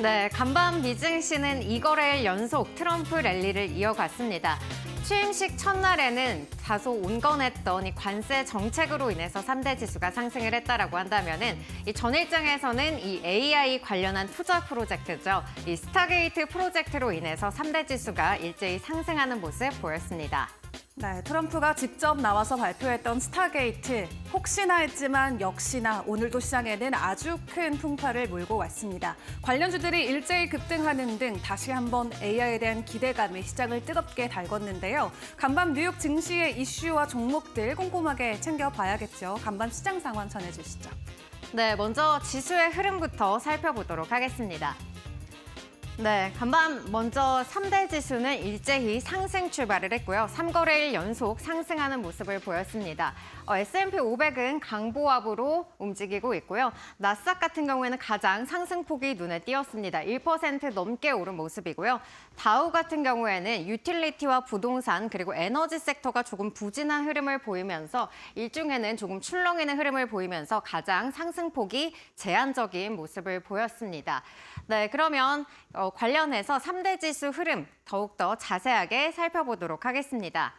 네, 간밤 미증시는 2거래일 연속 트럼프 랠리를 이어갔습니다. 취임식 첫날에는 다소 온건했던 이 관세 정책으로 인해서 3대 지수가 상승을 했다라고 한다면은 이 전일장에서는 이 AI 관련한 투자 프로젝트죠. 이 스타게이트 프로젝트로 인해서 3대 지수가 일제히 상승하는 모습 보였습니다. 네, 트럼프가 직접 나와서 발표했던 스타게이트. 혹시나 했지만 역시나 오늘도 시장에는 아주 큰 풍파를 몰고 왔습니다. 관련주들이 일제히 급등하는 등 다시 한번 AI에 대한 기대감이 시장을 뜨겁게 달궜는데요. 간밤 뉴욕 증시의 이슈와 종목들 꼼꼼하게 챙겨봐야겠죠. 간밤 시장 상황 전해주시죠. 네, 먼저 지수의 흐름부터 살펴보도록 하겠습니다. 네, 간밤 먼저 3대 지수는 일제히 상승 출발을 했고요. 3거래일 연속 상승하는 모습을 보였습니다. S&P 500은 강보합으로 움직이고 있고요. 나스닥 같은 경우에는 가장 상승폭이 눈에 띄었습니다. 1% 넘게 오른 모습이고요. 다우 같은 경우에는 유틸리티와 부동산 그리고 에너지 섹터가 조금 부진한 흐름을 보이면서 일중에는 조금 출렁이는 흐름을 보이면서 가장 상승폭이 제한적인 모습을 보였습니다. 네, 그러면 관련해서 3대 지수 흐름 더욱더 자세하게 살펴보도록 하겠습니다.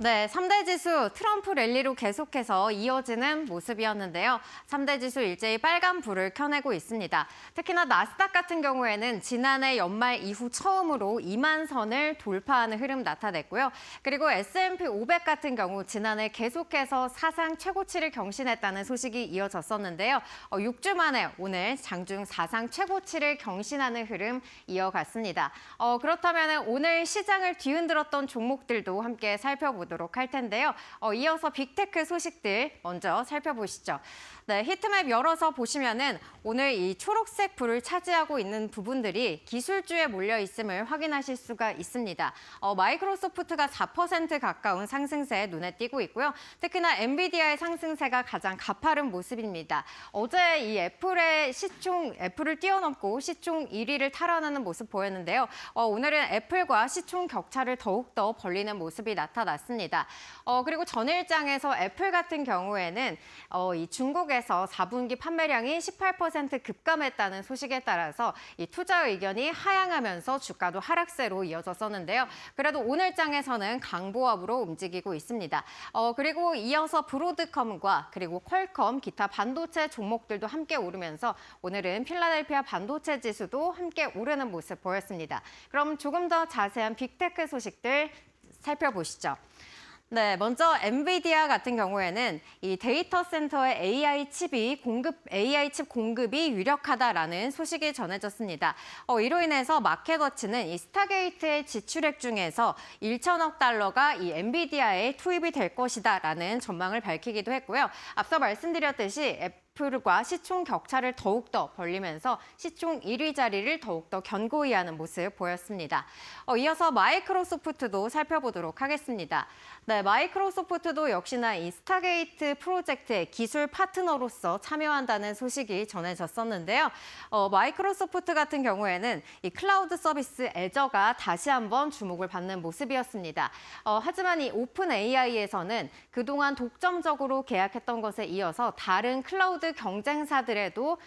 네, 3대 지수 트럼프 랠리로 계속해서 이어지는 모습이었는데요. 3대 지수 일제히 빨간 불을 켜내고 있습니다. 특히나 나스닥 같은 경우에는 지난해 연말 이후 처음으로 2만 선을 돌파하는 흐름 나타냈고요. 그리고 S&P 500 같은 경우 지난해 계속해서 사상 최고치를 경신했다는 소식이 이어졌었는데요. 6주 만에 오늘 장중 사상 최고치를 경신하는 흐름 이어갔습니다. 그렇다면 오늘 시장을 뒤흔들었던 종목들도 함께 살펴보도록 할 텐데요. 이어서 빅테크 소식들 먼저 살펴보시죠. 네, 히트맵 열어서 보시면은 오늘 이 초록색 불을 차지하고 있는 부분들이 기술주에 몰려 있음을 확인하실 수가 있습니다. 마이크로소프트가 4% 가까운 상승세 눈에 띄고 있고요. 특히나 엔비디아의 상승세가 가장 가파른 모습입니다. 어제 이 애플을 뛰어넘고 시총 1위를 탈환하는 모습 보였는데요. 오늘은 애플과 시총 격차를 더욱더 벌리는 모습이 나타났습니다. 그리고 전일장에서 애플 같은 경우에는 이 중국에서 4분기 판매량이 18% 급감했다는 소식에 따라서 이 투자 의견이 하향하면서 주가도 하락세로 이어졌었는데요. 그래도 오늘장에서는 강보합으로 움직이고 있습니다. 그리고 이어서 브로드컴과 그리고 퀄컴, 기타 반도체 종목들도 함께 오르면서 오늘은 필라델피아 반도체 지수도 함께 오르는 모습 보였습니다. 그럼 조금 더 자세한 빅테크 소식들 살펴보시죠. 네, 먼저 엔비디아 같은 경우에는 이 데이터 센터의 AI 칩 공급이 유력하다라는 소식이 전해졌습니다. 이로 인해서 마켓워치는 이 스타게이트의 지출액 중에서 1천억 달러가 이 엔비디아에 투입이 될 것이다라는 전망을 밝히기도 했고요. 앞서 말씀드렸듯이 애플과 시총 격차를 더욱더 벌리면서 시총 1위 자리를 더욱더 견고히 하는 모습 보였습니다. 이어서 마이크로소프트도 살펴보도록 하겠습니다. 네, 마이크로소프트도 역시나 이 스타게이트 프로젝트의 기술 파트너로서 참여한다는 소식이 전해졌었는데요. 마이크로소프트 같은 경우에는 이 클라우드 서비스 애저가 다시 한번 주목을 받는 모습이었습니다. 하지만 이 오픈 AI에서는 그동안 독점적으로 계약했던 것에 이어서 다른 클라우드 경쟁사들에도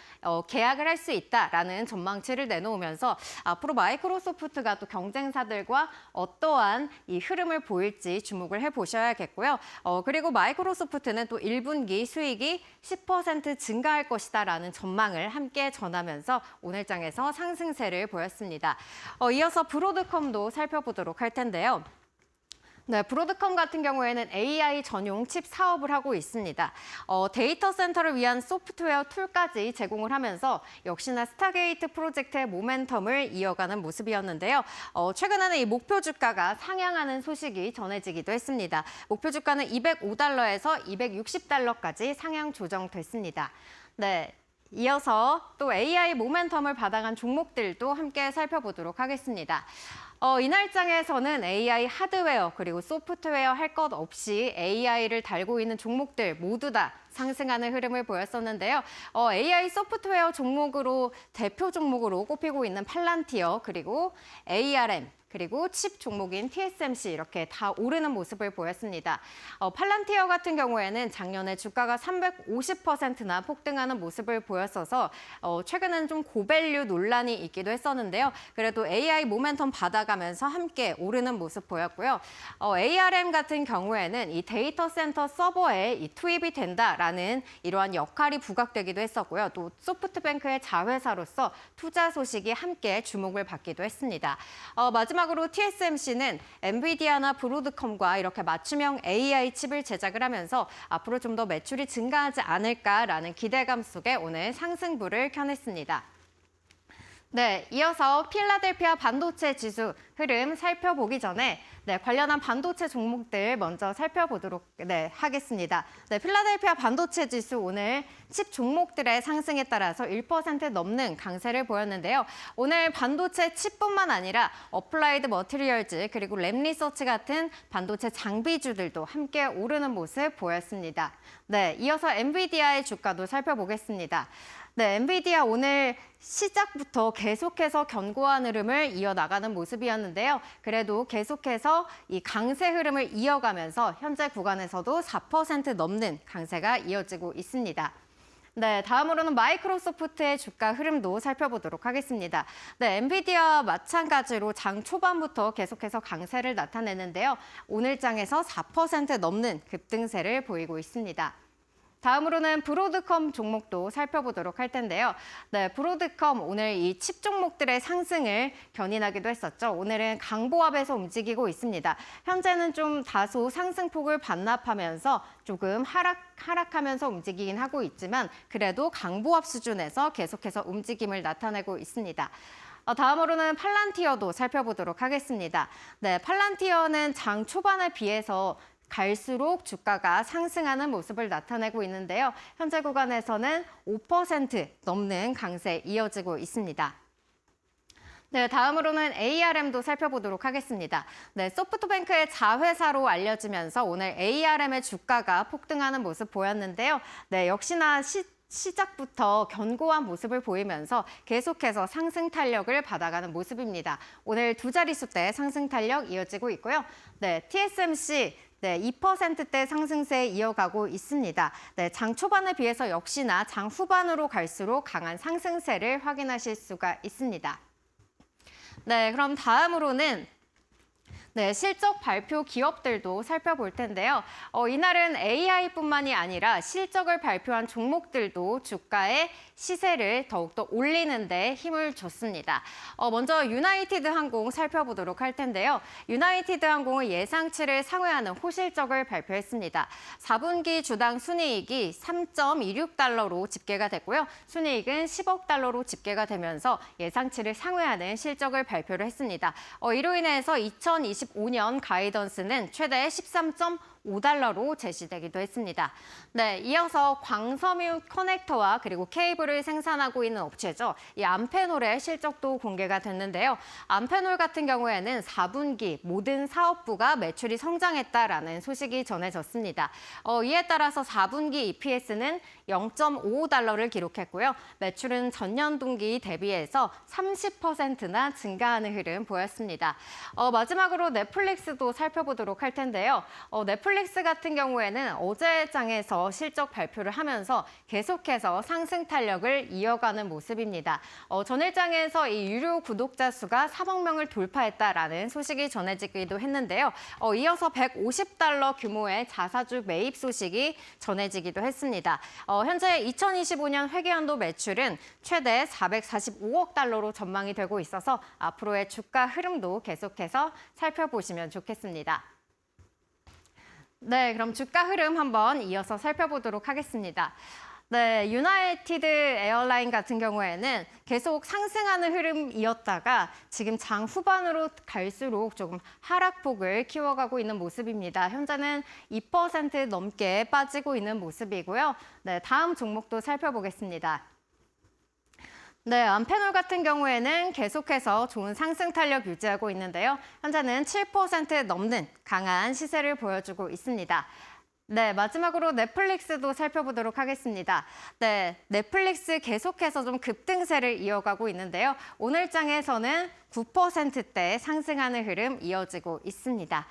계약을 할 수 있다라는 전망치를 내놓으면서 앞으로 마이크로소프트가 또 경쟁사들과 어떠한 이 흐름을 보일지 주목을 해보셔야겠고요. 그리고 마이크로소프트는 또 1분기 수익이 10% 증가할 것이다라는 전망을 함께 전하면서 오늘장에서 상승세를 보였습니다. 이어서 브로드컴도 살펴보도록 할 텐데요. 네, 브로드컴 같은 경우에는 AI 전용 칩 사업을 하고 있습니다. 데이터 센터를 위한 소프트웨어 툴까지 제공을 하면서 역시나 스타게이트 프로젝트의 모멘텀을 이어가는 모습이었는데요. 최근에는 이 목표 주가가 상향하는 소식이 전해지기도 했습니다. 목표 주가는 205달러에서 260달러까지 상향 조정됐습니다. 네. 이어서 또 AI 모멘텀을 받아간 종목들도 함께 살펴보도록 하겠습니다. 이날장에서는 AI 하드웨어 그리고 소프트웨어 할 것 없이 AI를 달고 있는 종목들 모두 다 상승하는 흐름을 보였었는데요. AI 소프트웨어 종목으로 대표 종목으로 꼽히고 있는 팔란티어 그리고 ARM 그리고 칩 종목인 TSMC 이렇게 다 오르는 모습을 보였습니다. 팔란티어 같은 경우에는 작년에 주가가 350%나 폭등하는 모습을 보였어서 최근에는 좀 고밸류 논란이 있기도 했었는데요. 그래도 AI 모멘텀 받아가면서 함께 오르는 모습 보였고요. ARM 같은 경우에는 이 데이터 센터 서버에 이 투입이 된다라는 이러한 역할이 부각되기도 했었고요. 또 소프트뱅크의 자회사로서 투자 소식이 함께 주목을 받기도 했습니다. 마지막으로 TSMC는 엔비디아나 브로드컴과 이렇게 맞춤형 AI 칩을 제작을 하면서 앞으로 좀 더 매출이 증가하지 않을까라는 기대감 속에 오늘 상승부를 켜냈습니다. 네, 이어서 필라델피아 반도체 지수 흐름 살펴보기 전에 관련한 반도체 종목들 먼저 살펴보도록 하겠습니다. 필라델피아 반도체 지수 오늘 칩 종목들의 상승에 따라서 1% 넘는 강세를 보였는데요. 오늘 반도체 칩뿐만 아니라 어플라이드 머티리얼즈 그리고 램리서치 같은 반도체 장비주들도 함께 오르는 모습 보였습니다. 이어서 엔비디아의 주가도 살펴보겠습니다. 엔비디아 오늘 시작부터 계속해서 견고한 흐름을 이어나가는 모습이었는데요. 그래도 계속해서 이 강세 흐름을 이어가면서 현재 구간에서도 4% 넘는 강세가 이어지고 있습니다. 다음으로는 마이크로소프트의 주가 흐름도 살펴보도록 하겠습니다. 엔비디아 마찬가지로 장 초반부터 계속해서 강세를 나타내는데요. 오늘 장에서 4% 넘는 급등세를 보이고 있습니다. 다음으로는 브로드컴 종목도 살펴보도록 할 텐데요. 브로드컴 오늘 이 칩 종목들의 상승을 견인하기도 했었죠. 오늘은 강보합에서 움직이고 있습니다. 현재는 좀 다소 상승폭을 반납하면서 조금 하락하면서 움직이긴 하고 있지만 그래도 강보합 수준에서 계속해서 움직임을 나타내고 있습니다. 다음으로는 팔란티어도 살펴보도록 하겠습니다. 팔란티어는 장 초반에 비해서 갈수록 주가가 상승하는 모습을 나타내고 있는데요. 현재 구간에서는 5% 넘는 강세 이어지고 있습니다. 다음으로는 ARM도 살펴보도록 하겠습니다. 소프트뱅크의 자회사로 알려지면서 오늘 ARM의 주가가 폭등하는 모습 보였는데요. 역시나 시작부터 견고한 모습을 보이면서 계속해서 상승 탄력을 받아가는 모습입니다. 오늘 두 자릿수대 상승 탄력 이어지고 있고요. TSMC 2%대 상승세 이어가고 있습니다. 장 초반에 비해서 역시나 장 후반으로 갈수록 강한 상승세를 확인하실 수가 있습니다. 그럼 다음으로는 실적 발표 기업들도 살펴볼 텐데요. 이날은 AI뿐만이 아니라 실적을 발표한 종목들도 주가의 시세를 더욱더 올리는 데 힘을 줬습니다. 먼저 유나이티드 항공 살펴보도록 할 텐데요. 유나이티드 항공은 예상치를 상회하는 호실적을 발표했습니다. 4분기 주당 순이익이 3.26달러로 집계가 됐고요. 순이익은 10억 달러로 집계가 되면서 예상치를 상회하는 실적을 발표를 했습니다. 이로 인해서 2025년 가이던스는 최대 13.5달러로 제시되기도 했습니다. 이어서 광섬유 커넥터와 그리고 케이블을 생산하고 있는 업체죠. 이 암페놀의 실적도 공개가 됐는데요. 암페놀 같은 경우에는 4분기 모든 사업부가 매출이 성장했다라는 소식이 전해졌습니다. 이에 따라서 4분기 EPS는 0.55달러를 기록했고요. 매출은 전년 동기 대비해서 30%나 증가하는 흐름 보였습니다. 마지막으로 넷플릭스도 살펴보도록 할 텐데요. 넷플릭스 같은 경우에는 어제 장에서 실적 발표를 하면서 계속해서 상승 탄력을 이어가는 모습입니다. 전일장에서 이 유료 구독자 수가 4억 명을 돌파했다라는 소식이 전해지기도 했는데요. 이어서 150달러 규모의 자사주 매입 소식이 전해지기도 했습니다. 현재 2025년 회계연도 매출은 최대 445억 달러로 전망이 되고 있어서 앞으로의 주가 흐름도 계속해서 살펴보시면 좋겠습니다. 그럼 주가 흐름 한번 이어서 살펴보도록 하겠습니다. 유나이티드 에어라인 같은 경우에는 계속 상승하는 흐름이었다가 지금 장 후반으로 갈수록 조금 하락폭을 키워가고 있는 모습입니다. 현재는 2% 넘게 빠지고 있는 모습이고요. 다음 종목도 살펴보겠습니다. 암페놀 같은 경우에는 계속해서 좋은 상승 탄력 유지하고 있는데요. 현재는 7% 넘는 강한 시세를 보여주고 있습니다. 네, 마지막으로 넷플릭스도 살펴보도록 하겠습니다. 네, 넷플릭스 계속해서 좀 급등세를 이어가고 있는데요. 오늘 장에서는 9%대 상승하는 흐름 이어지고 있습니다.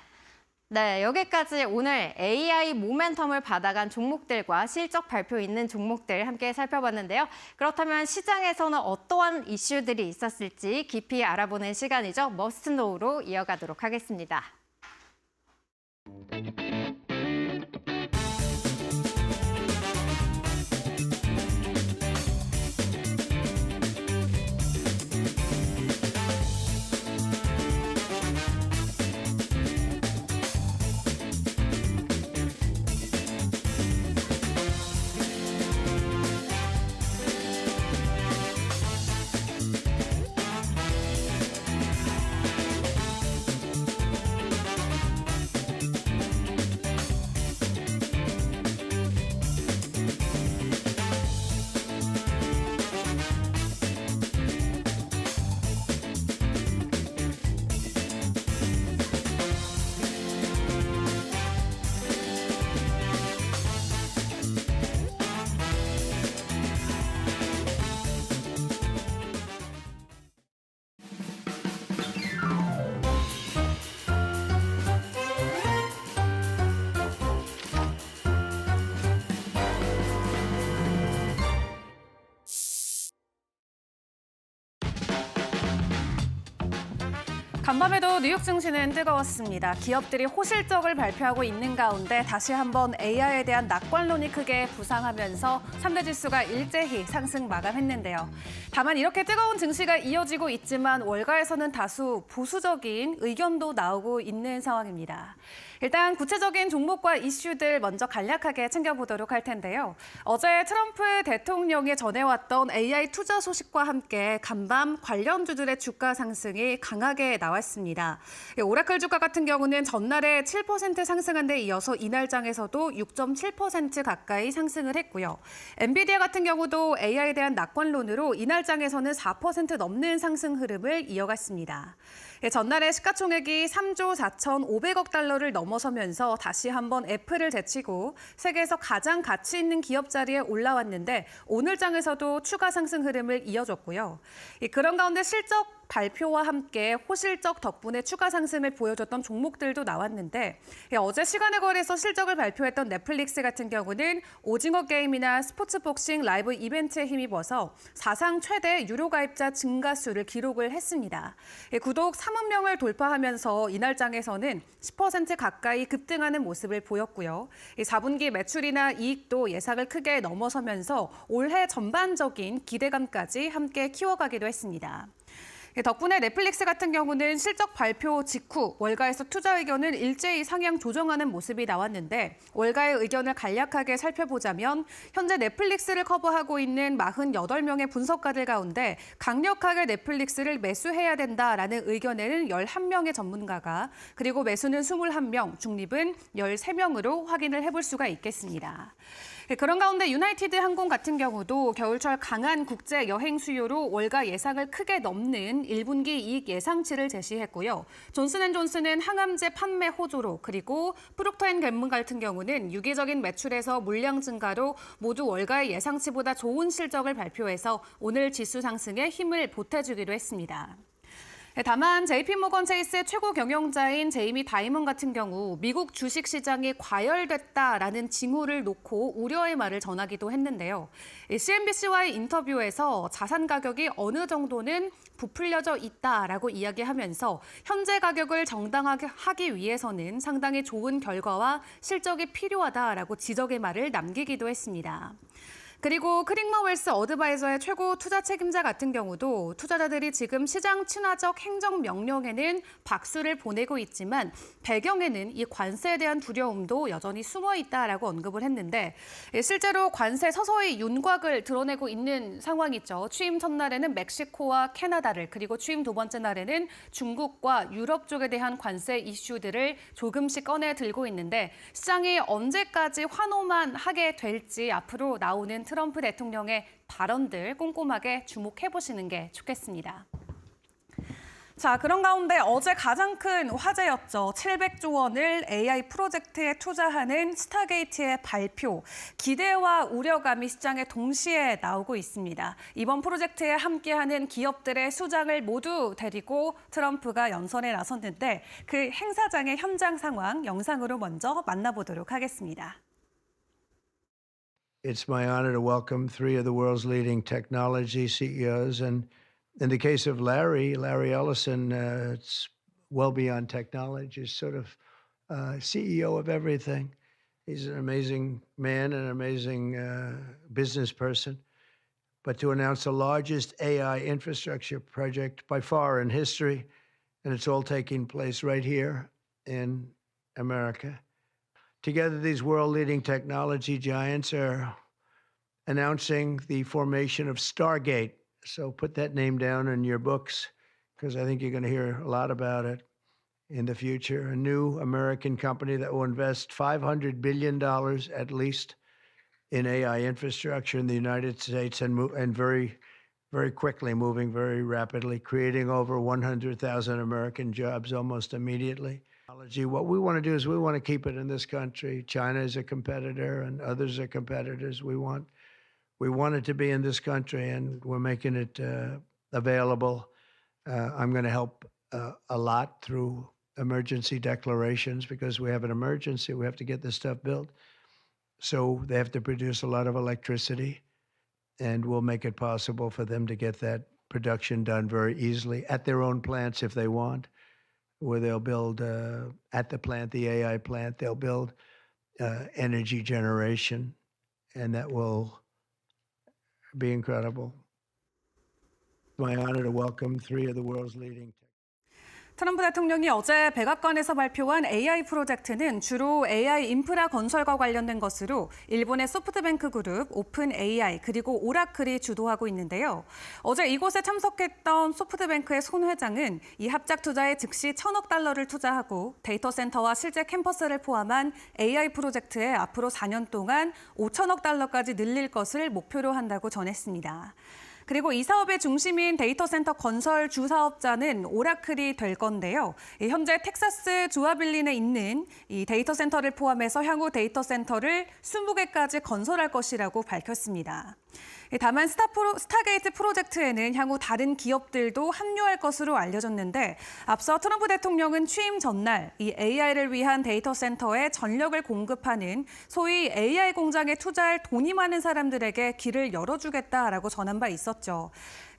네, 여기까지 오늘 AI 모멘텀을 받아간 종목들과 실적 발표 있는 종목들 함께 살펴봤는데요. 그렇다면 시장에서는 어떠한 이슈들이 있었을지 깊이 알아보는 시간이죠. 머스트 노우로 이어가도록 하겠습니다. 간밤에도 뉴욕 증시는 뜨거웠습니다. 기업들이 호실적을 발표하고 있는 가운데 다시 한번 AI에 대한 낙관론이 크게 부상하면서 3대 지수가 일제히 상승 마감했는데요. 다만 이렇게 뜨거운 증시가 이어지고 있지만 월가에서는 다수 보수적인 의견도 나오고 있는 상황입니다. 일단 구체적인 종목과 이슈들 먼저 간략하게 챙겨보도록 할 텐데요. 어제 트럼프 대통령이 전해왔던 AI 투자 소식과 함께 간밤 관련주들의 주가 상승이 강하게 나왔습니다. 오라클 주가 같은 경우는 전날에 7% 상승한 데 이어서 이날장에서도 6.7% 가까이 상승을 했고요. 엔비디아 같은 경우도 AI에 대한 낙관론으로 이날장에서는 4% 넘는 상승 흐름을 이어갔습니다. 전날에 시가총액이 3조 4,500억 달러를 넘어서면서 다시 한번 애플을 제치고 세계에서 가장 가치 있는 기업 자리에 올라왔는데 오늘 장에서도 추가 상승 흐름을 이어줬고요. 그런 가운데 실적 발표와 함께 호실적 덕분에 추가 상승을 보여줬던 종목들도 나왔는데 어제 시간의 거래에서 실적을 발표했던 넷플릭스 같은 경우는 오징어 게임이나 스포츠복싱 라이브 이벤트에 힘입어서 사상 최대 유료 가입자 증가 수를 기록을 했습니다. 구독 3억 명을 돌파하면서 이날장에서는 10% 가까이 급등하는 모습을 보였고요. 4분기 매출이나 이익도 예상을 크게 넘어서면서 올해 전반적인 기대감까지 함께 키워가기도 했습니다. 덕분에 넷플릭스 같은 경우는 실적 발표 직후 월가에서 투자 의견을 일제히 상향 조정하는 모습이 나왔는데 월가의 의견을 간략하게 살펴보자면 현재 넷플릭스를 커버하고 있는 48명의 분석가들 가운데 강력하게 넷플릭스를 매수해야 된다라는 의견에는 11명의 전문가가 그리고 매수는 21명, 중립은 13명으로 확인을 해볼 수가 있겠습니다. 그런 가운데 유나이티드 항공 같은 경우도 겨울철 강한 국제 여행 수요로 월가 예상을 크게 넘는 1분기 이익 예상치를 제시했고요. 존슨앤존슨은 항암제 판매 호조로 그리고 프록터앤갬블 같은 경우는 유기적인 매출에서 물량 증가로 모두 월가의 예상치보다 좋은 실적을 발표해서 오늘 지수 상승에 힘을 보태주기도 했습니다. 다만 JP모건 체이스의 최고 경영자인 제이미 다이먼 같은 경우 미국 주식시장이 과열됐다라는 징후를 놓고 우려의 말을 전하기도 했는데요. CNBC와의 인터뷰에서 자산 가격이 어느 정도는 부풀려져 있다라고 이야기하면서 현재 가격을 정당하게 하기 위해서는 상당히 좋은 결과와 실적이 필요하다라고 지적의 말을 남기기도 했습니다. 그리고 크릭머 웰스 어드바이저의 최고 투자 책임자 같은 경우도 투자자들이 지금 시장 친화적 행정 명령에는 박수를 보내고 있지만 배경에는 이 관세에 대한 두려움도 여전히 숨어 있다라고 언급을 했는데 실제로 관세 서서히 윤곽을 드러내고 있는 상황이죠. 취임 첫날에는 멕시코와 캐나다를 그리고 취임 두 번째 날에는 중국과 유럽 쪽에 대한 관세 이슈들을 조금씩 꺼내 들고 있는데 시장이 언제까지 환호만 하게 될지 앞으로 나오는 트럼프 대통령의 발언들 꼼꼼하게 주목해 보시는 게 좋겠습니다. 자, 그런 가운데 어제 가장 큰 화제였죠. 700조 원을 AI 프로젝트에 투자하는 스타게이트의 발표. 기대와 우려감이 시장에 동시에 나오고 있습니다. 이번 프로젝트에 함께하는 기업들의 수장을 모두 데리고 트럼프가 연설에 나섰는데 그 행사장의 현장 상황 영상으로 먼저 만나보도록 하겠습니다. It's my honor to welcome three of the world's leading technology CEOs. And in the case of Larry Ellison, it's well beyond technology. He's sort of CEO of everything. He's an amazing man, an amazing business person. But to announce the largest AI infrastructure project by far in history, and it's all taking place right here in America. Together, these world-leading technology giants are announcing the formation of Stargate. So put that name down in your books, because I think you're going to hear a lot about it in the future. A new American company that will invest $500 billion at least in AI infrastructure in the United States and very, very quickly, moving very rapidly, creating over 100,000 American jobs almost immediately. What we want to do is we want to keep it in this country. China is a competitor and others are competitors. We want it to be in this country, and we're making it available. I'm going to help a lot through emergency declarations because we have an emergency. We have to get this stuff built. So they have to produce a lot of electricity, and we'll make it possible for them to get that production done very easily at their own plants if they want, where they'll build at the plant, the AI plant, they'll build energy generation, and that will be incredible. It's my honor to welcome three of the world's leading 트럼프 대통령이 어제 백악관에서 발표한 AI 프로젝트는 주로 AI 인프라 건설과 관련된 것으로 일본의 소프트뱅크 그룹, 오픈 AI, 그리고 오라클이 주도하고 있는데요. 어제 이곳에 참석했던 소프트뱅크의 손 회장은 이 합작 투자에 즉시 1,000억 달러를 투자하고 데이터 센터와 실제 캠퍼스를 포함한 AI 프로젝트에 앞으로 4년 동안 5천억 달러까지 늘릴 것을 목표로 한다고 전했습니다. 그리고 이 사업의 중심인 데이터 센터 건설 주사업자는 오라클이 될 건데요. 현재 텍사스 조아빌린에 있는 이 데이터 센터를 포함해서 향후 데이터 센터를 20개까지 건설할 것이라고 밝혔습니다. 다만 스타게이트 프로젝트에는 향후 다른 기업들도 합류할 것으로 알려졌는데 앞서 트럼프 대통령은 취임 전날 이 AI를 위한 데이터 센터에 전력을 공급하는 소위 AI 공장에 투자할 돈이 많은 사람들에게 길을 열어주겠다라고 전한 바 있었죠.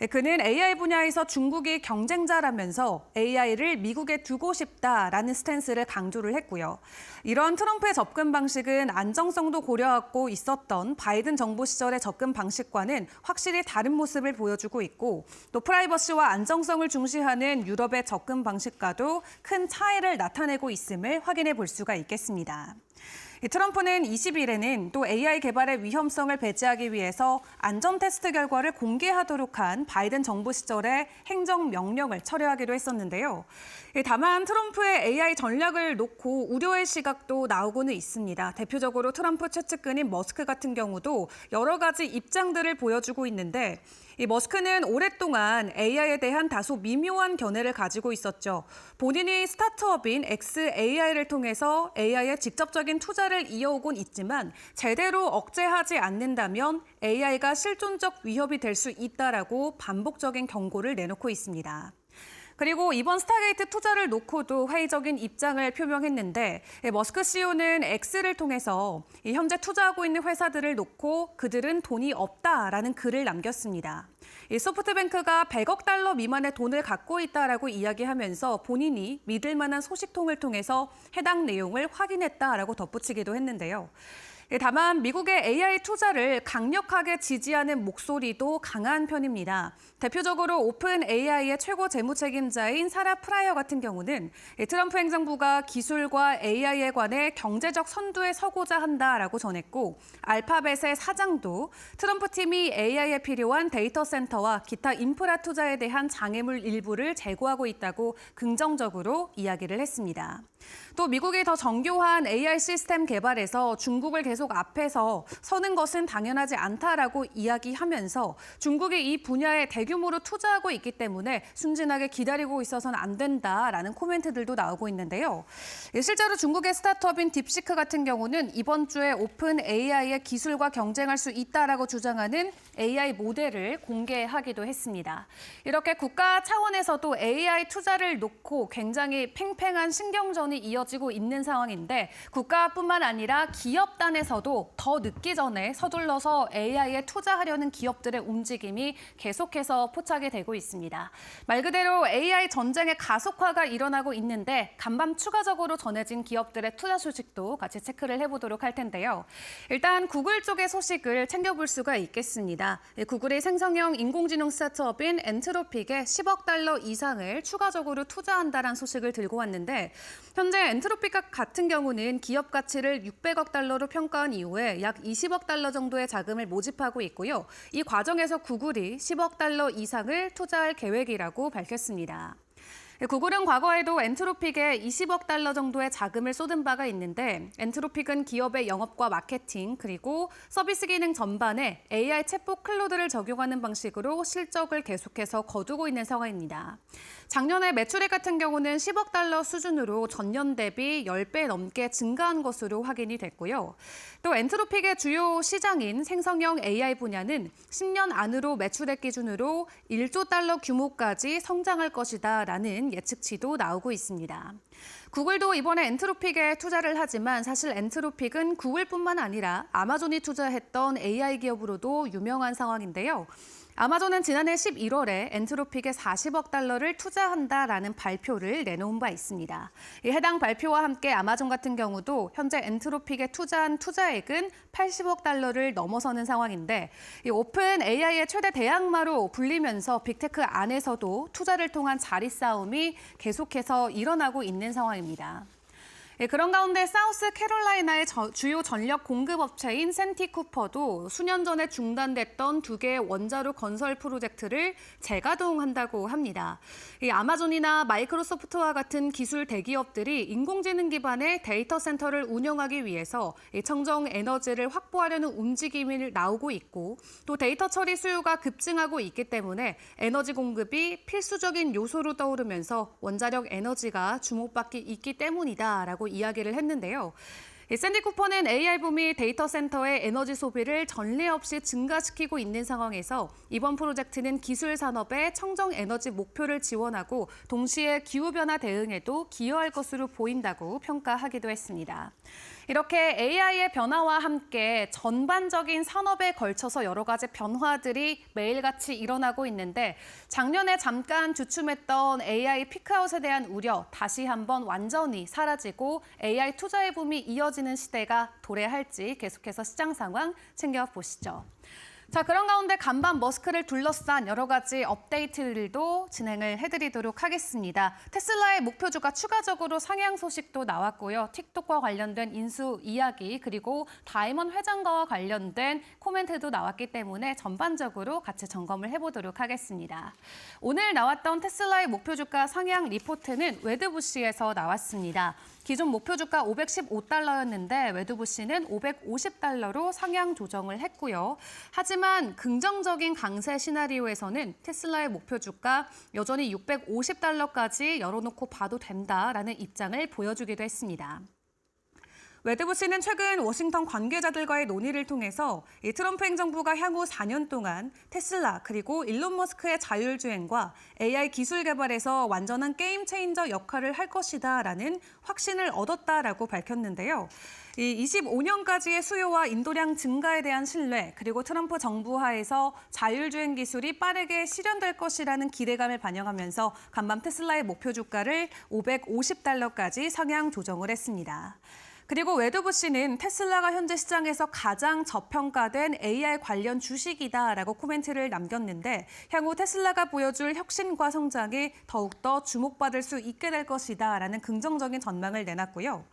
그는 AI 분야에서 중국이 경쟁자라면서 AI를 미국에 두고 싶다라는 스탠스를 강조를 했고요. 이런 트럼프의 접근 방식은 안정성도 고려하고 있었던 바이든 정부 시절의 접근 방식과는 확실히 다른 모습을 보여주고 있고 또 프라이버시와 안정성을 중시하는 유럽의 접근 방식과도 큰 차이를 나타내고 있음을 확인해 볼 수가 있겠습니다. 트럼프는 20일에는 또 AI 개발의 위험성을 배제하기 위해서 안전 테스트 결과를 공개하도록 한 바이든 정부 시절의 행정명령을 철회하기도 했었는데요. 다만 트럼프의 AI 전략을 놓고 우려의 시각도 나오고는 있습니다. 대표적으로 트럼프 최측근인 머스크 같은 경우도 여러 가지 입장들을 보여주고 있는데 이 머스크는 오랫동안 AI에 대한 다소 미묘한 견해를 가지고 있었죠. 본인이 스타트업인 xAI를 통해서 AI에 직접적인 투자를 이어오곤 있지만 제대로 억제하지 않는다면 AI가 실존적 위협이 될 수 있다라고 반복적인 경고를 내놓고 있습니다. 그리고 이번 스타게이트 투자를 놓고도 회의적인 입장을 표명했는데 머스크 CEO는 X를 통해서 현재 투자하고 있는 회사들을 놓고 그들은 돈이 없다라는 글을 남겼습니다. 소프트뱅크가 100억 달러 미만의 돈을 갖고 있다라고 이야기하면서 본인이 믿을 만한 소식통을 통해서 해당 내용을 확인했다라고 덧붙이기도 했는데요. 다만 미국의 AI 투자를 강력하게 지지하는 목소리도 강한 편입니다. 대표적으로 오픈 AI의 최고 재무 책임자인 사라 프라이어 같은 경우는 트럼프 행정부가 기술과 AI에 관해 경제적 선두에 서고자 한다라고 전했고 알파벳의 사장도 트럼프 팀이 AI에 필요한 데이터 센터와 기타 인프라 투자에 대한 장애물 일부를 제고하고 있다고 긍정적으로 이야기를 했습니다. 또 미국이 더 정교한 AI 시스템 개발에서 중국을 계속 앞에서 서는 것은 당연하지 않다라고 이야기하면서 중국이 이 분야에 대규모로 투자하고 있기 때문에 순진하게 기다리고 있어서는 안 된다라는 코멘트들도 나오고 있는데요. 실제로 중국의 스타트업인 딥시크 같은 경우는 이번 주에 오픈 AI의 기술과 경쟁할 수 있다라고 주장하는 AI 모델을 공개하기도 했습니다. 이렇게 국가 차원에서도 AI 투자를 놓고 굉장히 팽팽한 신경전이 이어지고 있는 상황인데 국가뿐만 아니라 기업단에서도 더 늦기 전에 서둘러서 AI에 투자하려는 기업들의 움직임이 계속해서 포착이 되고 있습니다. 말 그대로 AI 전쟁의 가속화가 일어나고 있는데 간밤 추가적으로 전해진 기업들의 투자 소식도 같이 체크를 해보도록 할 텐데요. 일단 구글 쪽의 소식을 챙겨볼 수가 있겠습니다. 구글이 생성형 인공지능 스타트업인 엔트로픽에 10억 달러 이상을 추가적으로 투자한다는 소식을 들고 왔는데 현재 엔트로픽 같은 경우는 기업 가치를 600억 달러로 평가한 이후에 약 20억 달러 정도의 자금을 모집하고 있고요. 이 과정에서 구글이 10억 달러 이상을 투자할 계획이라고 밝혔습니다. 구글은 과거에도 엔트로픽에 20억 달러 정도의 자금을 쏟은 바가 있는데 엔트로픽은 기업의 영업과 마케팅 그리고 서비스 기능 전반에 AI 챗봇 클로드를 적용하는 방식으로 실적을 계속해서 거두고 있는 상황입니다. 작년에 매출액 같은 경우는 10억 달러 수준으로 전년 대비 10배 넘게 증가한 것으로 확인이 됐고요. 또 엔트로픽의 주요 시장인 생성형 AI 분야는 10년 안으로 매출액 기준으로 1조 달러 규모까지 성장할 것이다라는 예측치도 나오고 있습니다. 구글도 이번에 엔트로픽에 투자를 하지만 사실 엔트로픽은 구글뿐만 아니라 아마존이 투자했던 AI 기업으로도 유명한 상황인데요. 아마존은 지난해 11월에 엔트로픽에 40억 달러를 투자한다라는 발표를 내놓은 바 있습니다. 해당 발표와 함께 아마존 같은 경우도 현재 엔트로픽에 투자한 투자액은 80억 달러를 넘어서는 상황인데 이 오픈 AI의 최대 대항마로 불리면서 빅테크 안에서도 투자를 통한 자리 싸움이 계속해서 일어나고 있는 상황입니다. 그런 가운데 사우스캐롤라이나의 주요 전력 공급업체인 센티쿠퍼도 수년 전에 중단됐던 2개의 원자로 건설 프로젝트를 재가동한다고 합니다. 이 아마존이나 마이크로소프트와 같은 기술 대기업들이 인공지능 기반의 데이터 센터를 운영하기 위해서 청정 에너지를 확보하려는 움직임이 나오고 있고 또 데이터 처리 수요가 급증하고 있기 때문에 에너지 공급이 필수적인 요소로 떠오르면서 원자력 에너지가 주목받기 있기 때문이다라고 이야기를 했는데요. 샌디쿠퍼는 AI 붐이 데이터 센터의 에너지 소비를 전례 없이 증가시키고 있는 상황에서 이번 프로젝트는 기술 산업의 청정 에너지 목표를 지원하고 동시에 기후변화 대응에도 기여할 것으로 보인다고 평가하기도 했습니다. 이렇게 AI의 변화와 함께 전반적인 산업에 걸쳐서 여러 가지 변화들이 매일같이 일어나고 있는데 작년에 잠깐 주춤했던 AI 피크아웃에 대한 우려 다시 한번 완전히 사라지고 AI 투자의 붐이 이어지는 시대가 도래할지 계속해서 시장 상황 챙겨보시죠. 자, 그런 가운데 간밤 머스크를 둘러싼 여러 가지 업데이트들도 진행을 해드리도록 하겠습니다. 테슬라의 목표주가 추가적으로 상향 소식도 나왔고요. 틱톡과 관련된 인수 이야기 그리고 다이먼 회장과 관련된 코멘트도 나왔기 때문에 전반적으로 같이 점검을 해보도록 하겠습니다. 오늘 나왔던 테슬라의 목표주가 상향 리포트는 웨드부시에서 나왔습니다. 기존 목표주가 515달러였는데 웨드부시는 550달러로 상향 조정을 했고요. 하지만 긍정적인 강세 시나리오에서는 테슬라의 목표주가 여전히 650달러까지 열어놓고 봐도 된다라는 입장을 보여주기도 했습니다. 웨드부시는 최근 워싱턴 관계자들과의 논의를 통해서 이 트럼프 행정부가 향후 4년 동안 테슬라 그리고 일론 머스크의 자율주행과 AI 기술 개발에서 완전한 게임 체인저 역할을 할 것이다라는 확신을 얻었다라고 밝혔는데요. 이 25년까지의 수요와 인도량 증가에 대한 신뢰 그리고 트럼프 정부 하에서 자율주행 기술이 빠르게 실현될 것이라는 기대감을 반영하면서 간밤 테슬라의 목표 주가를 550달러까지 상향 조정을 했습니다. 그리고 웨드부시는 테슬라가 현재 시장에서 가장 저평가된 AI 관련 주식이다라고 코멘트를 남겼는데 향후 테슬라가 보여줄 혁신과 성장이 더욱더 주목받을 수 있게 될 것이다라는 긍정적인 전망을 내놨고요.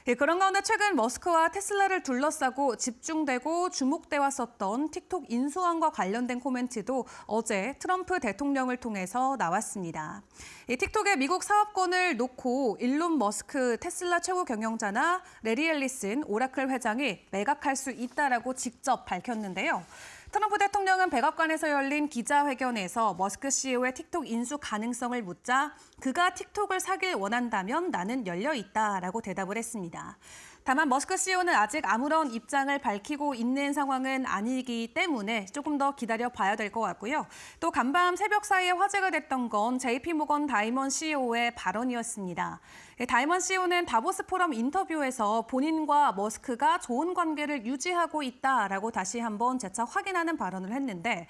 예, 그런 가운데 최근 머스크와 테슬라를 둘러싸고 집중되고 주목돼 왔었던 틱톡 인수왕과 관련된 코멘트도 어제 트럼프 대통령을 통해서 나왔습니다. 이 틱톡의 미국 사업권을 놓고 일론 머스크 테슬라 최고 경영자나 레리 앨리슨 오라클 회장이 매각할 수 있다라고 직접 밝혔는데요. 트럼프 대통령은 백악관에서 열린 기자회견에서 머스크 CEO의 틱톡 인수 가능성을 묻자 그가 틱톡을 사길 원한다면 나는 열려 있다라고 대답을 했습니다. 다만 머스크 CEO는 아직 아무런 입장을 밝히고 있는 상황은 아니기 때문에 조금 더 기다려 봐야 될 것 같고요. 또 간밤 새벽 사이에 화제가 됐던 건 JP모건 다이먼 CEO의 발언이었습니다. 다이먼 CEO는 다보스 포럼 인터뷰에서 본인과 머스크가 좋은 관계를 유지하고 있다라고 다시 한번 재차 확인하는 발언을 했는데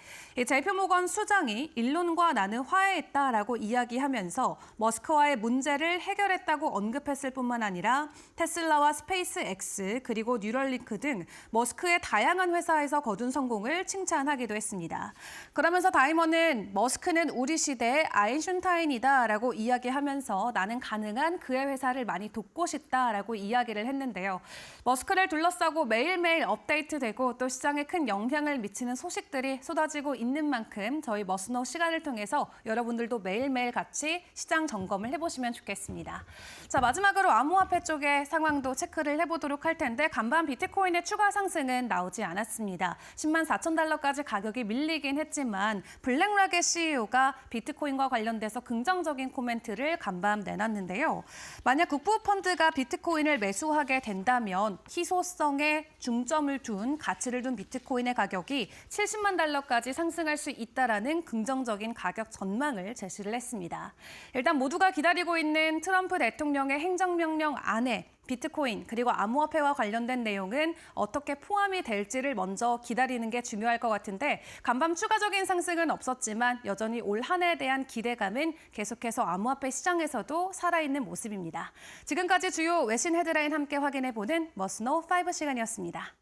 JP모건 수장이 일론과 나는 화해했다라고 이야기하면서 머스크와의 문제를 해결했다고 언급했을 뿐만 아니라 테슬라와 스페이스X 그리고 뉴럴링크 등 머스크의 다양한 회사에서 거둔 성공을 칭찬하기도 했습니다. 그러면서 다이먼은 머스크는 우리 시대의 아인슈타인이다라고 이야기하면서 나는 가능한 그의 회사를 많이 돕고 싶다라고 이야기를 했는데요. 머스크를 둘러싸고 매일매일 업데이트되고 또 시장에 큰 영향을 미치는 소식들이 쏟아지고 있는 만큼 저희 머스노 시간을 통해서 여러분들도 매일매일 같이 시장 점검을 해보시면 좋겠습니다. 자, 마지막으로 암호화폐 쪽의 상황도 체크를 해보도록 할 텐데 간밤 비트코인의 추가 상승은 나오지 않았습니다. 10만 4천 달러까지 가격이 밀리긴 했지만 블랙락의 CEO가 비트코인과 관련돼서 긍정적인 코멘트를 간밤 내놨는데요. 만약 국부펀드가 비트코인을 매수하게 된다면 희소성에 중점을 둔 가치를 둔 비트코인의 가격이 70만 달러까지 상승할 수 있다라는 긍정적인 가격 전망을 제시를 했습니다. 일단 모두가 기다리고 있는 트럼프 대통령의 행정명령 안에 비트코인 그리고 암호화폐와 관련된 내용은 어떻게 포함이 될지를 먼저 기다리는 게 중요할 것 같은데 간밤 추가적인 상승은 없었지만 여전히 올 한 해에 대한 기대감은 계속해서 암호화폐 시장에서도 살아있는 모습입니다. 지금까지 주요 외신 헤드라인 함께 확인해보는 머스노 5 시간이었습니다.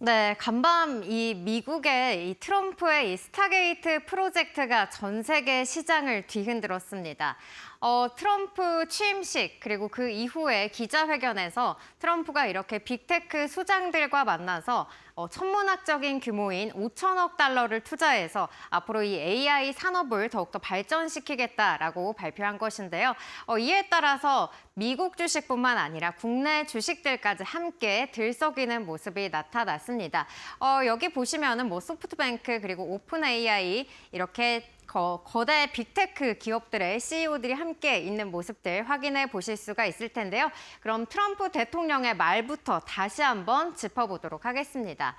네, 간밤 이 미국의 이 트럼프의 이 스타게이트 프로젝트가 전 세계 시장을 뒤흔들었습니다. 트럼프 취임식 그리고 그 이후에 기자회견에서 트럼프가 이렇게 빅테크 수장들과 만나서 천문학적인 규모인 5천억 달러를 투자해서 앞으로 이 AI 산업을 더욱더 발전시키겠다라고 발표한 것인데요. 이에 따라서 미국 주식뿐만 아니라 국내 주식들까지 함께 들썩이는 모습이 나타났습니다. 여기 보시면은 뭐 소프트뱅크 그리고 오픈 AI 이렇게 거대 빅테크 기업들의 CEO들이 함께 있는 모습들 확인해 보실 수가 있을 텐데요. 그럼 트럼프 대통령의 말부터 다시 한번 짚어보도록 하겠습니다.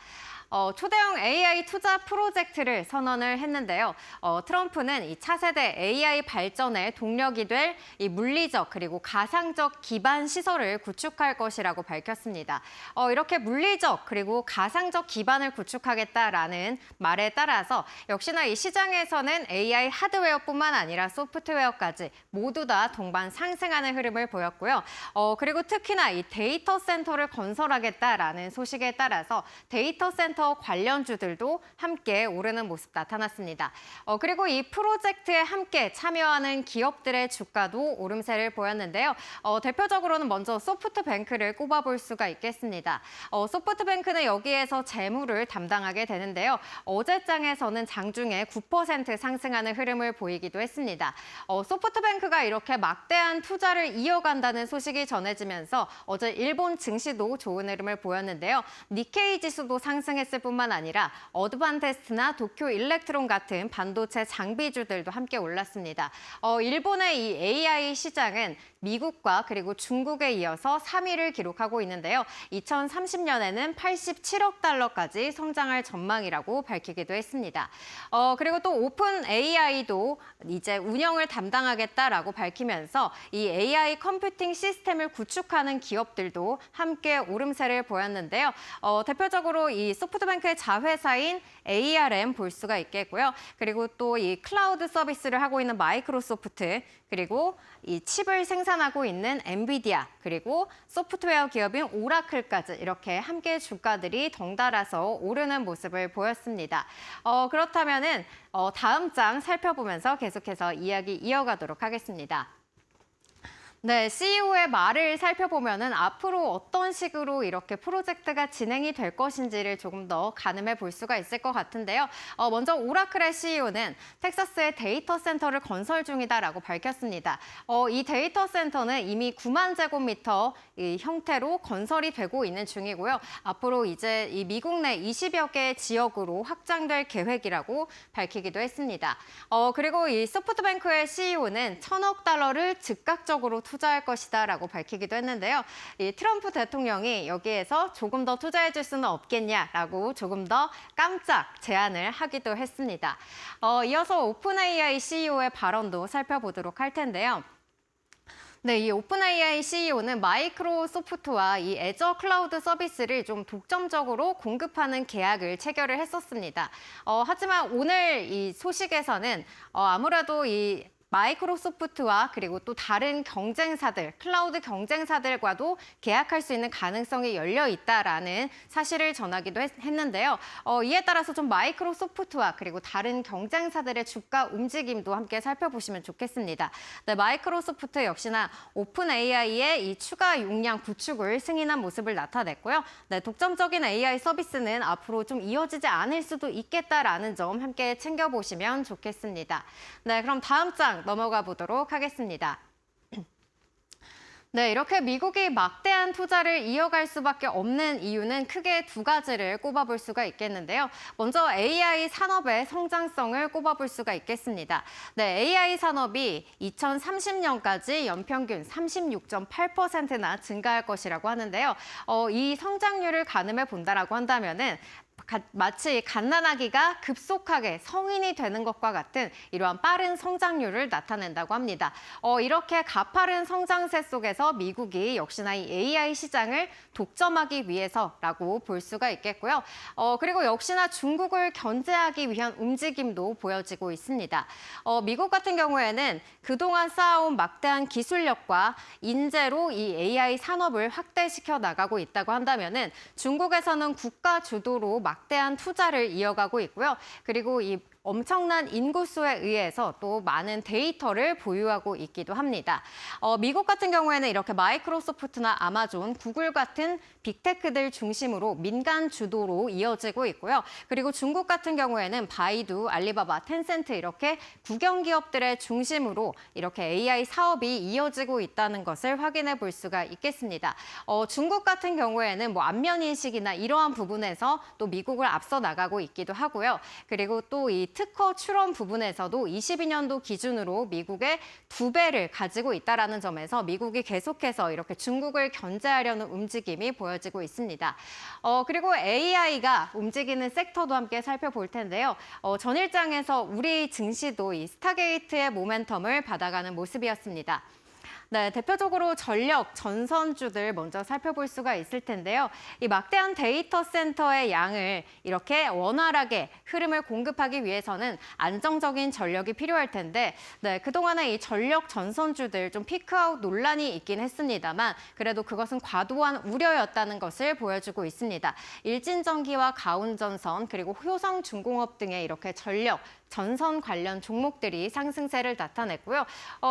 초대형 AI 투자 프로젝트를 선언을 했는데요. 트럼프는 이 차세대 AI 발전의 동력이 될 이 물리적 그리고 가상적 기반 시설을 구축할 것이라고 밝혔습니다. 이렇게 물리적 그리고 가상적 기반을 구축하겠다라는 말에 따라서 역시나 이 시장에서는 AI 하드웨어뿐만 아니라 소프트웨어까지 모두 다 동반 상승하는 흐름을 보였고요. 그리고 특히나 이 데이터 센터를 건설하겠다라는 소식에 따라서 데이터 센터 데이터센터 관련주들도 함께 오르는 모습 나타났습니다. 그리고 이 프로젝트에 함께 참여하는 기업들의 주가도 오름세를 보였는데요. 대표적으로는 먼저 소프트뱅크를 꼽아볼 수가 있겠습니다. 소프트뱅크는 여기에서 재무를 담당하게 되는데요. 어제 장에서는 장중에 9% 상승하는 흐름을 보이기도 했습니다. 소프트뱅크가 이렇게 막대한 투자를 이어간다는 소식이 전해지면서 어제 일본 증시도 좋은 흐름을 보였는데요. 니케이 지수도 상승했을 뿐만 아니라 어드반테스트나 도쿄 일렉트론 같은 반도체 장비주들도 함께 올랐습니다. 일본의 이 AI 시장은 미국과 그리고 중국에 이어서 3위를 기록하고 있는데요. 2030년에는 87억 달러까지 성장할 전망이라고 밝히기도 했습니다. 그리고 또 오픈 AI도 이제 운영을 담당하겠다라고 밝히면서 이 AI 컴퓨팅 시스템을 구축하는 기업들도 함께 오름세를 보였는데요. 대표적으로 이 소프트뱅크의 자회사인 ARM 볼 수가 있겠고요. 그리고 또 이 클라우드 서비스를 하고 있는 마이크로소프트, 그리고 이 칩을 생산하고 있는 엔비디아, 그리고 소프트웨어 기업인 오라클까지 이렇게 함께 주가들이 덩달아서 오르는 모습을 보였습니다. 그렇다면은 다음 장 살펴보면서 계속해서 이야기 이어가도록 하겠습니다. 네, CEO의 말을 살펴보면은 앞으로 어떤 식으로 이렇게 프로젝트가 진행이 될 것인지를 조금 더 가늠해 볼 수가 있을 것 같은데요. 먼저 오라클의 CEO는 텍사스에 데이터 센터를 건설 중이다라고 밝혔습니다. 이 데이터 센터는 이미 9만 제곱미터 이 형태로 건설이 되고 있는 중이고요. 앞으로 이제 이 미국 내 20여 개 지역으로 확장될 계획이라고 밝히기도 했습니다. 그리고 이 소프트뱅크의 CEO는 1,000억 달러를 즉각적으로 투자할 것이다라고 밝히기도 했는데요. 이 트럼프 대통령이 여기에서 조금 더 투자해 줄 수는 없겠냐라고 조금 더 깜짝 제안을 하기도 했습니다. 이어서 오픈 AI CEO의 발언도 살펴보도록 할 텐데요. 네, 이 오픈 AI CEO는 마이크로소프트와 이 애저 클라우드 서비스를 좀 독점적으로 공급하는 계약을 체결을 했었습니다. 하지만 오늘 이 소식에서는 아무래도 이 마이크로소프트와 그리고 또 다른 경쟁사들, 클라우드 경쟁사들과도 계약할 수 있는 가능성이 열려 있다라는 사실을 전하기도 했는데요. 이에 따라서 좀 마이크로소프트와 그리고 다른 경쟁사들의 주가 움직임도 함께 살펴보시면 좋겠습니다. 네, 마이크로소프트 역시나 오픈 AI의 이 추가 용량 구축을 승인한 모습을 나타냈고요. 네, 독점적인 AI 서비스는 앞으로 좀 이어지지 않을 수도 있겠다라는 점 함께 챙겨보시면 좋겠습니다. 네, 그럼 다음 장 넘어가 보도록 하겠습니다. 네, 이렇게 미국이 막대한 투자를 이어갈 수밖에 없는 이유는 크게 두 가지를 꼽아볼 수가 있겠는데요. 먼저 AI 산업의 성장성을 꼽아볼 수가 있겠습니다. 네, AI 산업이 2030년까지 연평균 36.8%나 증가할 것이라고 하는데요. 이 성장률을 가늠해 본다라고 한다면은 마치 갓난아기가 급속하게 성인이 되는 것과 같은 이러한 빠른 성장률을 나타낸다고 합니다. 이렇게 가파른 성장세 속에서 미국이 역시나 이 AI 시장을 독점하기 위해서라고 볼 수가 있겠고요. 그리고 역시나 중국을 견제하기 위한 움직임도 보여지고 있습니다. 미국 같은 경우에는 그동안 쌓아온 막대한 기술력과 인재로 이 AI 산업을 확대시켜 나가고 있다고 한다면은 중국에서는 국가 주도로 막대한 투자를 이어가고 있고요. 그리고 이 엄청난 인구수에 의해서 또 많은 데이터를 보유하고 있기도 합니다. 미국 같은 경우에는 이렇게 마이크로소프트나 아마존, 구글 같은 빅테크들 중심으로 민간 주도로 이어지고 있고요. 그리고 중국 같은 경우에는 바이두, 알리바바, 텐센트 이렇게 국영 기업들의 중심으로 이렇게 AI 사업이 이어지고 있다는 것을 확인해 볼 수가 있겠습니다. 중국 같은 경우에는 뭐 안면 인식이나 이러한 부분에서 또 미국을 앞서 나가고 있기도 하고요. 그리고 또 이 특허 출원 부분에서도 22년도 기준으로 미국의 2배를 가지고 있다는 점에서 미국이 계속해서 이렇게 중국을 견제하려는 움직임이 보여지고 있습니다. 그리고 AI가 움직이는 섹터도 함께 살펴볼 텐데요. 전일장에서 우리 증시도 이 스타게이트의 모멘텀을 받아가는 모습이었습니다. 네, 대표적으로 전력, 전선주들 먼저 살펴볼 수가 있을 텐데요. 이 막대한 데이터 센터의 양을 이렇게 원활하게 흐름을 공급하기 위해서는 안정적인 전력이 필요할 텐데, 네, 그동안에 이 전력 전선주들 좀 피크아웃 논란이 있긴 했습니다만, 그래도 그것은 과도한 우려였다는 것을 보여주고 있습니다. 일진전기와 가온전선, 그리고 효성중공업 등의 이렇게 전력, 전선 관련 종목들이 상승세를 나타냈고요.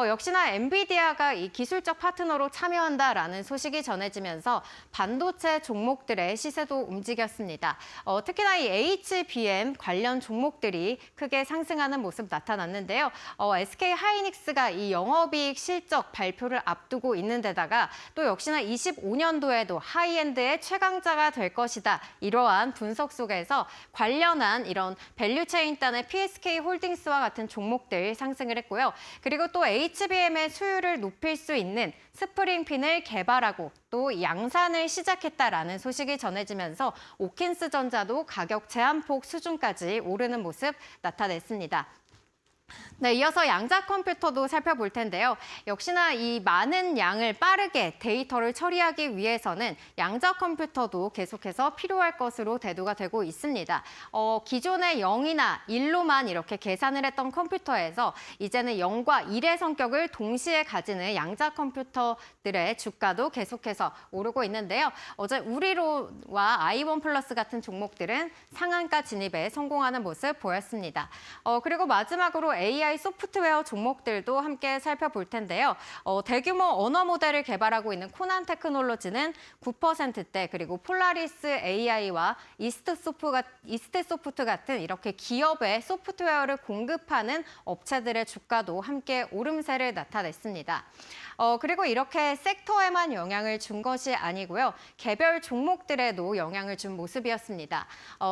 역시나 엔비디아가 이 기술적 파트너로 참여한다라는 소식이 전해지면서 반도체 종목들의 시세도 움직였습니다. 특히나 이 HBM 관련 종목들이 크게 상승하는 모습 나타났는데요. SK 하이닉스가 이 영업이익 실적 발표를 앞두고 있는 데다가 또 역시나 25년도에도 하이엔드의 최강자가 될 것이다. 이러한 분석 속에서 관련한 이런 밸류체인단의 PSK 홀딩스와 같은 종목들 상승을 했고요. 그리고 또 HBM의 수율을 높일 수 있는 스프링핀을 개발하고 또 양산을 시작했다라는 소식이 전해지면서 오킨스 전자도 가격 제한폭 수준까지 오르는 모습 나타냈습니다. 네, 이어서 양자 컴퓨터도 살펴볼 텐데요. 역시나 이 많은 양을 빠르게 데이터를 처리하기 위해서는 양자 컴퓨터도 계속해서 필요할 것으로 대두가 되고 있습니다. 기존의 0이나 1로만 이렇게 계산을 했던 컴퓨터에서 이제는 0과 1의 성격을 동시에 가지는 양자 컴퓨터들의 주가도 계속해서 오르고 있는데요. 어제 우리로와 아이원 플러스 같은 종목들은 상한가 진입에 성공하는 모습 보였습니다. 그리고 마지막으로 AI 소프트웨어 종목들도 함께 살펴볼 텐데요. 대규모 언어 모델을 개발하고 있는 코난 테크놀로지는 9%대, 그리고 폴라리스 AI와 이스트소프트 같은 이렇게 기업의 소프트웨어를 공급하는 업체들의 주가도 함께 오름세를 나타냈습니다. 그리고 이렇게 섹터에만 영향을 준 것이 아니고요. 개별 종목들에도 영향을 준 모습이었습니다.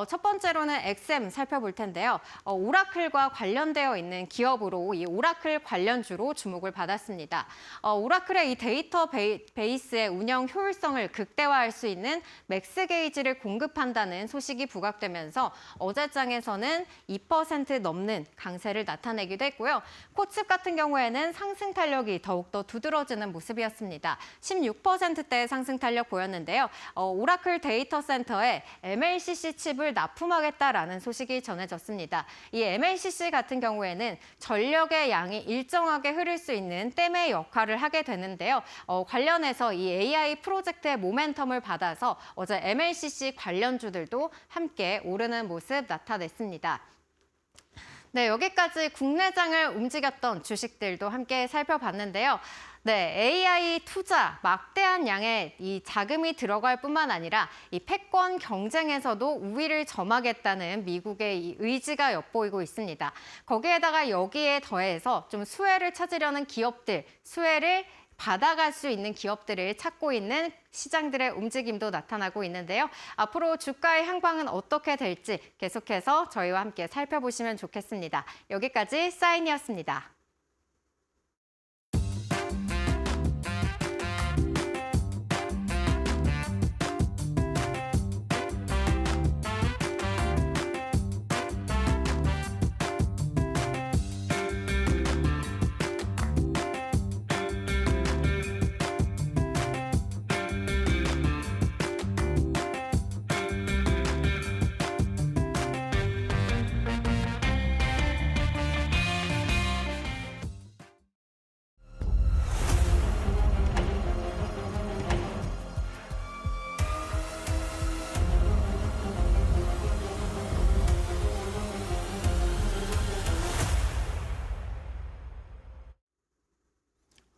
첫 번째로는 XM 살펴볼 텐데요. 오라클과 관련되어 있는 기업으로 이 오라클 관련주로 주목을 받았습니다. 오라클의 이 데이터 베이스의 운영 효율성을 극대화할 수 있는 맥스 게이지를 공급한다는 소식이 부각되면서 어제장에서는 2% 넘는 강세를 나타내기도 했고요. 코츠 같은 경우에는 상승 탄력이 더욱더 두드러지는 모습이었습니다. 16%대의 상승 탄력 보였는데요. 오라클 데이터 센터에 MLCC 칩을 납품하겠다라는 소식이 전해졌습니다. 이 MLCC 같은 경우에는 전력의 양이 일정하게 흐를 수 있는 댐의 역할을 하게 되는데요. 관련해서 이 AI 프로젝트의 모멘텀을 받아서 어제 MLCC 관련주들도 함께 오르는 모습 나타냈습니다. 네, 여기까지 국내장을 움직였던 주식들도 함께 살펴봤는데요. 네, AI 투자, 막대한 양의 이 자금이 들어갈 뿐만 아니라 이 패권 경쟁에서도 우위를 점하겠다는 미국의 이 의지가 엿보이고 있습니다. 거기에다가 여기에 더해서 좀 수혜를 찾으려는 기업들, 수혜를 받아갈 수 있는 기업들을 찾고 있는 시장들의 움직임도 나타나고 있는데요. 앞으로 주가의 향방은 어떻게 될지 계속해서 저희와 함께 살펴보시면 좋겠습니다. 여기까지 사인이었습니다.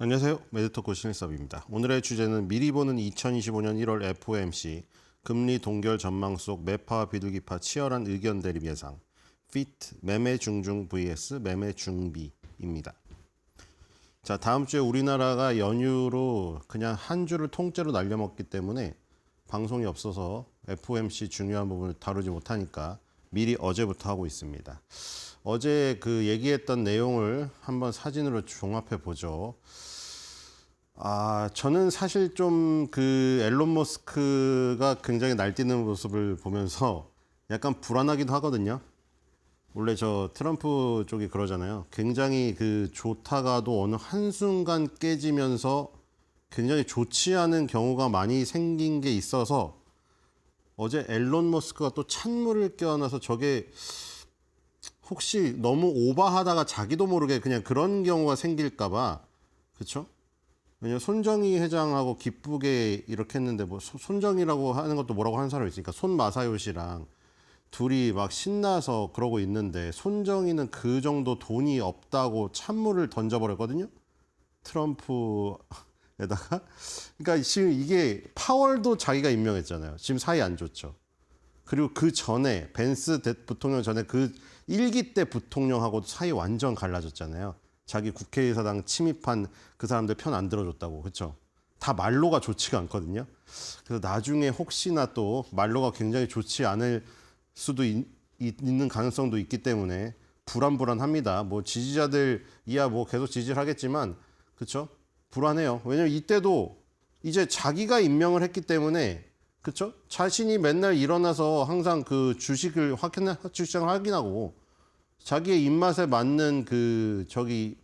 안녕하세요. 매드토크 신일섭입니다. 오늘의 주제는 미리 보는 2025년 1월 FOMC 금리 동결 전망 속 매파와 비둘기파 치열한 의견 대립 예상 FIT 매매 중중 vs 매매 중비입니다. 자, 다음 주에 우리나라가 연휴로 그냥 한 주를 통째로 날려먹기 때문에 방송이 없어서 FOMC 중요한 부분을 다루지 못하니까 미리 어제부터 하고 있습니다. 어제 그 얘기했던 내용을 한번 사진으로 종합해 보죠. 저는 사실 좀 그 앨런 머스크가 굉장히 날뛰는 모습을 보면서 약간 불안하기도 하거든요. 원래 저 트럼프 쪽이 그러잖아요. 굉장히 그 좋다가도 어느 한순간 깨지면서 굉장히 좋지 않은 경우가 많이 생긴 게 있어서 어제 앨런 머스크가 또 찬물을 끼얹어서 저게 혹시 너무 오버하다가 자기도 모르게 그냥 그런 경우가 생길까 봐. 그렇죠? 왜냐면 손정희 회장하고 기쁘게 이렇게 했는데 뭐 손정희라고 하는 것도 뭐라고 하는 사람이 있으니까 손마사요 씨랑 둘이 막 신나서 그러고 있는데 손정희는 그 정도 돈이 없다고 찬물을 던져버렸거든요. 트럼프에다가. 그러니까 지금 이게 파월도 자기가 임명했잖아요. 지금 사이 안 좋죠. 그리고 그 전에 벤스 부통령 전에 그 1기 때 부통령하고도 사이 완전 갈라졌잖아요. 자기 국회의사당 침입한 그 사람들 편 안 들어줬다고. 그렇죠? 다 말로가 좋지가 않거든요. 그래서 나중에 혹시나 또 말로가 굉장히 좋지 않을 수도 있는 가능성도 있기 때문에 불안합니다. 뭐 지지자들이야 뭐 계속 지지를 하겠지만 그렇죠? 불안해요. 왜냐면 이때도 이제 자기가 임명을 했기 때문에 그렇죠? 자신이 맨날 일어나서 항상 그 주식을 주식을 확인하고 자기의 입맛에 맞는 그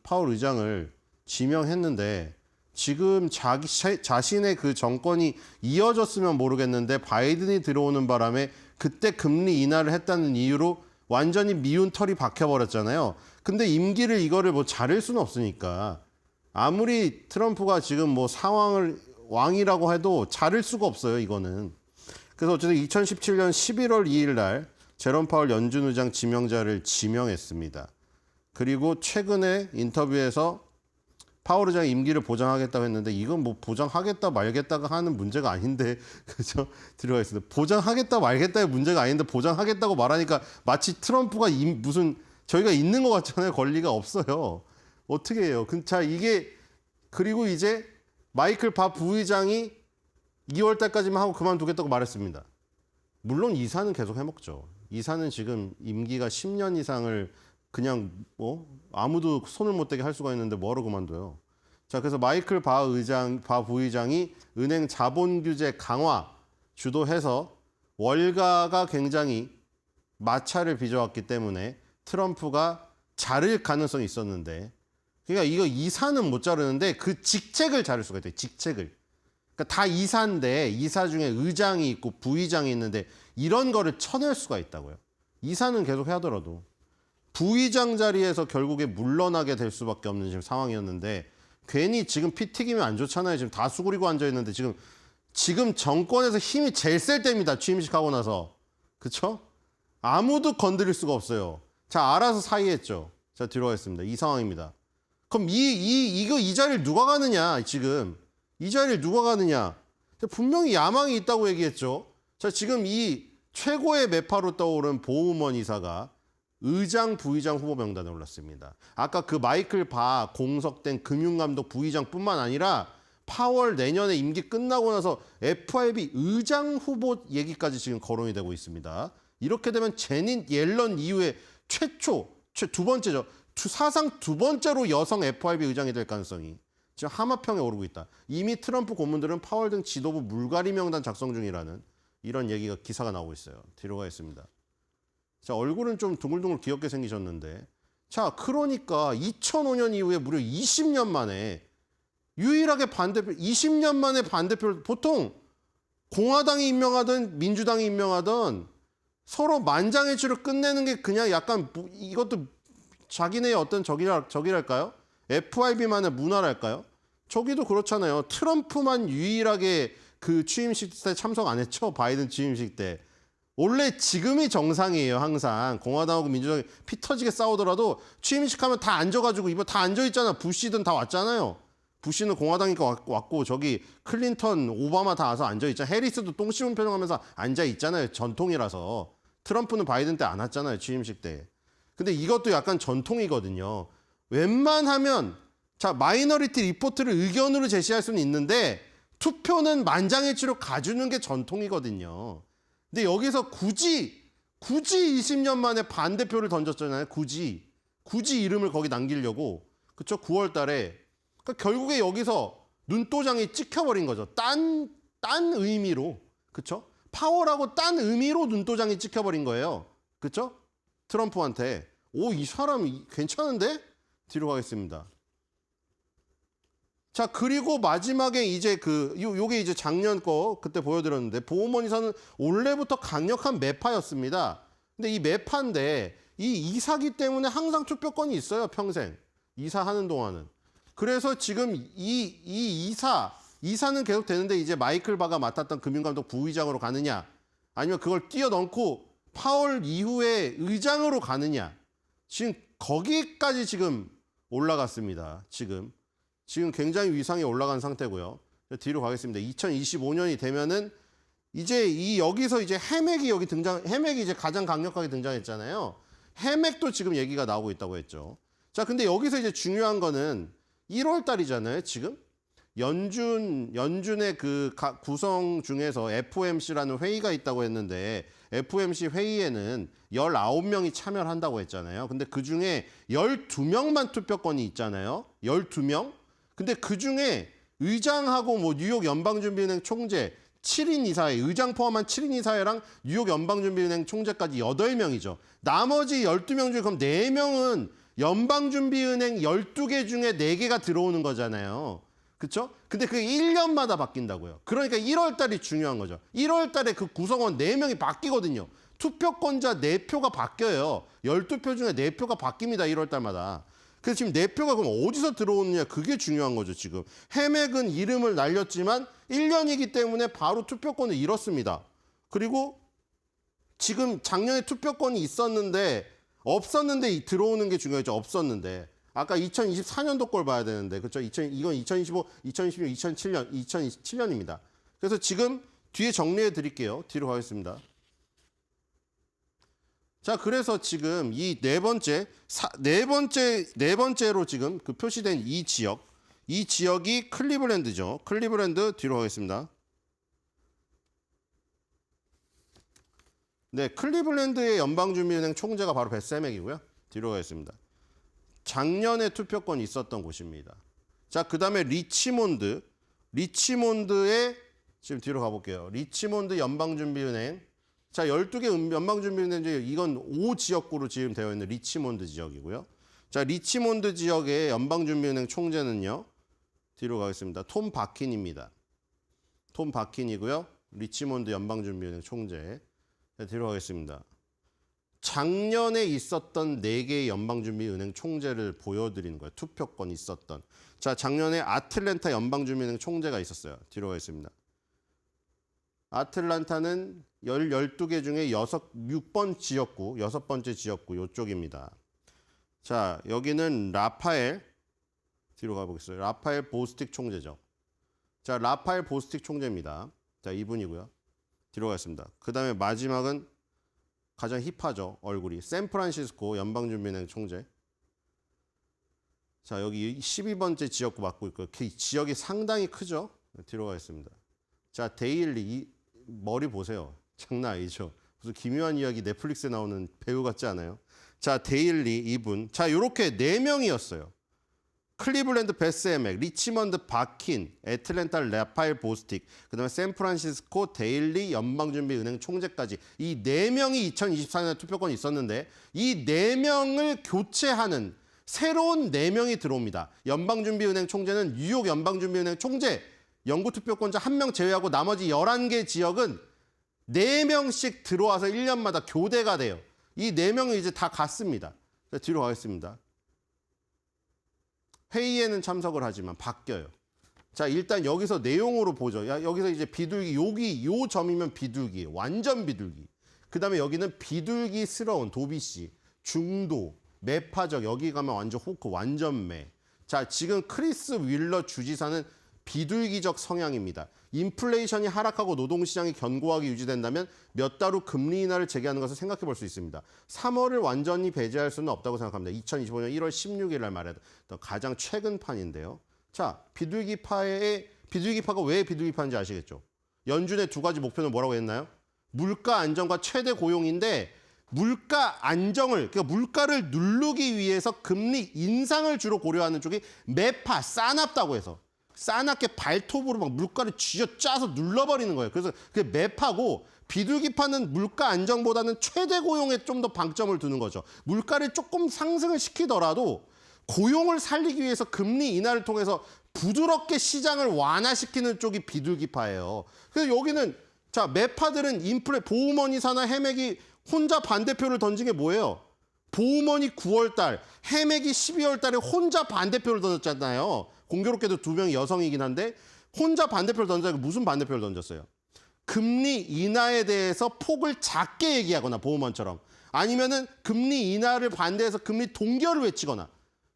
파월 의장을 지명했는데 지금 자신의 그 정권이 이어졌으면 모르겠는데 바이든이 들어오는 바람에 그때 금리 인하를 했다는 이유로 완전히 미운 털이 박혀버렸잖아요. 근데 임기를 이거를 뭐 자를 수는 없으니까 아무리 트럼프가 지금 뭐 상황을 왕이라고 해도 자를 수가 없어요, 이거는. 그래서 어쨌든 2017년 11월 2일 날 제롬 파월 연준 의장 지명자를 지명했습니다. 그리고 최근에 인터뷰에서 파월 의장의 임기를 보장하겠다고 했는데 이건 뭐 보장하겠다 말겠다가 하는 문제가 아닌데 그죠? 들어가 있습니다. 보장하겠다 말겠다의 문제가 아닌데 보장하겠다고 말하니까 마치 트럼프가 무슨 저희가 있는 것 같잖아요. 권리가 없어요. 어떻게 해요? 자 이게 그리고 이제 마이클 바 부의장이 2월 달까지만 하고 그만두겠다고 말했습니다. 물론 이사는 계속 해먹죠. 이사는 지금 임기가 10년 이상을 그냥 뭐 아무도 손을 못 대게 할 수가 있는데 뭐하러 그만둬요. 자, 그래서 마이클 바 부의장이 은행 자본 규제 강화 주도해서 월가가 굉장히 마찰을 빚어왔기 때문에 트럼프가 자를 가능성이 있었는데 그러니까 이거 이사는 못 자르는데 그 직책을 자를 수가 있대요. 직책을. 그러니까 다 이사인데 이사 중에 의장이 있고 부의장이 있는데 이런 거를 쳐낼 수가 있다고요. 이사는 계속 하더라도. 부의장 자리에서 결국에 물러나게 될 수밖에 없는 지금 상황이었는데 괜히 지금 피 튀기면 안 좋잖아요. 지금 다 수그리고 앉아있는데 지금 정권에서 힘이 제일 셀 때입니다. 취임식하고 나서. 그쵸? 아무도 건드릴 수가 없어요. 자, 알아서 사의했죠. 자, 뒤로 가겠습니다. 이 상황입니다. 그럼 이 자리를 누가 가느냐, 지금. 이 자리를 누가 가느냐. 분명히 야망이 있다고 얘기했죠. 자, 지금 이 최고의 매파로 떠오른 보우먼 이사가 의장, 부의장 후보 명단에 올랐습니다. 아까 그 마이클 바 공석된 금융감독 부의장뿐만 아니라 파월 내년에 임기 끝나고 나서 FRB 의장 후보 얘기까지 지금 거론이 되고 있습니다. 이렇게 되면 제닛 옐런 이후에 두 번째죠. 사상 두 번째로 여성 FRB 의장이 될 가능성이 지금 하마평에 오르고 있다. 이미 트럼프 고문들은 파월 등 지도부 물갈이 명단 작성 중이라는 이런 기사가 나오고 있어요. 뒤로 가겠습니다. 자, 얼굴은 좀 둥글둥글 귀엽게 생기셨는데 자, 그러니까 2005년 이후에 무려 20년 만에 유일하게 20년 만에 반대표를 보통 공화당이 임명하든 민주당이 임명하든 서로 만장일치로 끝내는 게 그냥 약간 이것도 자기네의 어떤 적이랄까요? FRB만의 문화랄까요? 저기도 그렇잖아요. 트럼프만 유일하게 그 취임식 때 참석 안 했죠. 바이든 취임식 때. 원래 지금이 정상이에요. 항상 공화당하고 민주당이 피 터지게 싸우더라도 취임식 하면 다 앉아가지고 이번 다 앉아있잖아. 부시든 다 왔잖아요. 부시는 공화당이니까 왔고 저기 클린턴, 오바마 다 와서 앉아있잖아. 해리스도 똥 씹은 표정하면서 앉아있잖아요. 전통이라서. 트럼프는 바이든 때 안 왔잖아요. 취임식 때. 근데 이것도 약간 전통이거든요. 웬만하면 자 마이너리티 리포트를 의견으로 제시할 수는 있는데 투표는 만장일치로 가주는 게 전통이거든요. 근데 여기서 굳이 20년 만에 반대표를 던졌잖아요. 굳이 이름을 거기 남기려고. 그쵸? 9월 달에. 그러니까 결국에 여기서 눈도장이 찍혀버린 거죠. 딴 의미로. 그쵸? 파워라고 딴 의미로 눈도장이 찍혀버린 거예요. 그쵸? 트럼프한테 이 사람 괜찮은데? 뒤로 가겠습니다. 자, 그리고 마지막에 이제 요게 이제 작년 거 그때 보여드렸는데 보험원 이사는 원래부터 강력한 매파였습니다. 근데 이 매파인데 이 이사기 때문에 항상 투표권이 있어요, 평생. 이사하는 동안은. 그래서 지금 이사는 계속 되는데 이제 마이클 바가 맡았던 금융감독 부의장으로 가느냐 아니면 그걸 뛰어넘고 파월 이후에 의장으로 가느냐 지금 거기까지 지금 올라갔습니다. 지금 굉장히 위상이 올라간 상태고요. 뒤로 가겠습니다. 2025년이 되면은 이제 여기서 이제 해맥이 이제 가장 강력하게 등장했잖아요. 해맥도 지금 얘기가 나오고 있다고 했죠. 자, 근데 여기서 이제 중요한 거는 1월 달이잖아요, 지금. 연준의 그 구성 중에서 FOMC라는 회의가 있다고 했는데 FOMC 회의에는 19명이 참여를 한다고 했잖아요. 근데 그중에 12명만 투표권이 있잖아요. 12명. 근데 그중에 의장하고 뭐 뉴욕 연방준비은행 총재 7인 이사회, 의장 포함한 7인 이사회랑 뉴욕 연방준비은행 총재까지 8명이죠. 나머지 12명 중에 그럼 4명은 연방준비은행 12개 중에 4개가 들어오는 거잖아요. 그렇죠? 근데 그게 1년마다 바뀐다고요. 그러니까 1월 달이 중요한 거죠. 1월 달에 그 구성원 4명이 바뀌거든요. 투표권자 4표가 바뀌어요. 12표 중에 4표가 바뀝니다. 1월 달마다. 그래서 지금 4표가 그럼 어디서 들어오느냐 그게 중요한 거죠. 지금. 해맥은 이름을 날렸지만 1년이기 때문에 바로 투표권을 잃었습니다. 그리고 지금 작년에 투표권이 없었는데 들어오는 게 중요하죠. 없었는데. 아까 2024년도 걸 봐야 되는데, 그렇죠? 이건 2025, 2026, 2027년입니다. 그래서 지금 뒤에 정리해 드릴게요. 뒤로 가겠습니다. 자, 그래서 지금 이 네 번째로 지금 그 표시된 이 지역이 클리블랜드죠. 클리블랜드 뒤로 가겠습니다. 네, 클리블랜드의 연방준비은행 총재가 바로 벳세맥이고요. 뒤로 가겠습니다. 작년에 투표권이 있었던 곳입니다. 자, 그 다음에 리치몬드의 지금 뒤로 가볼게요. 리치몬드 연방준비은행. 자, 12개 연방준비은행 중에 이건 5지역구로 지금 되어 있는 리치몬드 지역이고요. 자, 리치몬드 지역의 연방준비은행 총재는요. 뒤로 가겠습니다. 톰 바킨입니다. 톰 바킨이고요. 리치몬드 연방준비은행 총재. 자, 뒤로 가겠습니다. 작년에 있었던 4개의 연방준비은행 총재를 보여드리는 거예요. 투표권이 있었던. 자, 작년에 아틀랜타 연방준비은행 총재가 있었어요. 뒤로 가겠습니다. 아틀란타는 12개 중에 6번 지역구, 6번째 지역구 이쪽입니다. 자, 여기는 라파엘, 뒤로 가보겠어요. 라파엘 보스틱 총재죠. 자, 라파엘 보스틱 총재입니다. 자, 이분이고요. 뒤로 가겠습니다. 그 다음에 마지막은 가장 힙하죠. 얼굴이. 샌프란시스코 연방준비은행 총재. 자, 여기 12번째 지역구 맡고 있고요. 그 지역이 상당히 크죠. 뒤로 가겠습니다. 자, 데일리. 이 머리 보세요. 장난 아니죠. 무슨 기묘한 이야기 넷플릭스에 나오는 배우 같지 않아요? 자, 데일리 이분. 자, 요렇게 4명이었어요. 클리블랜드 벳세맥, 리치먼드 바킨, 애틀랜타 라파엘 보스틱, 그다음에 샌프란시스코 데일리 연방준비은행 총재까지 이 4명이 2024년에 투표권이 있었는데 이 4명을 교체하는 새로운 4명이 들어옵니다. 연방준비은행 총재는 뉴욕 연방준비은행 총재, 영구 투표권자 1명 제외하고 나머지 11개 지역은 4명씩 들어와서 1년마다 교대가 돼요. 이 4명은 이제 다 갔습니다. 자, 뒤로 가겠습니다. 회의에는 참석을 하지만 바뀌어요. 자, 일단 여기서 내용으로 보죠. 여기서 이제 비둘기, 요 점이면 비둘기, 완전 비둘기. 그 다음에 여기는 비둘기스러운 도비씨, 중도, 매파적, 여기 가면 완전 호크, 완전 매. 자, 지금 크리스 윌러 주지사는 비둘기적 성향입니다. 인플레이션이 하락하고 노동시장이 견고하게 유지된다면 몇 달 후 금리 인하를 재개하는 것을 생각해 볼 수 있습니다. 3월을 완전히 배제할 수는 없다고 생각합니다. 2025년 1월 16일 날 말했던 가장 최근 판인데요. 자, 비둘기파가 왜 비둘기파인지 아시겠죠? 연준의 2가지 목표는 뭐라고 했나요? 물가 안정과 최대 고용인데 물가 안정을, 그러니까 물가를 누르기 위해서 금리 인상을 주로 고려하는 쪽이 매파, 싸납다고 해서. 싸납게 발톱으로 막 물가를 쥐어짜서 눌러버리는 거예요. 그래서 그게 매파고 비둘기파는 물가 안정보다는 최대 고용에 좀 더 방점을 두는 거죠. 물가를 조금 상승을 시키더라도 고용을 살리기 위해서 금리 인하를 통해서 부드럽게 시장을 완화시키는 쪽이 비둘기파예요. 그래서 여기는 자 매파들은 보우머니 사나 해맥이 혼자 반대표를 던진 게 뭐예요? 보우머니 9월 달, 해맥이 12월 달에 혼자 반대표를 던졌잖아요. 공교롭게도 두 명이 여성이긴 한데 혼자 반대표를 던졌어요. 무슨 반대표를 던졌어요? 금리 인하에 대해서 폭을 작게 얘기하거나 보우먼처럼 아니면은 금리 인하를 반대해서 금리 동결을 외치거나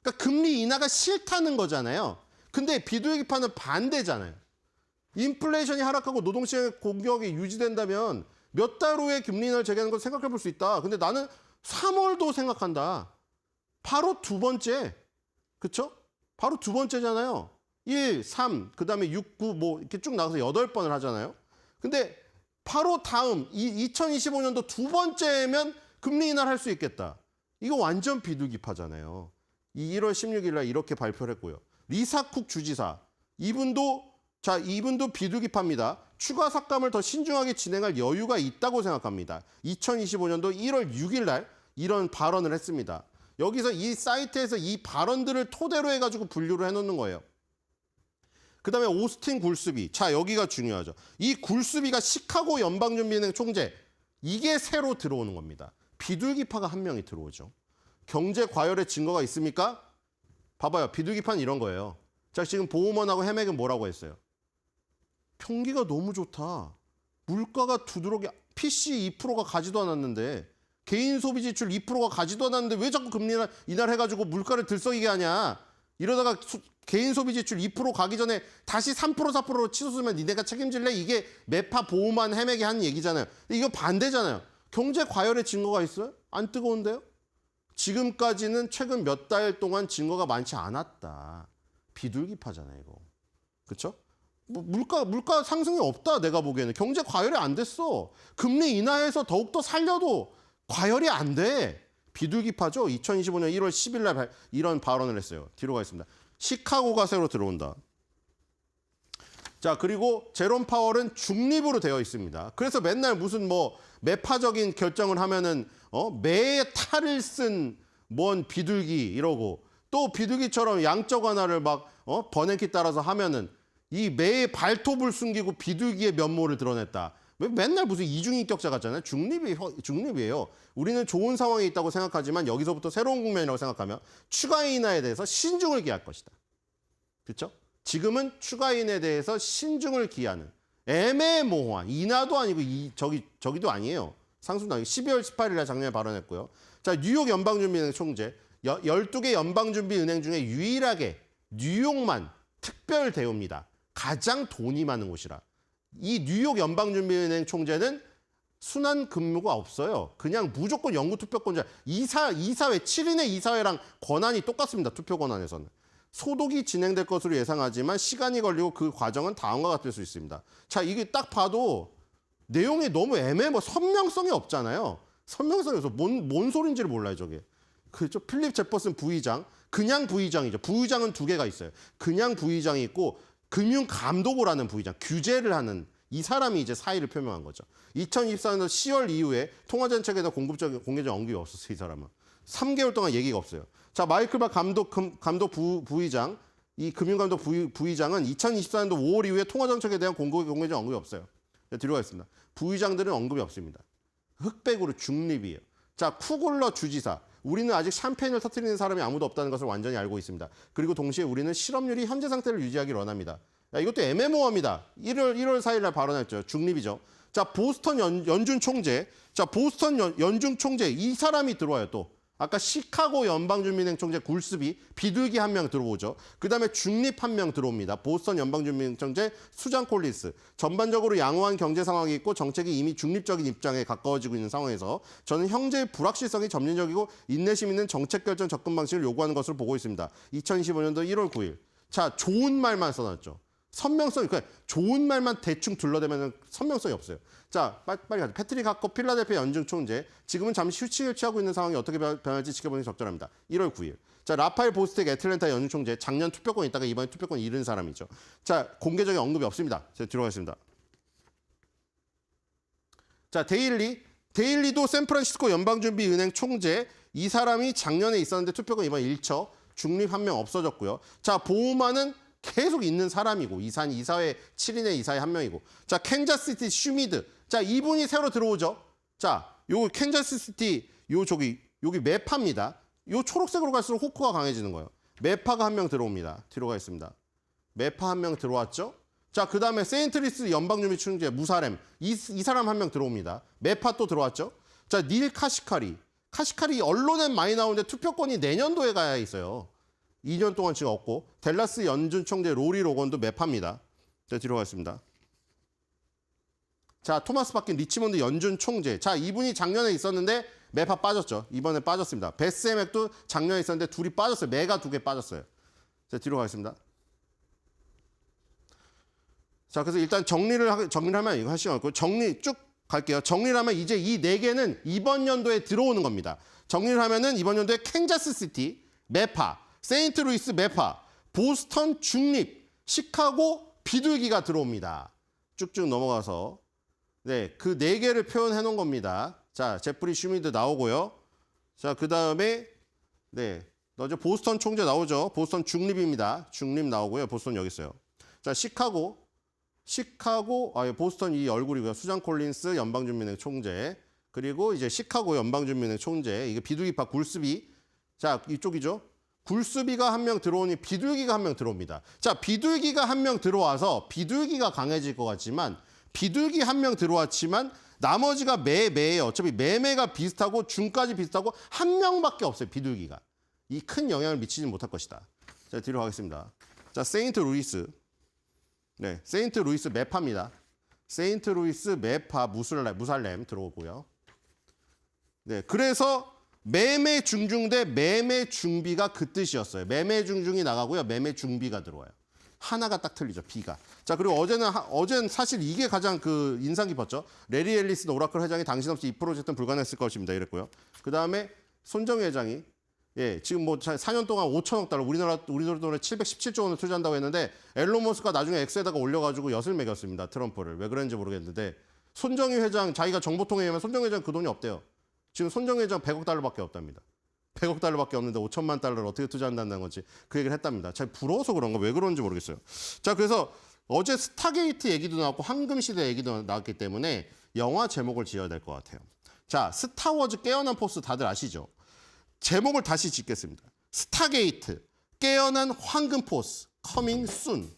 그러니까 금리 인하가 싫다는 거잖아요. 근데 비둘기파는 반대잖아요. 인플레이션이 하락하고 노동시장의 공격이 유지된다면 몇 달 후에 금리 인하를 재개하는 걸 생각해 볼 수 있다. 근데 나는 3월도 생각한다. 바로 두 번째. 그렇죠? 바로 두 번째잖아요. 1, 3, 그다음에 6, 9 뭐 이렇게 쭉 나가서 8번을 하잖아요. 근데 바로 다음 2025년도 두 번째면 금리 인하를 할 수 있겠다. 이거 완전 비둘기파잖아요. 1월 16일 날 이렇게 발표를 했고요. 리사쿡 주지사 이분도 비둘기파입니다. 추가 삭감을 더 신중하게 진행할 여유가 있다고 생각합니다. 2025년도 1월 6일 날 이런 발언을 했습니다. 여기서 이 사이트에서 이 발언들을 토대로 해가지고 분류를 해놓는 거예요. 그 다음에 오스틴 굴스비. 자, 여기가 중요하죠. 이 굴스비가 시카고 연방준비은행 총재. 이게 새로 들어오는 겁니다. 비둘기파가 한 명이 들어오죠. 경제 과열의 증거가 있습니까? 봐봐요. 비둘기파는 이런 거예요. 자, 지금 보우먼하고 해맥은 뭐라고 했어요? 경기가 너무 좋다. 물가가 두드러기 PC 2%가 가지도 않았는데 개인 소비 지출 2%가 가지도 않았는데 왜 자꾸 금리 인하를 해가지고 물가를 들썩이게 하냐. 이러다가 개인 소비 지출 2% 가기 전에 다시 3% 4%로 치솟으면 니네가 책임질래? 이게 매파 보우만 해맥이 한 얘기잖아요. 근데 이거 반대잖아요. 경제 과열의 증거가 있어요? 안 뜨거운데요? 지금까지는 최근 몇 달 동안 증거가 많지 않았다. 비둘기파잖아요, 이거. 그렇죠? 뭐 물가 상승이 없다, 내가 보기에는. 경제 과열이 안 됐어. 금리 인하해서 더욱더 살려도 과열이 안 돼. 비둘기파죠. 2025년 1월 10일 날 이런 발언을 했어요. 뒤로 가겠습니다. 시카고가 새로 들어온다. 자, 그리고 제롬 파월은 중립으로 되어 있습니다. 그래서 맨날 무슨 뭐 매파적인 결정을 하면은 매의 탈을 쓴 뭔 비둘기 이러고 또 비둘기처럼 양적 완화를 막 버냉키 따라서 하면은 이 매의 발톱을 숨기고 비둘기의 면모를 드러냈다. 맨날 무슨 이중인격자 같잖아요. 중립이에요. 우리는 좋은 상황에 있다고 생각하지만 여기서부터 새로운 국면이라고 생각하면 추가 인하에 대해서 신중을 기할 것이다. 그렇죠? 지금은 추가 인하에 대해서 신중을 기하는 애매모호한 인하도 아니고 저기도 아니에요. 상승도 아니고 12월 18일 날 작년에 발언했고요. 자, 뉴욕 연방준비은행 총재 12개 연방준비은행 중에 유일하게 뉴욕만 특별 대우입니다. 가장 돈이 많은 곳이라. 이 뉴욕 연방준비은행 총재는 순환 근무가 없어요. 그냥 무조건 영구투표권자. 이사회 7인의 이사회랑 권한이 똑같습니다. 투표 권한에서는. 소독이 진행될 것으로 예상하지만 시간이 걸리고 그 과정은 다음과 같을 수 있습니다. 자, 이게 딱 봐도 내용이 너무 선명성이 없잖아요. 선명성이 없어서 뭔 소린지를 몰라요, 저게. 그렇죠? 필립 제퍼슨 부의장, 그냥 부의장이죠. 부의장은 두 개가 있어요. 그냥 부의장이 있고 금융감독을 하는 부의장, 규제를 하는 이 사람이 이제 사의를 표명한 거죠. 2024년 10월 이후에 통화정책에도 공개적 언급이 없었어요, 이 사람은. 3개월 동안 얘기가 없어요. 자, 마이클 박 감독 부의장, 이 금융감독 부의장은 2024년도 5월 이후에 통화정책에 대한 공개적 언급이 없어요. 뒤로 가겠습니다. 부의장들은 언급이 없습니다. 흑백으로 중립이에요. 자, 쿠글러 주지사. 우리는 아직 샴페인을 터뜨리는 사람이 아무도 없다는 것을 완전히 알고 있습니다. 그리고 동시에 우리는 실업률이 현재 상태를 유지하기를 원합니다. 야, 이것도 애매모호합니다. 1월 4일 날 발언했죠. 중립이죠. 자, 보스턴 연준 총재. 자, 보스턴 연준 총재. 이 사람이 들어와요, 또. 아까 시카고 연방준비은행 총재 굴스비, 비둘기 한 명 들어오죠. 그다음에 중립 한 명 들어옵니다. 보스턴 연방준비은행 총재 수잔 콜린스. 전반적으로 양호한 경제 상황이 있고 정책이 이미 중립적인 입장에 가까워지고 있는 상황에서 저는 형제의 불확실성이 점진적이고 인내심 있는 정책 결정 접근 방식을 요구하는 것으로 보고 있습니다. 2025년도 1월 9일. 자, 좋은 말만 써놨죠. 선명성이 그러니까 좋은 말만 대충 둘러대면 선명성이 없어요. 자, 빨리 가자. 패트릭 하커 필라델피아 연준 총재. 지금은 잠시 휴식을 취하고 있는 상황이 어떻게 변할지 지켜보는 게 적절합니다. 1월 9일. 자, 라파엘 보스텍 애틀랜타 연준 총재. 작년 투표권 있다가 이번에 투표권 잃은 사람이죠. 자, 공개적인 언급이 없습니다. 제가 뒤로 가겠습니다. 자, 데일리도 샌프란시스코 연방준비은행 총재. 이 사람이 작년에 있었는데 투표권 이번 잃죠. 중립 한 명 없어졌고요. 자, 보우만은 계속 있는 사람이고 이사회 7인의 이사회 한 명이고. 자, 캔자스시티 슈미드. 자, 이분이 새로 들어오죠. 자, 요 캔자스시티 여기 매파입니다. 요 초록색으로 갈수록 호크가 강해지는 거예요. 매파가 한 명 들어옵니다. 뒤로 가겠습니다. 매파 한 명 들어왔죠. 자, 그다음에 세인트리스 연방준비 총재 무사렘 이 사람 한 명 들어옵니다. 매파 또 들어왔죠. 자, 닐 카시카리 언론엔 많이 나오는데 투표권이 내년도에 가야 있어요. 2년 동안 지금 없고. 댈러스 연준 총재 로리 로건도 매파입니다. 자, 뒤로 가겠습니다. 자, 토마스 바킨 리치몬드 연준 총재. 자, 이분이 작년에 있었는데 매파 빠졌죠. 이번에 빠졌습니다. 베스 맥도 작년에 있었는데 둘이 빠졌어요. 매가 2개 빠졌어요. 자, 뒤로 가겠습니다. 자, 그래서 일단 정리를 하면 이거 할 시간 없고 정리 쭉 갈게요. 정리를 하면 이제 이 4개는 이번 연도에 들어오는 겁니다. 정리를 하면은 이번 연도에 캔자스 시티, 매파, 세인트루이스 매파, 보스턴 중립, 시카고 비둘기가 들어옵니다. 쭉쭉 넘어가서 네, 그 4개를 표현해 놓은 겁니다. 자, 제프리 슈미드 나오고요. 자, 그다음에 네, 너저 보스턴 총재 나오죠. 보스턴 중립입니다. 중립 나오고요. 보스턴 여기 있어요. 자, 보스턴 이 얼굴이고요. 수잔 콜린스 연방준비은행 총재. 그리고 이제 시카고 연방준비은행 총재. 이게 비둘기파 굴스비. 자, 이쪽이죠. 굴스비가 한 명 들어오니 비둘기가 한 명 들어옵니다. 자, 비둘기가 한 명 들어와서 비둘기가 강해질 것 같지만 비둘기 한 명 들어왔지만 나머지가 매예요. 어차피 매가 비슷하고 중까지 비슷하고 한 명밖에 없어요. 비둘기가. 이 큰 영향을 미치지 못할 것이다. 자, 뒤로 가겠습니다. 자, 세인트루이스. 네, 세인트루이스 매파입니다. 세인트루이스 매파 무살렘 들어오고요. 네, 그래서 매매 중중 대 매매 중비가 그 뜻이었어요. 매매 중중이 나가고요. 매매 중비가 들어와요. 하나가 딱 틀리죠. B가. 자, 그리고 어제는 사실 이게 가장 그 인상 깊었죠. 레리 앨리스 오라클 회장이 당신 없이 이 프로젝트는 불가능했을 것입니다. 이랬고요. 그다음에 손정희 회장이 예, 지금 뭐 4년 동안 5천억 달러, 우리나라 돈에 717조 원을 투자한다고 했는데 앨런 머스크가 나중에 X에다가 올려가지고 엿을 매겼습니다. 트럼프를. 왜 그랬는지 모르겠는데 손정희 회장, 자기가 정보통에 의하면 손정희 회장 그 돈이 없대요. 지금 손정희 회장 100억 달러밖에 없답니다. 100억 달러밖에 없는데 5천만 달러를 어떻게 투자한다는 건지 그 얘기를 했답니다. 잘 부러워서 그런가 왜 그런지 모르겠어요. 자, 그래서 어제 스타게이트 얘기도 나왔고 황금시대 얘기도 나왔기 때문에 영화 제목을 지어야 될 것 같아요. 자, 스타워즈 깨어난 포스 다들 아시죠? 제목을 다시 짓겠습니다. 스타게이트, 깨어난 황금 포스, 커밍 순.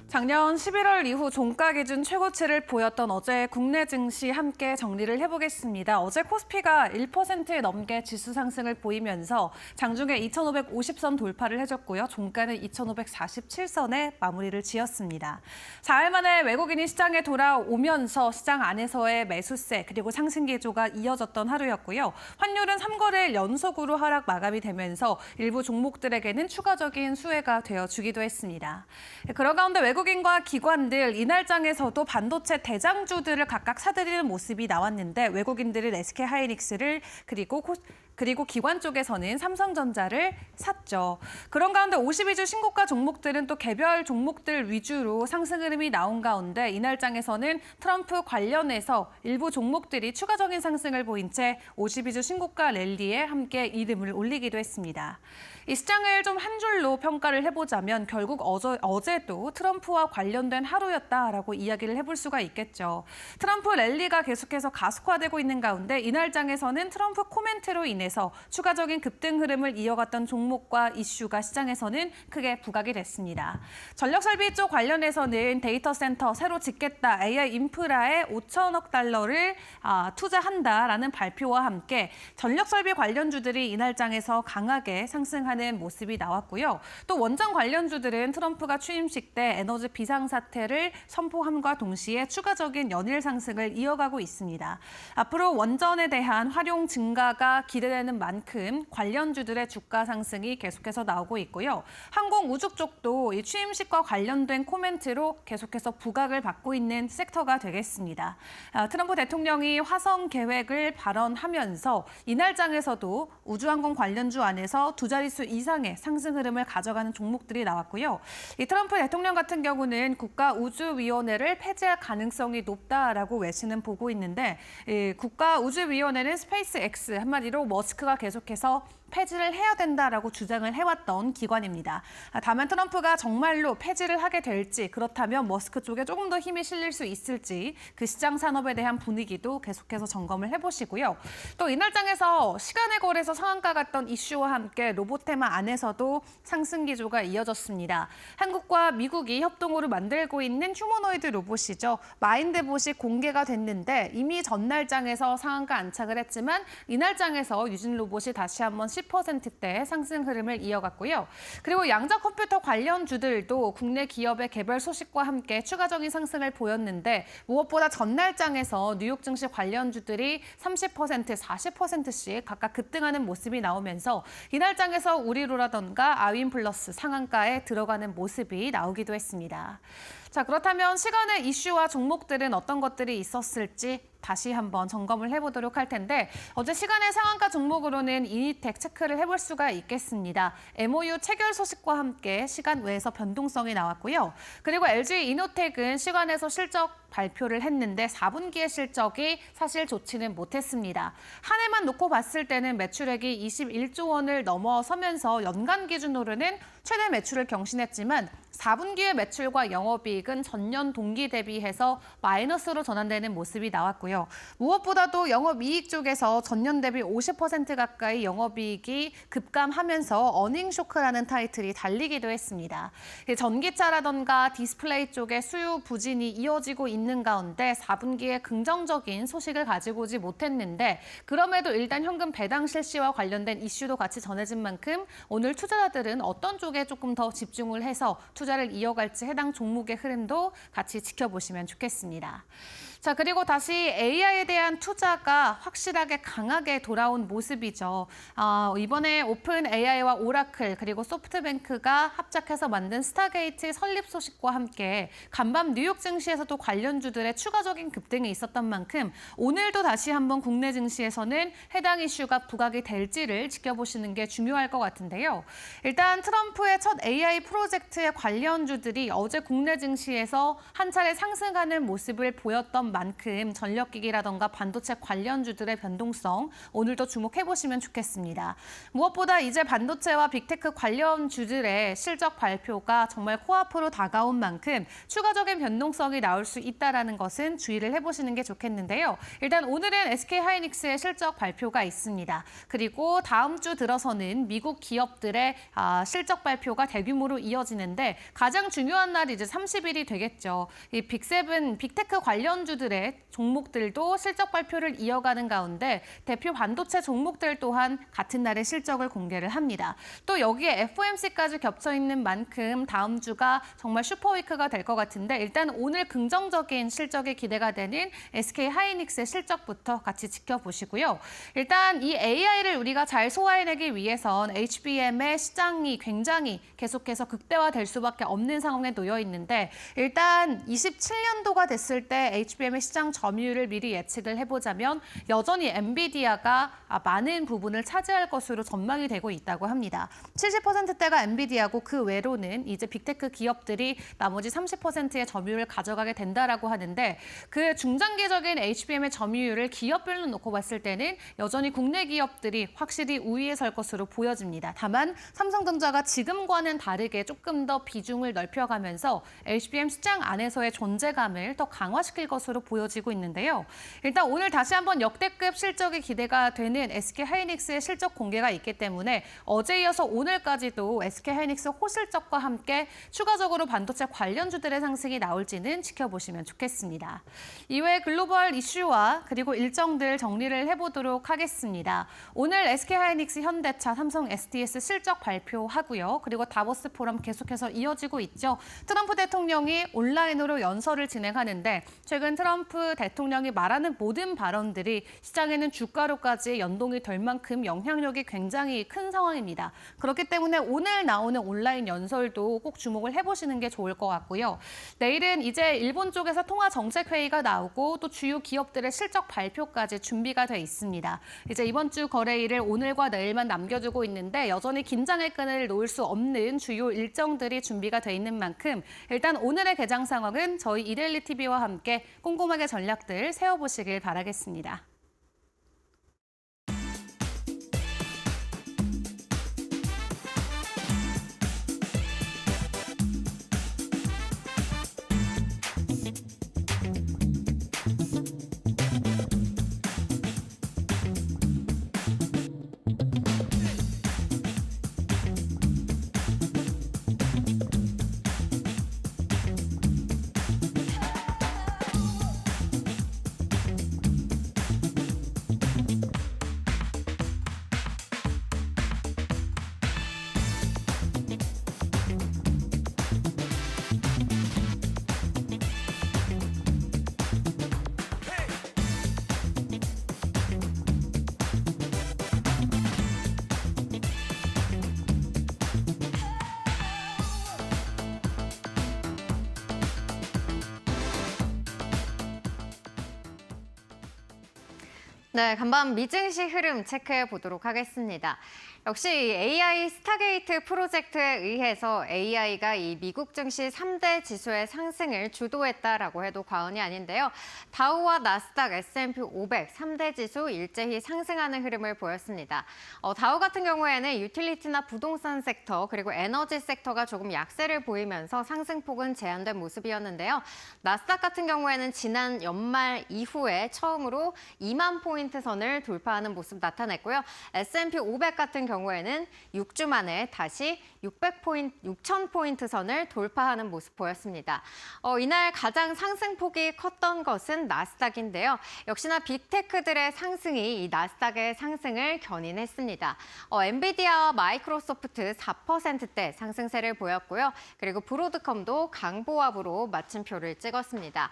작년 11월 이후 종가 기준 최고치를 보였던 어제 국내 증시 함께 정리를 해보겠습니다. 어제 코스피가 1% 넘게 지수 상승을 보이면서 장중에 2,550선 돌파를 해줬고요. 종가는 2,547선에 마무리를 지었습니다. 4일 만에 외국인이 시장에 돌아오면서 시장 안에서의 매수세 그리고 상승 기조가 이어졌던 하루였고요. 환율은 3거래일 연속으로 하락 마감이 되면서 일부 종목들에게는 추가적인 수혜가 되어주기도 했습니다. 그런 가운데 외국인과 기관들 이날장에서도 반도체 대장주들을 각각 사들이는 모습이 나왔는데 외국인들은 SK 하이닉스를 그리고 기관 쪽에서는 삼성전자를 샀죠. 그런 가운데 52주 신고가 종목들은 또 개별 종목들 위주로 상승 흐름이 나온 가운데 이날장에서는 트럼프 관련해서 일부 종목들이 추가적인 상승을 보인 채 52주 신고가 랠리에 함께 이름을 올리기도 했습니다. 이 시장을 좀 한 줄로 평가를 해보자면 결국 어제도 트럼프와 하루와 관련된 하루였다라고 이야기를 해볼 수가 있겠죠. 트럼프 랠리가 계속해서 가속화되고 있는 가운데 이날 장에서는 트럼프 코멘트로 인해서 추가적인 급등 흐름을 이어갔던 종목과 이슈가 시장에서는 크게 부각이 됐습니다. 전력설비 쪽 관련해서는 데이터 센터 새로 짓겠다, AI 인프라에 5천억 달러를 투자한다라는 발표와 함께 전력설비 관련주들이 이날 장에서 강하게 상승하는 모습이 나왔고요. 또 원전 관련주들은 트럼프가 취임식 때 에너지 비상사태를 선포함과 동시에 추가적인 연일 상승을 이어가고 있습니다. 앞으로 원전에 대한 활용 증가가 기대되는 만큼 관련주들의 주가 상승이 계속해서 나오고 있고요. 항공우주 쪽도 이 취임식과 관련된 코멘트로 계속해서 부각을 받고 있는 섹터가 되겠습니다. 트럼프 대통령이 화성 계획을 발언하면서 이날 장에서도 우주항공 관련주 안에서 두 자릿수 이상의 상승 흐름을 가져가는 종목들이 나왔고요. 이 트럼프 대통령 같은 경우는 국가우주위원회를 폐지할 가능성이 높다라고 외신은 보고 있는데 국가우주위원회는 스페이스X 한마디로 머스크가 계속해서 폐지를 해야 된다라고 주장을 해왔던 기관입니다. 다만 트럼프가 정말로 폐지를 하게 될지 그렇다면 머스크 쪽에 조금 더 힘이 실릴 수 있을지 그 시장 산업에 대한 분위기도 계속해서 점검을 해보시고요. 또 이날장에서 시간의 거래소 상한가 갔던 이슈와 함께 로봇테마 안에서도 상승 기조가 이어졌습니다. 한국과 미국이 협동으로 만들고 있는 휴머노이드 로봇이죠. 마인드봇이 공개가 됐는데 이미 전날장에서 상한가 안착을 했지만 이날장에서 유진 로봇이 다시 한번 10%대 상승 흐름을 이어갔고요. 그리고 양자 컴퓨터 관련주들도 국내 기업의 개별 소식과 함께 추가적인 상승을 보였는데 무엇보다 전날장에서 뉴욕 증시 관련주들이 30%, 40%씩 각각 급등하는 모습이 나오면서 이날장에서 우리로라던가 아윈플러스 상한가에 들어가는 모습이 나오기도 했습니다. 자, 그렇다면 시간의 이슈와 종목들은 어떤 것들이 있었을지 다시 한번 점검을 해보도록 할 텐데 어제 시간의 상한가 종목으로는 이니텍 체크를 해볼 수가 있겠습니다. MOU 체결 소식과 함께 시간 외에서 변동성이 나왔고요. 그리고 LG 이노텍은 시간에서 실적 발표를 했는데 4분기의 실적이 사실 좋지는 못했습니다. 한 해만 놓고 봤을 때는 매출액이 21조 원을 넘어서면서 연간 기준으로는 최대 매출을 경신했지만 4분기의 매출과 영업이익은 전년 동기 대비해서 마이너스로 전환되는 모습이 나왔고요. 무엇보다도 영업이익 쪽에서 전년 대비 50% 가까이 영업이익이 급감하면서 어닝 쇼크라는 타이틀이 달리기도 했습니다. 전기차라던가 디스플레이 쪽의 수요 부진이 이어지고 있는 가운데 4분기에 긍정적인 소식을 가지고 오지 못했는데 그럼에도 일단 현금 배당 실시와 관련된 이슈도 같이 전해진 만큼 오늘 투자자들은 어떤 쪽에 조금 더 집중을 해서 투자를 이어갈지 해당 종목의 흐름도 같이 지켜보시면 좋겠습니다. 자, 그리고 다시 AI에 대한 투자가 확실하게 강하게 돌아온 모습이죠. 이번에 오픈 AI와 오라클 그리고 소프트뱅크가 합작해서 만든 스타게이트 설립 소식과 함께 간밤 뉴욕 증시에서도 관련주들의 추가적인 급등이 있었던 만큼 오늘도 다시 한번 국내 증시에서는 해당 이슈가 부각이 될지를 지켜보시는 게 중요할 것 같은데요. 일단 트럼프의 첫 AI 프로젝트의 관련주들이 어제 국내 증시에서 한 차례 상승하는 모습을 보였던 만큼 전력기기라던가 반도체 관련주들의 변동성 오늘도 주목해보시면 좋겠습니다. 무엇보다 이제 반도체와 빅테크 관련주들의 실적 발표가 정말 코앞으로 다가온 만큼 추가적인 변동성이 나올 수 있다는 것은 주의를 해보시는 게 좋겠는데요. 일단 오늘은 SK하이닉스의 실적 발표가 있습니다. 그리고 다음 주 들어서는 미국 기업들의 실적 발표가 대규모로 이어지는데 가장 중요한 날이 이제 30일이 되겠죠. 이 빅7, 빅테크 관련주들의 종목들도 실적 발표를 이어가는 가운데 대표 반도체 종목들 또한 같은 날에 실적을 공개를 합니다. 또 여기에 FOMC까지 겹쳐 있는 만큼 다음 주가 정말 슈퍼위크가 될 것 같은데 일단 오늘 긍정적인 실적이 기대가 되는 SK하이닉스의 실적부터 같이 지켜보시고요. 일단 이 AI를 우리가 잘 소화해내기 위해선 HBM의 시장이 굉장히 계속해서 극대화될 수밖에 없는 상황에 놓여 있는데 일단 27년도가 됐을 때 HBM HBM의 시장 점유율을 미리 예측을 해보자면 여전히 엔비디아가 많은 부분을 차지할 것으로 전망이 되고 있다고 합니다. 70%대가 엔비디아고 그 외로는 이제 빅테크 기업들이 나머지 30%의 점유율을 가져가게 된다라고 하는데 그 중장기적인 HBM의 점유율을 기업별로 놓고 봤을 때는 여전히 국내 기업들이 확실히 우위에 설 것으로 보여집니다. 다만 삼성전자가 지금과는 다르게 조금 더 비중을 넓혀가면서 HBM 시장 안에서의 존재감을 더 강화시킬 것으로 보여지고 있는데요. 일단 오늘 다시 한번 역대급 실적이 기대가 되는 SK하이닉스의 실적 공개가 있기 때문에 어제 이어서 오늘까지도 SK하이닉스 호실적과 함께 추가적으로 반도체 관련주들의 상승이 나올지는 지켜보시면 좋겠습니다. 이외에 글로벌 이슈와 그리고 일정들 정리를 해보도록 하겠습니다. 오늘 SK하이닉스, 현대차, 삼성 SDS 실적 발표하고요. 그리고 다보스 포럼 계속해서 이어지고 있죠. 트럼프 대통령이 온라인으로 연설을 진행하는데 최근 트럼프 대통령이 말하는 모든 발언들이 시장에는 주가로까지 연동이 될 만큼 영향력이 굉장히 큰 상황입니다. 그렇기 때문에 오늘 나오는 온라인 연설도 꼭 주목을 해보시는 게 좋을 것 같고요. 내일은 이제 일본 쪽에서 통화정책회의가 나오고 또 주요 기업들의 실적 발표까지 준비가 돼 있습니다. 이제 이번 주 거래일을 오늘과 내일만 남겨두고 있는데 여전히 긴장의 끈을 놓을 수 없는 주요 일정들이 준비가 돼 있는 만큼 일단 오늘의 개장 상황은 저희 이데일리 TV와 함께 꼼꼼하게 전략들 세워보시길 바라겠습니다. 네, 간밤 미증시 흐름 체크해 보도록 하겠습니다. 역시 AI 스타게이트 프로젝트에 의해서 AI가 이 미국 증시 3대 지수의 상승을 주도했다라고 해도 과언이 아닌데요. 다우와 나스닥, S&P 500 3대 지수 일제히 상승하는 흐름을 보였습니다. 다우 같은 경우에는 유틸리티나 부동산 섹터 그리고 에너지 섹터가 조금 약세를 보이면서 상승폭은 제한된 모습이었는데요. 나스닥 같은 경우에는 지난 연말 이후에 처음으로 2만 포인트 선을 돌파하는 모습 나타냈고요. S&P 500 같은 경우에는 6주 만에 다시 6,000포인트 선을 돌파하는 모습 보였습니다. 이날 가장 상승폭이 컸던 것은 나스닥인데요. 역시나 빅테크들의 상승이 이 나스닥의 상승을 견인했습니다. 엔비디아와 마이크로소프트 4%대 상승세를 보였고요. 그리고 브로드컴도 강보합으로 마침표를 찍었습니다.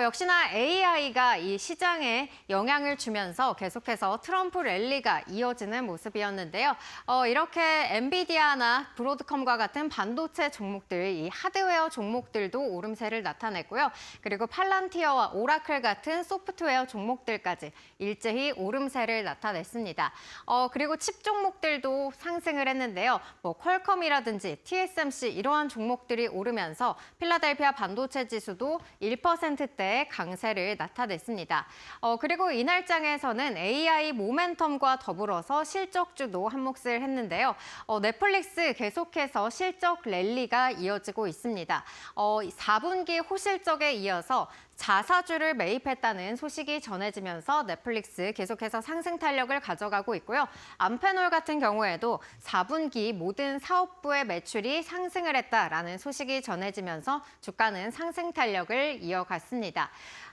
역시나 AI가 이 시장에 영향을 주면서 계속해서 트럼프 랠리가 이어지는 모습이었는데요. 이렇게 엔비디아나 브로드컴과 같은 반도체 종목들, 이 하드웨어 종목들도 오름세를 나타냈고요. 그리고 팔란티어와 오라클 같은 소프트웨어 종목들까지 일제히 오름세를 나타냈습니다. 그리고 칩 종목들도 상승을 했는데요. 퀄컴이라든지 TSMC 이러한 종목들이 오르면서 필라델피아 반도체 지수도 1%대의 강세를 나타냈습니다. 그리고 이날장에서는 AI 모멘텀과 더불어서 실적주도 한몫을 했는데요. 넷플릭스 계속해서 실적 랠리가 이어지고 있습니다. 4분기 호실적에 이어서 자사주를 매입했다는 소식이 전해지면서 넷플릭스 계속해서 상승 탄력을 가져가고 있고요. 암페놀 같은 경우에도 4분기 모든 사업부의 매출이 상승을 했다라는 소식이 전해지면서 주가는 상승 탄력을 이어갔습니다.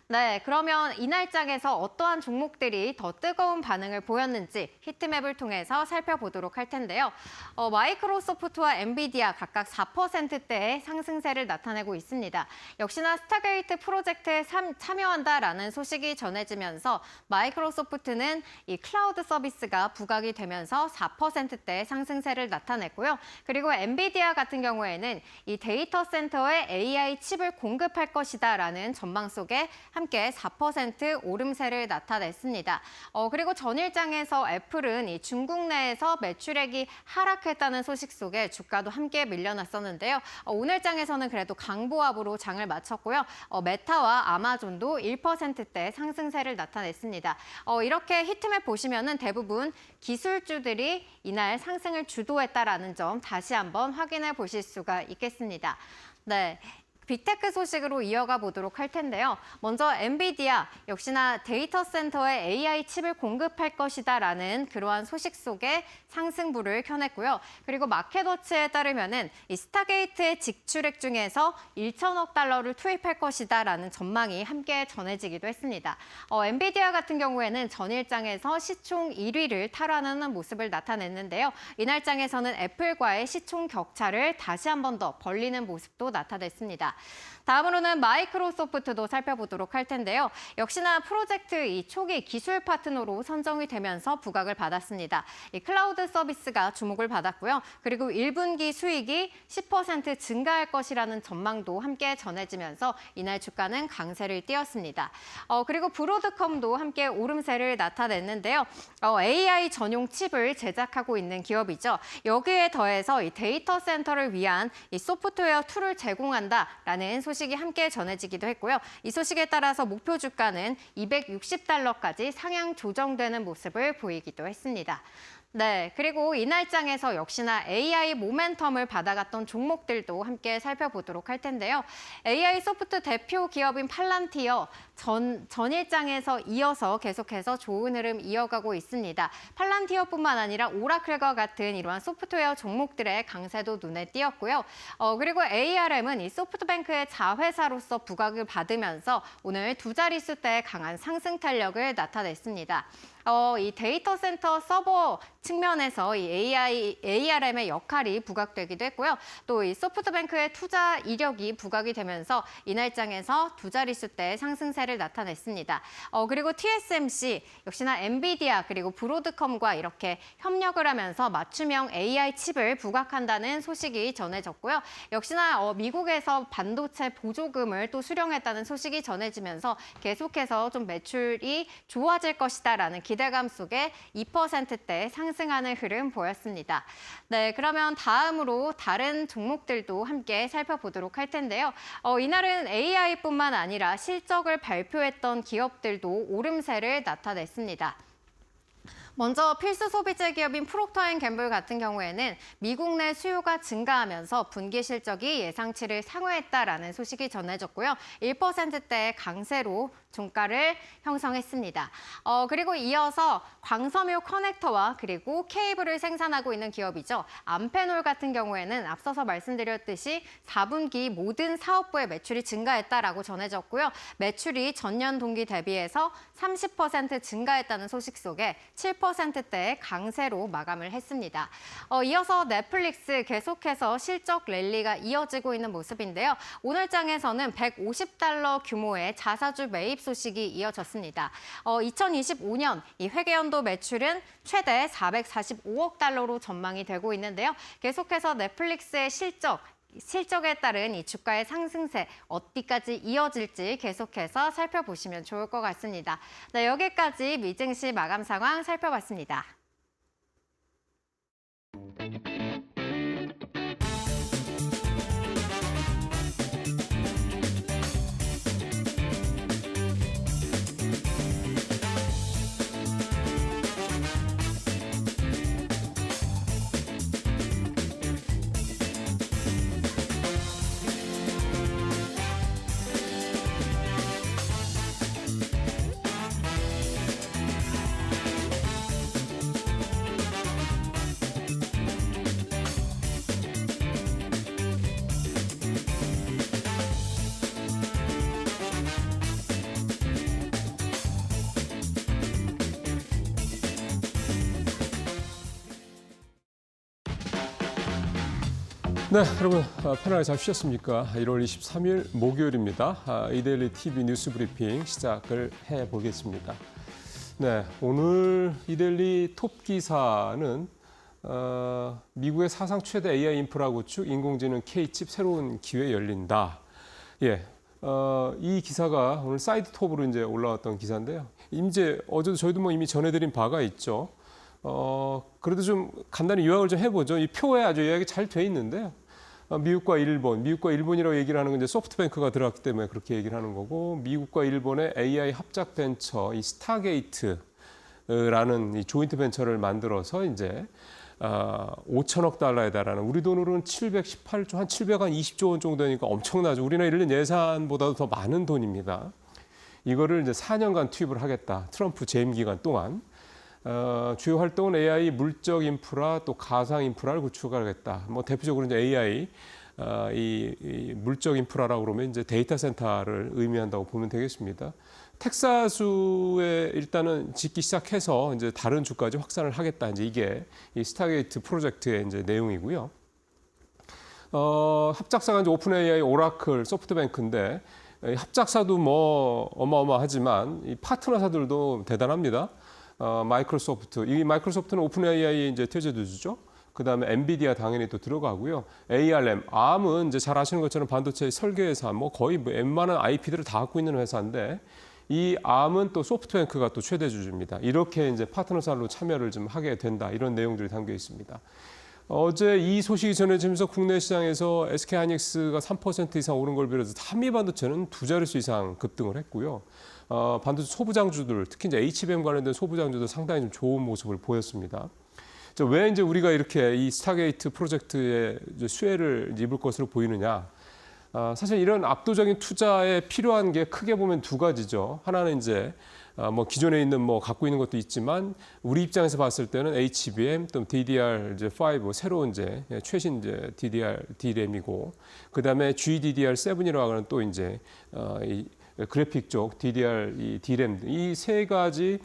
네, 그러면 이날장에서 어떠한 종목들이 더 뜨거운 반응을 보였는지 히트맵을 통해서 살펴보도록 할 텐데요. 마이크로소프트와 엔비디아 각각 4%대의 상승세를 나타내고 있습니다. 역시나 스타게이트 프로젝트에 참여한다라는 소식이 전해지면서 마이크로소프트는 이 클라우드 서비스가 부각이 되면서 4%대 상승세를 나타냈고요. 그리고 엔비디아 같은 경우에는 이 데이터 센터에 AI 칩을 공급할 것이다라는 전망 속에 함께 4% 오름세를 나타냈습니다. 그리고 전일장에서 애플은 이 중국 내에서 매출액이 하락했다는 소식 속에 주가도 함께 밀려났었는데요. 오늘장에서는 그래도 강보합으로 장을 마쳤고요. 메타와 아마존도 1%대 상승세를 나타냈습니다. 이렇게 히트맵 보시면은 대부분 기술주들이 이날 상승을 주도했다라는 점 다시 한번 확인해 보실 수가 있겠습니다. 네. 빅테크 소식으로 이어가 보도록 할 텐데요. 먼저 엔비디아 역시나 데이터 센터에 AI 칩을 공급할 것이다라는 그러한 소식 속에 상승부를 켜냈고요. 그리고 마켓워치에 따르면은 이 스타게이트의 직출액 중에서 1천억 달러를 투입할 것이다라는 전망이 함께 전해지기도 했습니다. 엔비디아 같은 경우에는 전일장에서 시총 1위를 탈환하는 모습을 나타냈는데요. 이날장에서는 애플과의 시총 격차를 다시 한 번 더 벌리는 모습도 나타냈습니다. 다음으로는 마이크로소프트도 살펴보도록 할 텐데요. 역시나 프로젝트 이 초기 기술 파트너로 선정이 되면서 부각을 받았습니다. 이 클라우드 서비스가 주목을 받았고요. 그리고 1분기 수익이 10% 증가할 것이라는 전망도 함께 전해지면서 이날 주가는 강세를 띄었습니다. 그리고 브로드컴도 함께 오름세를 나타냈는데요. AI 전용 칩을 제작하고 있는 기업이죠. 여기에 더해서 이 데이터 센터를 위한 이 소프트웨어 툴을 제공한다라는 소식이 함께 전해지기도 했고요. 이 소식에 따라서 목표 주가는 260달러까지 상향 조정되는 모습을 보이기도 했습니다. 네, 그리고 이날장에서 역시나 AI 모멘텀을 받아갔던 종목들도 함께 살펴보도록 할 텐데요. AI 소프트 대표 기업인 팔란티어 전일장에서 이어서 계속해서 좋은 흐름 이어가고 있습니다. 팔란티어뿐만 아니라 오라클과 같은 이러한 소프트웨어 종목들의 강세도 눈에 띄었고요. 그리고 ARM은 이 소프트뱅크의 자회사로서 부각을 받으면서 오늘 두 자릿수대의 강한 상승 탄력을 나타냈습니다. 이 데이터 센터 서버 측면에서 이 ARM의 역할이 부각되기도 했고요. 또 이 소프트뱅크의 투자 이력이 부각이 되면서 이날장에서 두 자릿수대의 상승세를 나타냈습니다. 그리고 TSMC 역시나 엔비디아 그리고 브로드컴과 이렇게 협력을 하면서 맞춤형 AI 칩을 부각한다는 소식이 전해졌고요. 역시나 미국에서 반도체 보조금을 또 수령했다는 소식이 전해지면서 계속해서 좀 매출이 좋아질 것이다라는 기대감 속에 2%대 상승하는 흐름 보였습니다. 네, 그러면 다음으로 다른 종목들도 함께 살펴보도록 할 텐데요. 이날은 AI뿐만 아니라 실적을 발표했던 기업들도 오름세를 나타냈습니다. 먼저 필수 소비재 기업인 프록터앤갬블 같은 경우에는 미국 내 수요가 증가하면서 분기 실적이 예상치를 상회했다라는 소식이 전해졌고요. 1%대의 강세로 종가를 형성했습니다. 그리고 이어서 광섬유 커넥터와 그리고 케이블을 생산하고 있는 기업이죠. 암페놀 같은 경우에는 앞서서 말씀드렸듯이 4분기 모든 사업부의 매출이 증가했다라고 전해졌고요. 매출이 전년 동기 대비해서 30% 증가했다는 소식 속에 7%대의 강세로 마감을 했습니다. 이어서 넷플릭스 계속해서 실적 랠리가 이어지고 있는 모습인데요. 오늘장에서는 150달러 규모의 자사주 매입 소식이 이어졌습니다. 2025년 이 회계연도 매출은 최대 445억 달러로 전망이 되고 있는데요. 계속해서 넷플릭스의 실적에 따른 이 주가의 상승세 어디까지 이어질지 계속해서 살펴보시면 좋을 것 같습니다. 네, 여기까지 미증시 마감 상황 살펴봤습니다. 네, 여러분 편하게 잘 쉬셨습니까? 1월 23일 목요일입니다. 이데일리 TV 뉴스 브리핑 시작을 해보겠습니다. 네, 오늘 이데일리 톱 기사는 미국의 사상 최대 AI 인프라 구축 인공지능 K칩 새로운 기회 열린다. 예, 이 기사가 오늘 사이드 톱으로 이제 올라왔던 기사인데요. 이제 어제도 저희도 뭐 이미 전해드린 바가 있죠. 그래도 좀 간단히 요약을 좀 해보죠. 이 표에 아주 요약이 잘 돼 있는데요. 미국과 일본이라고 얘기를 하는 건 이제 소프트뱅크가 들어갔기 때문에 그렇게 얘기를 하는 거고, 미국과 일본의 AI 합작 벤처, 이 스타게이트라는 이 조인트 벤처를 만들어서 이제 5천억 달러에 달하는, 우리 돈으로는 718조, 한 720조 원 정도 되니까 엄청나죠. 우리나라 1년 예산보다도 더 많은 돈입니다. 이거를 이제 4년간 투입을 하겠다. 트럼프 재임 기간 동안. 주요 활동은 AI 물적 인프라 또 가상 인프라를 구축하겠다. 뭐 대표적으로 이제 AI 이 물적 인프라라고 그러면 이제 데이터 센터를 의미한다고 보면 되겠습니다. 텍사스에 일단은 짓기 시작해서 이제 다른 주까지 확산을 하겠다. 이제 이게 이 스타게이트 프로젝트의 이제 내용이고요. 합작사가 이제 오픈 AI, 오라클, 소프트뱅크인데 합작사도 뭐 어마어마하지만 이 파트너사들도 대단합니다. 마이크로소프트, 이 마이크로소프트는 오픈 AI의 이제 태제주주죠. 그 다음에 엔비디아 당연히 또 들어가고요. ARM은 이제 잘 아시는 것처럼 반도체 설계 회사, 뭐 거의 뭐 웬만한 IP들을 다 갖고 있는 회사인데, 이 ARM은 또 소프트뱅크가 또 최대 주주입니다. 이렇게 이제 파트너사로 참여를 좀 하게 된다. 이런 내용들이 담겨 있습니다. 어제 이 소식이 전해지면서 국내 시장에서 SK하이닉스가 3% 이상 오른 걸 비롯해서 한미반도체는 2자릿수 이상 급등을 했고요. 반도체 소부장주들, 특히 이제 HBM 관련된 소부장주들 상당히 좀 좋은 모습을 보였습니다. 왜 이제 우리가 이렇게 이 스타게이트 프로젝트의 수혜를 입을 것으로 보이느냐? 사실 이런 압도적인 투자에 필요한 게 크게 보면 두 가지죠. 하나는 이제 뭐 기존에 있는 뭐 갖고 있는 것도 있지만, 우리 입장에서 봤을 때는 HBM 또 DDR5 새로운 이제 최신 이제 DDR DRAM이고, 그다음에 GDDR7이라고 하는 또 이제 이 그래픽 쪽 DDR DRAM, 이 세 가지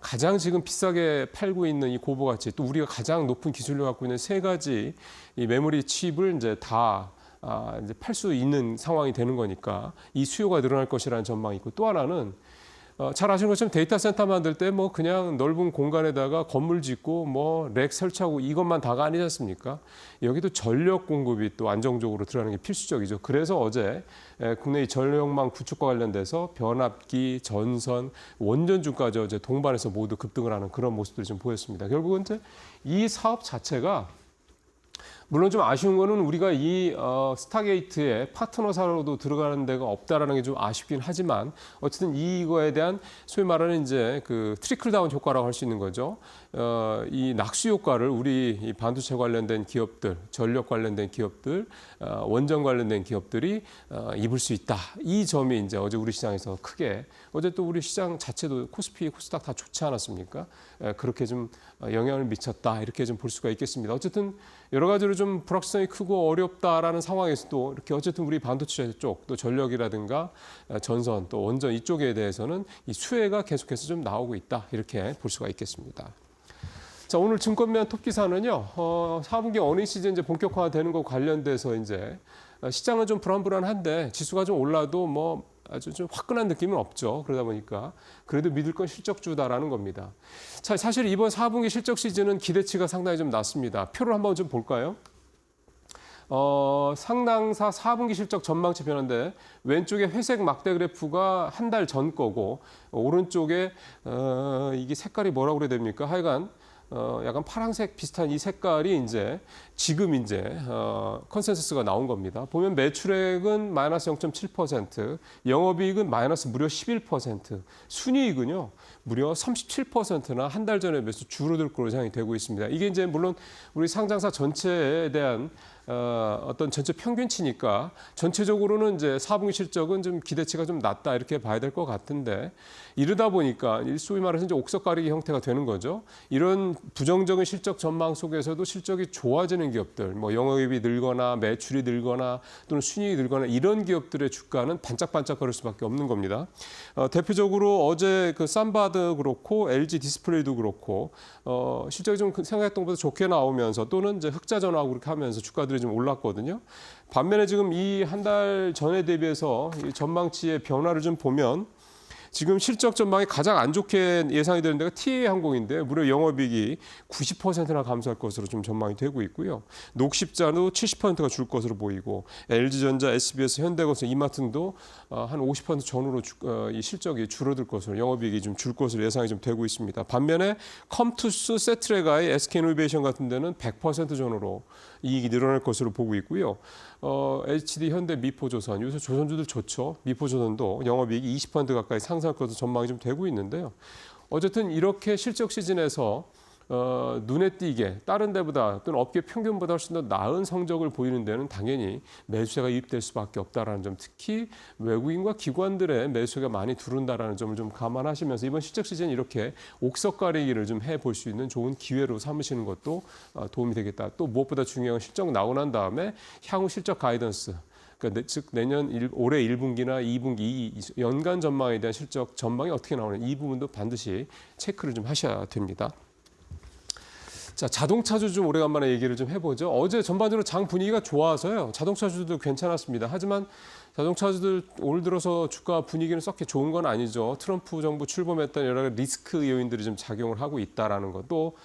가장 지금 비싸게 팔고 있는 이 고부 가치, 또 우리가 가장 높은 기술을 갖고 있는 세 가지 이 메모리 칩을 이제 다 이제 팔 수 있는 상황이 되는 거니까 이 수요가 늘어날 것이라는 전망이 있고, 또 하나는 잘 아시는 것처럼 데이터 센터 만들 때 뭐 그냥 넓은 공간에다가 건물 짓고 뭐 렉 설치하고 이것만 다가 아니지 않습니까? 여기도 전력 공급이 또 안정적으로 들어가는 게 필수적이죠. 그래서 어제 국내 전력망 구축과 관련돼서 변압기, 전선, 원전주까지 어제 동반해서 모두 급등을 하는 그런 모습들이 좀 보였습니다. 결국은 이제 이 사업 자체가, 물론 좀 아쉬운 거는 우리가 이 스타게이트에 파트너사로도 들어가는 데가 없다라는 게 좀 아쉽긴 하지만, 어쨌든 이거에 대한 소위 말하는 이제 그 트리클 다운 효과라고 할 수 있는 거죠. 이 낙수 효과를 우리 이 반도체 관련된 기업들, 전력 관련된 기업들, 원전 관련된 기업들이 입을 수 있다. 이 점이 이제 어제 우리 시장에서 크게, 어제 또 우리 시장 자체도 코스피, 코스닥 다 좋지 않았습니까? 그렇게 좀 영향을 미쳤다. 이렇게 좀 볼 수가 있겠습니다. 어쨌든 여러 가지로 좀 불확실성이 크고 어렵다라는 상황에서도 이렇게 어쨌든 우리 반도체 쪽, 또 전력이라든가 전선, 또 원전 이쪽에 대해서는 이 수혜가 계속해서 좀 나오고 있다. 이렇게 볼 수가 있겠습니다. 자, 오늘 증권면 톱 기사는요, 4분기 어닝 시즌 이제 본격화되는 것 관련돼서 이제 시장은 좀 불안불안한데 지수가 좀 올라도 뭐 아주 좀 화끈한 느낌은 없죠. 그러다 보니까 그래도 믿을 건 실적주다라는 겁니다. 자, 사실 이번 4분기 실적 시즌은 기대치가 상당히 좀 낮습니다. 표를 한번 좀 볼까요? 상당사 4분기 실적 전망치 변화인데, 왼쪽에 회색 막대 그래프가 한 달 전 거고, 오른쪽에 이게 색깔이 뭐라고 그래야 됩니까? 하여간 약간 파란색 비슷한 이 색깔이 이제 지금 이제 컨센서스가 나온 겁니다. 보면 매출액은 마이너스 0.7%, 영업이익은 마이너스 무려 11%, 순이익은요 무려 37%나 한 달 전에 비해서 줄어들 것으로 예상이 되고 있습니다. 이게 이제 물론 우리 상장사 전체에 대한 어떤 전체 평균치니까 전체적으로는 이제 4분기 실적은 좀 기대치가 좀 낮다 이렇게 봐야 될 것 같은데, 이러다 보니까 소위 말해서 이제 옥석 가리기 형태가 되는 거죠. 이런 부정적인 실적 전망 속에서도 실적이 좋아지는 기업들, 뭐 영업이익이 늘거나 매출이 늘거나 또는 순이익이 늘거나 이런 기업들의 주가는 반짝반짝거릴 수밖에 없는 겁니다. 대표적으로 어제 그 삼바도 그렇고 LG 디스플레이도 그렇고 실적이 좀 생각했던 것보다 좋게 나오면서 또는 이제 흑자 전환하고 그렇게 하면서 주가들이 좀 올랐거든요. 반면에 지금 이 한 달 전에 대비해서 이 전망치의 변화를 좀 보면, 지금 실적 전망이 가장 안 좋게 예상이 되는 데가 TA 항공인데 무려 영업이익이 90%나 감소할 것으로 좀 전망이 되고 있고요. 녹십자도 70%가 줄 것으로 보이고 LG전자, SBS, 현대건설, 이마트 등도 한 50% 전후로 이 실적이 줄어들 것으로 영업이익이 좀 줄 것으로 예상이 좀 되고 있습니다. 반면에 컴투스, 세트레가의 SK이노베이션 같은 데는 100% 전후로 이익이 늘어날 것으로 보고 있고요. HD, 현대, 미포조선, 요새 조선주들 좋죠. 미포조선도 영업이익이 20% 가까이 상승할 것으로 전망이 좀 되고 있는데요. 어쨌든 이렇게 실적 시즌에서 눈에 띄게 다른 데보다 또는 업계 평균보다 훨씬 더 나은 성적을 보이는 데는 당연히 매수세가 유입될 수밖에 없다라는 점, 특히 외국인과 기관들의 매수가 많이 두른다라는 점을 좀 감안하시면서 이번 실적 시즌 이렇게 옥석 가리기를 좀 해볼 수 있는 좋은 기회로 삼으시는 것도 도움이 되겠다. 또 무엇보다 중요한 실적 나오고 난 다음에 향후 실적 가이던스, 그러니까 즉 올해 1분기나 2분기 연간 전망에 대한 실적 전망이 어떻게 나오는 이 부분도 반드시 체크를 좀 하셔야 됩니다. 자, 자동차주 좀 오래간만에 얘기를 좀 해보죠. 어제 전반적으로 장 분위기가 좋아서요. 자동차주도 괜찮았습니다. 하지만 자동차주들 올 들어서 주가 분위기는 썩게 좋은 건 아니죠. 트럼프 정부 출범했던 여러 가지 리스크 요인들이 좀 작용을 하고 있다라는 것도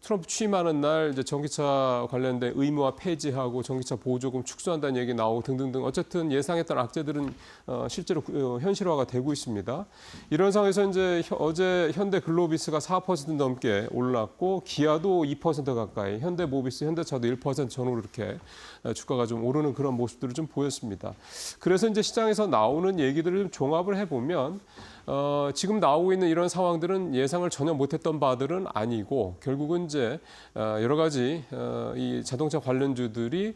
트럼프 취임하는 날 이제 전기차 관련된 의무화 폐지하고 전기차 보조금 축소한다는 얘기 나오고 등등등 어쨌든 예상했던 악재들은 실제로 현실화가 되고 있습니다. 이런 상황에서 이제 어제 현대 글로비스가 4% 넘게 올랐고 기아도 2% 가까이, 현대 모비스, 현대차도 1% 전후로 이렇게 주가가 좀 오르는 그런 모습들을 좀 보였습니다. 그래서 이제 시장에서 나오는 얘기들을 좀 종합을 해보면 지금 나오고 있는 이런 상황들은 예상을 전혀 못했던 바들은 아니고 결국은 이제 여러 가지 이 자동차 관련주들이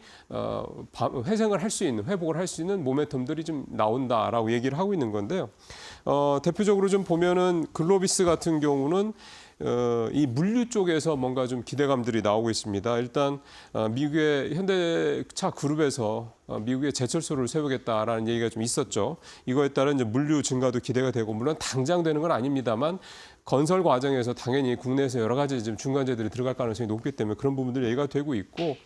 회생을 할 수 있는, 회복을 할 수 있는 모멘텀들이 좀 나온다라고 얘기를 하고 있는 건데요. 대표적으로 좀 보면은 글로비스 같은 경우는 이 물류 쪽에서 뭔가 좀 기대감들이 나오고 있습니다. 일단 미국의 현대차 그룹에서 미국의 제철소를 세우겠다라는 얘기가 좀 있었죠. 이거에 따른 이제 물류 증가도 기대가 되고 물론 당장 되는 건 아닙니다만 건설 과정에서 당연히 국내에서 여러 가지 지금 중간재들이 들어갈 가능성이 높기 때문에 그런 부분들이 얘기가 되고 있고.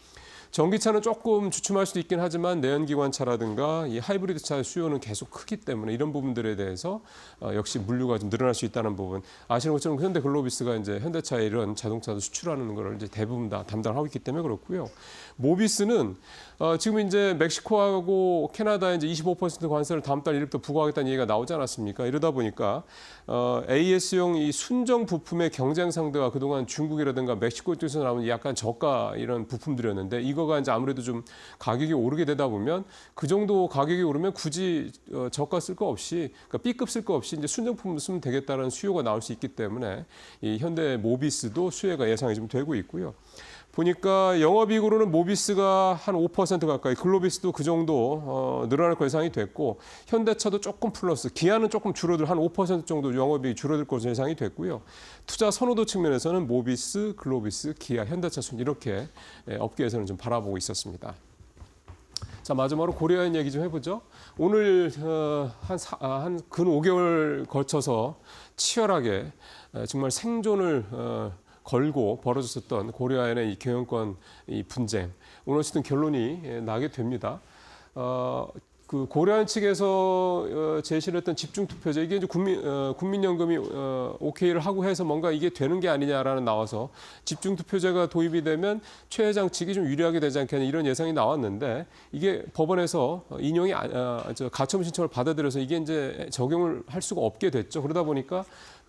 전기차는 조금 주춤할 수도 있긴 하지만 내연기관차라든가 이 하이브리드 차의 수요는 계속 크기 때문에 이런 부분들에 대해서 역시 물류가 좀 늘어날 수 있다는 부분. 아시는 것처럼 현대 글로비스가 이제 현대차의 이런 자동차도 수출하는 거를 이제 대부분 다 담당하고 있기 때문에 그렇고요. 모비스는 지금 이제 멕시코하고 캐나다에 이제 25% 관세를 다음 달 1일부터 부과하겠다는 얘기가 나오지 않았습니까? 이러다 보니까 AS용 이 순정 부품의 경쟁 상대가 그동안 중국이라든가 멕시코 쪽에서 나오는 약간 저가 이런 부품들이었는데 이거가 이제 아무래도 좀 가격이 오르게 되다 보면 그 정도 가격이 오르면 굳이 저가 쓸 거 없이, 그러니까 B급 쓸 거 없이 이제 순정 부품 쓰면 되겠다는 수요가 나올 수 있기 때문에 이 현대 모비스도 수혜가 예상이 좀 되고 있고요. 보니까 영업이익으로는 모비스가 한 5% 가까이, 글로비스도 그 정도 늘어날 거 예상이 됐고 현대차도 조금 플러스, 기아는 조금 줄어들 한 5% 정도 영업이익이 줄어들 것으로 예상이 됐고요. 투자 선호도 측면에서는 모비스, 글로비스, 기아, 현대차 순 이렇게 업계에서는 좀 바라보고 있었습니다. 자, 마지막으로 고려인 얘기 좀 해보죠. 오늘 한 근 5개월 거쳐서 치열하게 정말 생존을 걸고 벌어졌었던 고려아연의 이 경영권 이 분쟁, 오늘 어쨌든 결론이 나게 됩니다. 그 고려아연 측에서 제시를 했던 집중투표제, 이게 이제 국민연금이 오케이를 하고 해서 뭔가 이게 되는 게 아니냐라는 나와서 집중투표제가 도입이 되면 최 회장 측이 좀 유리하게 되지 않겠냐 이런 예상이 나왔는데 이게 법원에서 인용이 가처분 신청을 받아들여서 이게 이제 적용을 할 수가 없게 됐죠. 그러다 보니까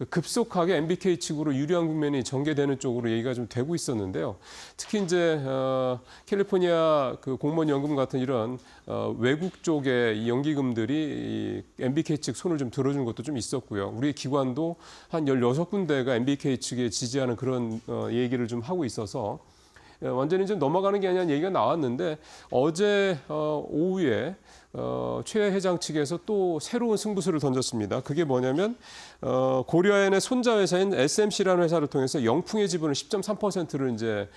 급속하게 MBK 측으로 유리한 국면이 전개되는 쪽으로 얘기가 좀 되고 있었는데요. 특히 이제 캘리포니아 그 공무원 연금 같은 이런 외국 쪽의 이 연기금들이 이 MBK 측 손을 좀 들어준 것도 좀 있었고요. 우리 기관도 한 16군데가 MBK 측에 지지하는 그런 얘기를 좀 하고 있어서 완전히 좀 넘어가는 게 아니라는 얘기가 나왔는데 어제 오후에 최 회장 측에서 또 새로운 승부수를 던졌습니다. 그게 뭐냐면 고려아연의 손자 회사인 SMC라는 회사를 통해서 영풍의 지분을 10.3%를 이제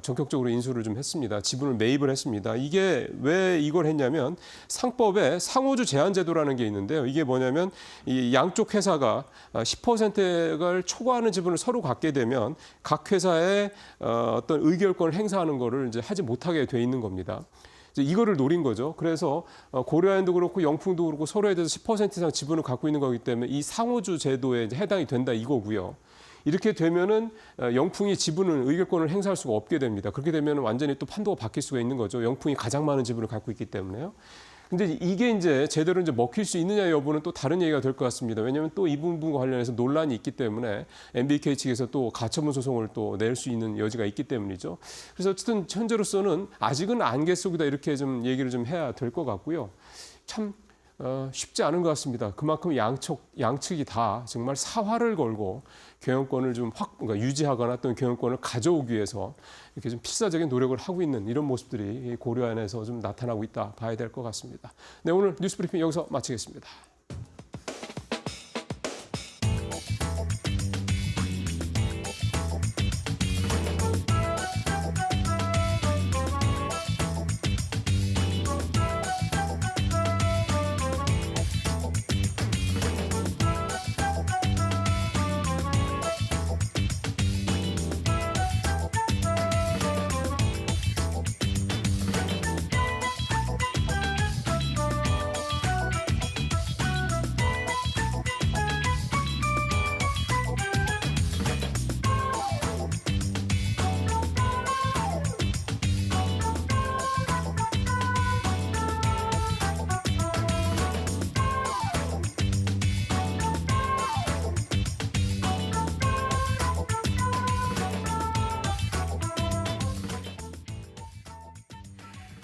전격적으로 인수를 좀 했습니다. 지분을 매입을 했습니다. 이게 왜 이걸 했냐면 상법에 상호주 제한 제도라는 게 있는데요. 이게 뭐냐면 이 양쪽 회사가 10%를 초과하는 지분을 서로 갖게 되면 각 회사의 어떤 의결권을 행사하는 거를 이제 하지 못하게 돼 있는 겁니다. 이제 이거를 노린 거죠. 그래서 고려아연도 그렇고 영풍도 그렇고 서로에 대해서 10% 이상 지분을 갖고 있는 거기 때문에 이 상호주 제도에 이제 해당이 된다 이거고요. 이렇게 되면은 영풍이 지분을 의결권을 행사할 수가 없게 됩니다. 그렇게 되면 완전히 또 판도가 바뀔 수가 있는 거죠. 영풍이 가장 많은 지분을 갖고 있기 때문에요. 근데 이게 이제 제대로 이제 먹힐 수 있느냐 여부는 또 다른 얘기가 될 것 같습니다. 왜냐하면 또 이 부분과 관련해서 논란이 있기 때문에 MBK 측에서 또 가처분 소송을 또 낼 수 있는 여지가 있기 때문이죠. 그래서 어쨌든 현재로서는 아직은 안개 속이다 이렇게 좀 얘기를 좀 해야 될 것 같고요. 참 쉽지 않은 것 같습니다. 그만큼 양측이 다 정말 사활을 걸고 경영권을 좀 그러니까 유지하거나 또는 경영권을 가져오기 위해서 이렇게 좀 필사적인 노력을 하고 있는 이런 모습들이 고려안에서 좀 나타나고 있다 봐야 될 것 같습니다. 네, 오늘 뉴스브리핑 여기서 마치겠습니다.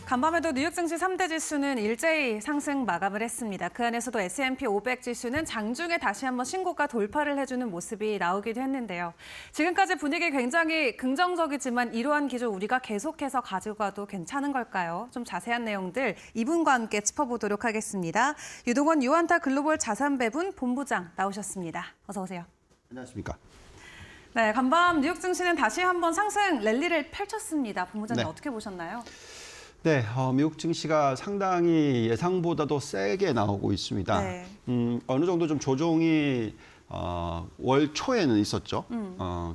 간밤에도 뉴욕 증시 3대 지수는 일제히 상승 마감을 했습니다. 그 안에서도 S&P 500 지수는 장중에 다시 한번 신고가 돌파를 해주는 모습이 나오기도 했는데요. 지금까지 분위기 굉장히 긍정적이지만 이러한 기조 우리가 계속해서 가져가도 괜찮은 걸까요? 좀 자세한 내용들 이분과 함께 짚어보도록 하겠습니다. 유동원 유한타 글로벌 자산배분 본부장 나오셨습니다. 어서 오세요. 안녕하십니까. 네, 간밤 뉴욕 증시는 다시 한번 상승 랠리를 펼쳤습니다. 본부장님 네. 어떻게 보셨나요? 네, 미국 증시가 상당히 예상보다도 세게 나오고 있습니다. 네. 어느 정도 좀 조정이 월 초에는 있었죠.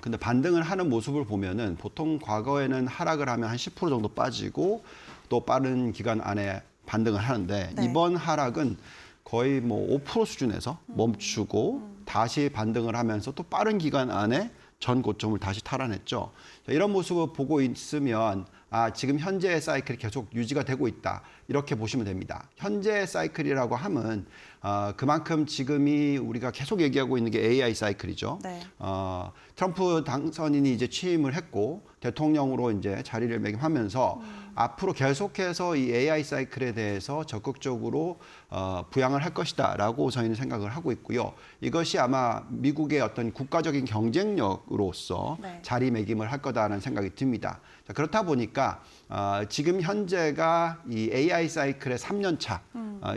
근데 반등을 하는 모습을 보면은 보통 과거에는 하락을 하면 한 10% 정도 빠지고 또 빠른 기간 안에 반등을 하는데 네. 이번 하락은 거의 뭐 5% 수준에서 멈추고 다시 반등을 하면서 또 빠른 기간 안에 전 고점을 다시 탈환했죠. 이런 모습을 보고 있으면 지금 현재의 사이클이 계속 유지가 되고 있다. 이렇게 보시면 됩니다. 현재의 사이클이라고 하면 그만큼 지금이 우리가 계속 얘기하고 있는 게 AI 사이클이죠. 네. 트럼프 당선인이 이제 취임을 했고 대통령으로 이제 자리를 매김하면서 앞으로 계속해서 이 AI 사이클에 대해서 적극적으로 부양을 할 것이다라고 저희는 생각을 하고 있고요. 이것이 아마 미국의 어떤 국가적인 경쟁력으로서 네. 자리매김을 할 거다라는 생각이 듭니다. 자, 그렇다 보니까 지금 현재가 이 AI 사이클의 3년 차,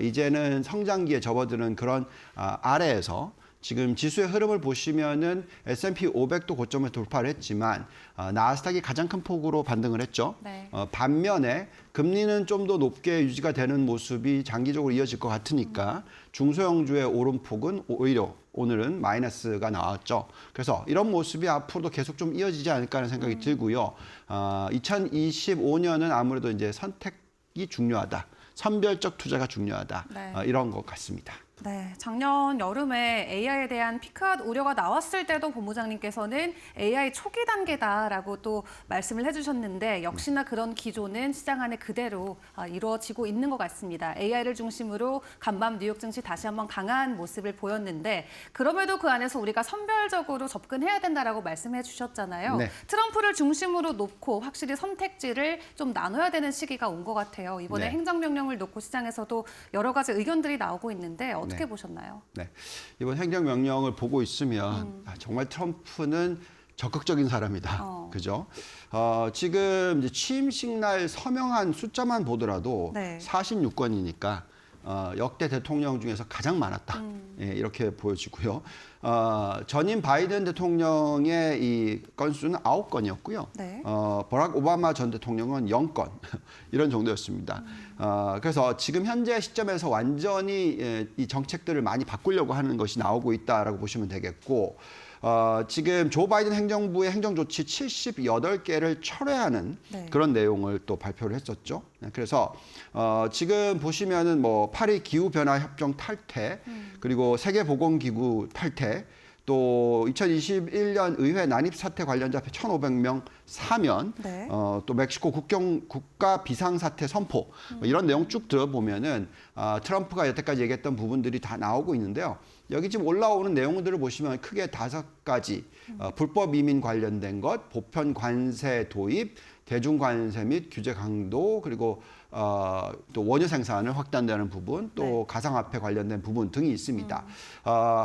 이제는 성장기에 접어드는 그런 아래에서 지금 지수의 흐름을 보시면은 S&P 500도 고점을 돌파를 했지만 나스닥이 가장 큰 폭으로 반등을 했죠. 네. 반면에 금리는 좀 더 높게 유지가 되는 모습이 장기적으로 이어질 것 같으니까 중소형주의 오름폭은 오히려 오늘은 마이너스가 나왔죠. 그래서 이런 모습이 앞으로도 계속 좀 이어지지 않을까 하는 생각이 들고요. 2025년은 아무래도 이제 선택이 중요하다. 선별적 투자가 중요하다. 네. 이런 것 같습니다. 네, 작년 여름에 AI에 대한 피크아웃 우려가 나왔을 때도 본부장님께서는 AI 초기 단계다라고 또 말씀을 해주셨는데 역시나 그런 기조는 시장 안에 그대로 이루어지고 있는 것 같습니다. AI를 중심으로 간밤 뉴욕 증시 다시 한번 강한 모습을 보였는데 그럼에도 그 안에서 우리가 선별적으로 접근해야 된다라고 말씀해 주셨잖아요. 네. 트럼프를 중심으로 놓고 확실히 선택지를 좀 나눠야 되는 시기가 온 것 같아요. 이번에 네. 행정명령을 놓고 시장에서도 여러 가지 의견들이 나오고 있는데 어떻게 네. 보셨나요? 네. 이번 행정명령을 보고 있으면 정말 트럼프는 적극적인 사람이다. 그죠? 지금 이제 취임식 날 서명한 숫자만 보더라도 네. 46건이니까 역대 대통령 중에서 가장 많았다. 예, 이렇게 보여지고요. 전임 바이든 대통령의 이 건수는 9건이었고요. 네. 버락 오바마 전 대통령은 0건 이런 정도였습니다. 그래서 지금 현재 시점에서 완전히 이 정책들을 많이 바꾸려고 하는 것이 나오고 있다라고 보시면 되겠고 지금 조 바이든 행정부의 행정조치 78개를 철회하는 네. 그런 내용을 또 발표를 했었죠. 그래서 지금 보시면은 뭐 파리 기후변화협정 탈퇴, 그리고 세계보건기구 탈퇴, 또 2021년 의회 난입 사태 관련자 1,500명 사면, 네. 또 멕시코 국가 비상사태 선포 뭐 이런 내용 쭉 들어보면은 트럼프가 여태까지 얘기했던 부분들이 다 나오고 있는데요. 여기 지금 올라오는 내용들을 보시면 크게 5가지 불법 이민 관련된 것, 보편 관세 도입, 대중 관세 및 규제 강도, 그리고 또 원유 생산을 확대한다는 부분, 또 네. 가상화폐 관련된 부분 등이 있습니다.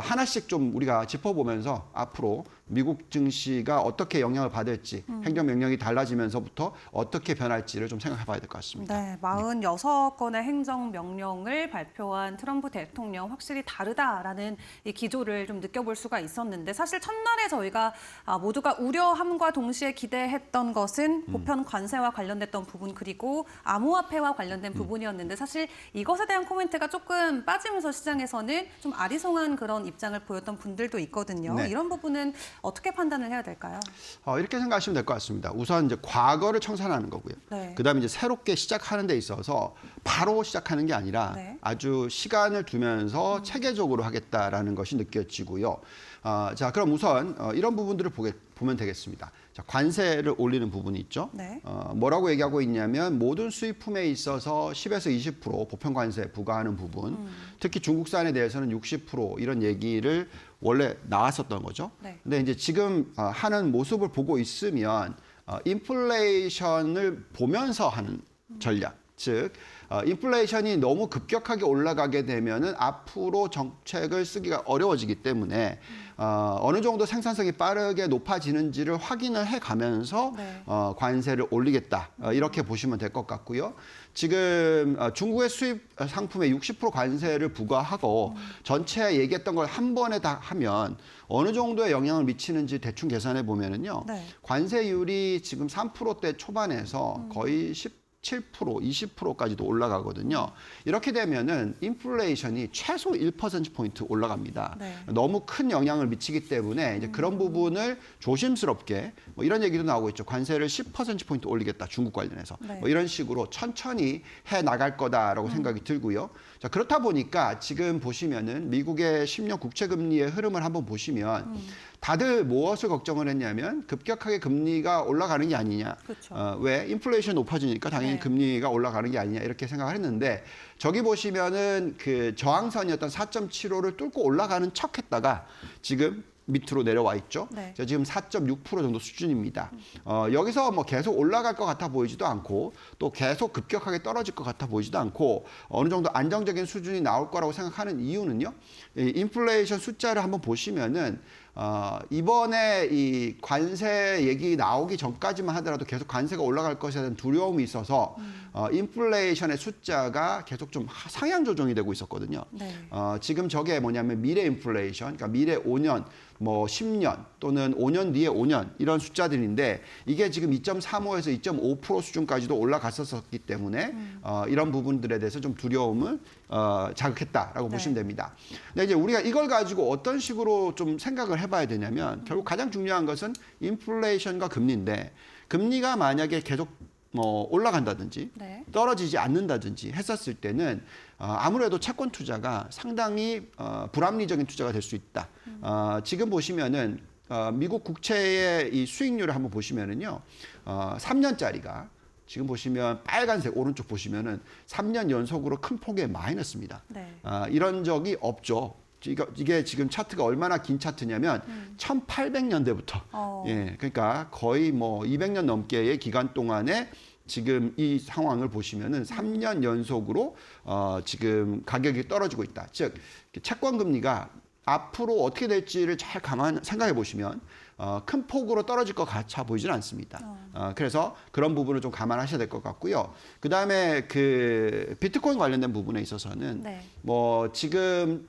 하나씩 좀 우리가 짚어보면서 앞으로 미국 증시가 어떻게 영향을 받을지, 행정명령이 달라지면서부터 어떻게 변할지를 좀 생각해봐야 될 것 같습니다. 네, 46건의 행정명령을 발표한 트럼프 대통령 확실히 다르다라는 이 기조를 좀 느껴볼 수가 있었는데 사실 첫날에 저희가 모두가 우려함과 동시에 기대했던 것은 보편 관세와 관련됐던 부분 그리고 암호화폐와 관련된 부분이었는데 사실 이것에 대한 코멘트가 조금 빠지면서 시장에서는 좀 아리송한 그런 입장을 보였던 분들도 있거든요. 네. 이런 부분은 어떻게 판단을 해야 될까요? 이렇게 생각하시면 될 것 같습니다. 우선 이제 과거를 청산하는 거고요. 네. 그다음에 이제 새롭게 시작하는 데 있어서 바로 시작하는 게 아니라 네. 아주 시간을 두면서 체계적으로 하겠다라는 것이 느껴지고요. 자, 그럼 우선 이런 부분들을 보면 되겠습니다. 자, 관세를 올리는 부분이 있죠. 네. 뭐라고 얘기하고 있냐면 모든 수입품에 있어서 10에서 20% 보편 관세 부과하는 부분, 특히 중국산에 대해서는 60% 이런 얘기를 원래 나왔었던 거죠. 네. 근데 이제 지금 하는 모습을 보고 있으면 인플레이션을 보면서 하는 전략, 즉 인플레이션이 너무 급격하게 올라가게 되면은 앞으로 정책을 쓰기가 어려워지기 때문에 어느 정도 생산성이 빠르게 높아지는지를 확인을 해가면서 네. 관세를 올리겠다 이렇게 보시면 될 것 같고요. 지금 중국의 수입 상품에 60% 관세를 부과하고 전체 얘기했던 걸 한 번에 다 하면 어느 정도의 영향을 미치는지 대충 계산해 보면은요. 네. 관세율이 지금 3%대 초반에서 거의 7%, 20%까지도 올라가거든요. 이렇게 되면은 인플레이션이 최소 1%포인트 올라갑니다. 네. 너무 큰 영향을 미치기 때문에 이제 그런 부분을 조심스럽게 뭐 이런 얘기도 나오고 있죠. 관세를 10%포인트 올리겠다. 중국 관련해서. 네. 뭐 이런 식으로 천천히 해 나갈 거다라고 생각이 들고요. 자, 그렇다 보니까 지금 보시면은 미국의 10년 국채 금리의 흐름을 한번 보시면 다들 무엇을 걱정을 했냐면 급격하게 금리가 올라가는 게 아니냐. 그렇죠. 왜? 인플레이션이 높아지니까 당연히 네. 금리가 올라가는 게 아니냐 이렇게 생각을 했는데 저기 보시면은 그 저항선이었던 4.75를 뚫고 올라가는 척 했다가 지금 밑으로 내려와 있죠. 네. 자, 지금 4.6% 정도 수준입니다. 여기서 뭐 계속 올라갈 것 같아 보이지도 않고 또 계속 급격하게 떨어질 것 같아 보이지도 않고 어느 정도 안정적인 수준이 나올 거라고 생각하는 이유는요. 이 인플레이션 숫자를 한번 보시면은 이번에 이 관세 얘기 나오기 전까지만 하더라도 계속 관세가 올라갈 것에 대한 두려움이 있어서 인플레이션의 숫자가 계속 좀 상향 조정이 되고 있었거든요. 네. 지금 저게 뭐냐면 미래 인플레이션, 그러니까 미래 5년, 뭐 10년 또는 5년 뒤에 5년 이런 숫자들인데 이게 지금 2.35에서 2.5% 수준까지도 올라갔었기 때문에 이런 부분들에 대해서 좀 두려움을 자극했다라고 네. 보시면 됩니다. 근데 이제 우리가 이걸 가지고 어떤 식으로 좀 생각을 해봐야 되냐면 결국 가장 중요한 것은 인플레이션과 금리인데 금리가 만약에 계속 올라간다든지 네. 떨어지지 않는다든지 했었을 때는 아무래도 채권 투자가 상당히 불합리적인 투자가 될 수 있다. 지금 보시면은 미국 국채의 이 수익률을 한번 보시면은요, 3년짜리가 지금 보시면 빨간색 오른쪽 보시면은 3년 연속으로 큰 폭의 마이너스입니다. 네. 이런 적이 없죠. 이게 지금 차트가 얼마나 긴 차트냐면 1800년대부터 예, 그러니까 거의 뭐 200년 넘게의 기간 동안에 지금 이 상황을 보시면은 3년 연속으로 지금 가격이 떨어지고 있다. 즉 채권 금리가 앞으로 어떻게 될지를 잘 생각해 보시면 큰 폭으로 떨어질 것 같아 보이지는 않습니다. 그래서 그런 부분을 좀 감안하셔야 될 것 같고요. 그 다음에 그 비트코인 관련된 부분에 있어서는 네. 뭐 지금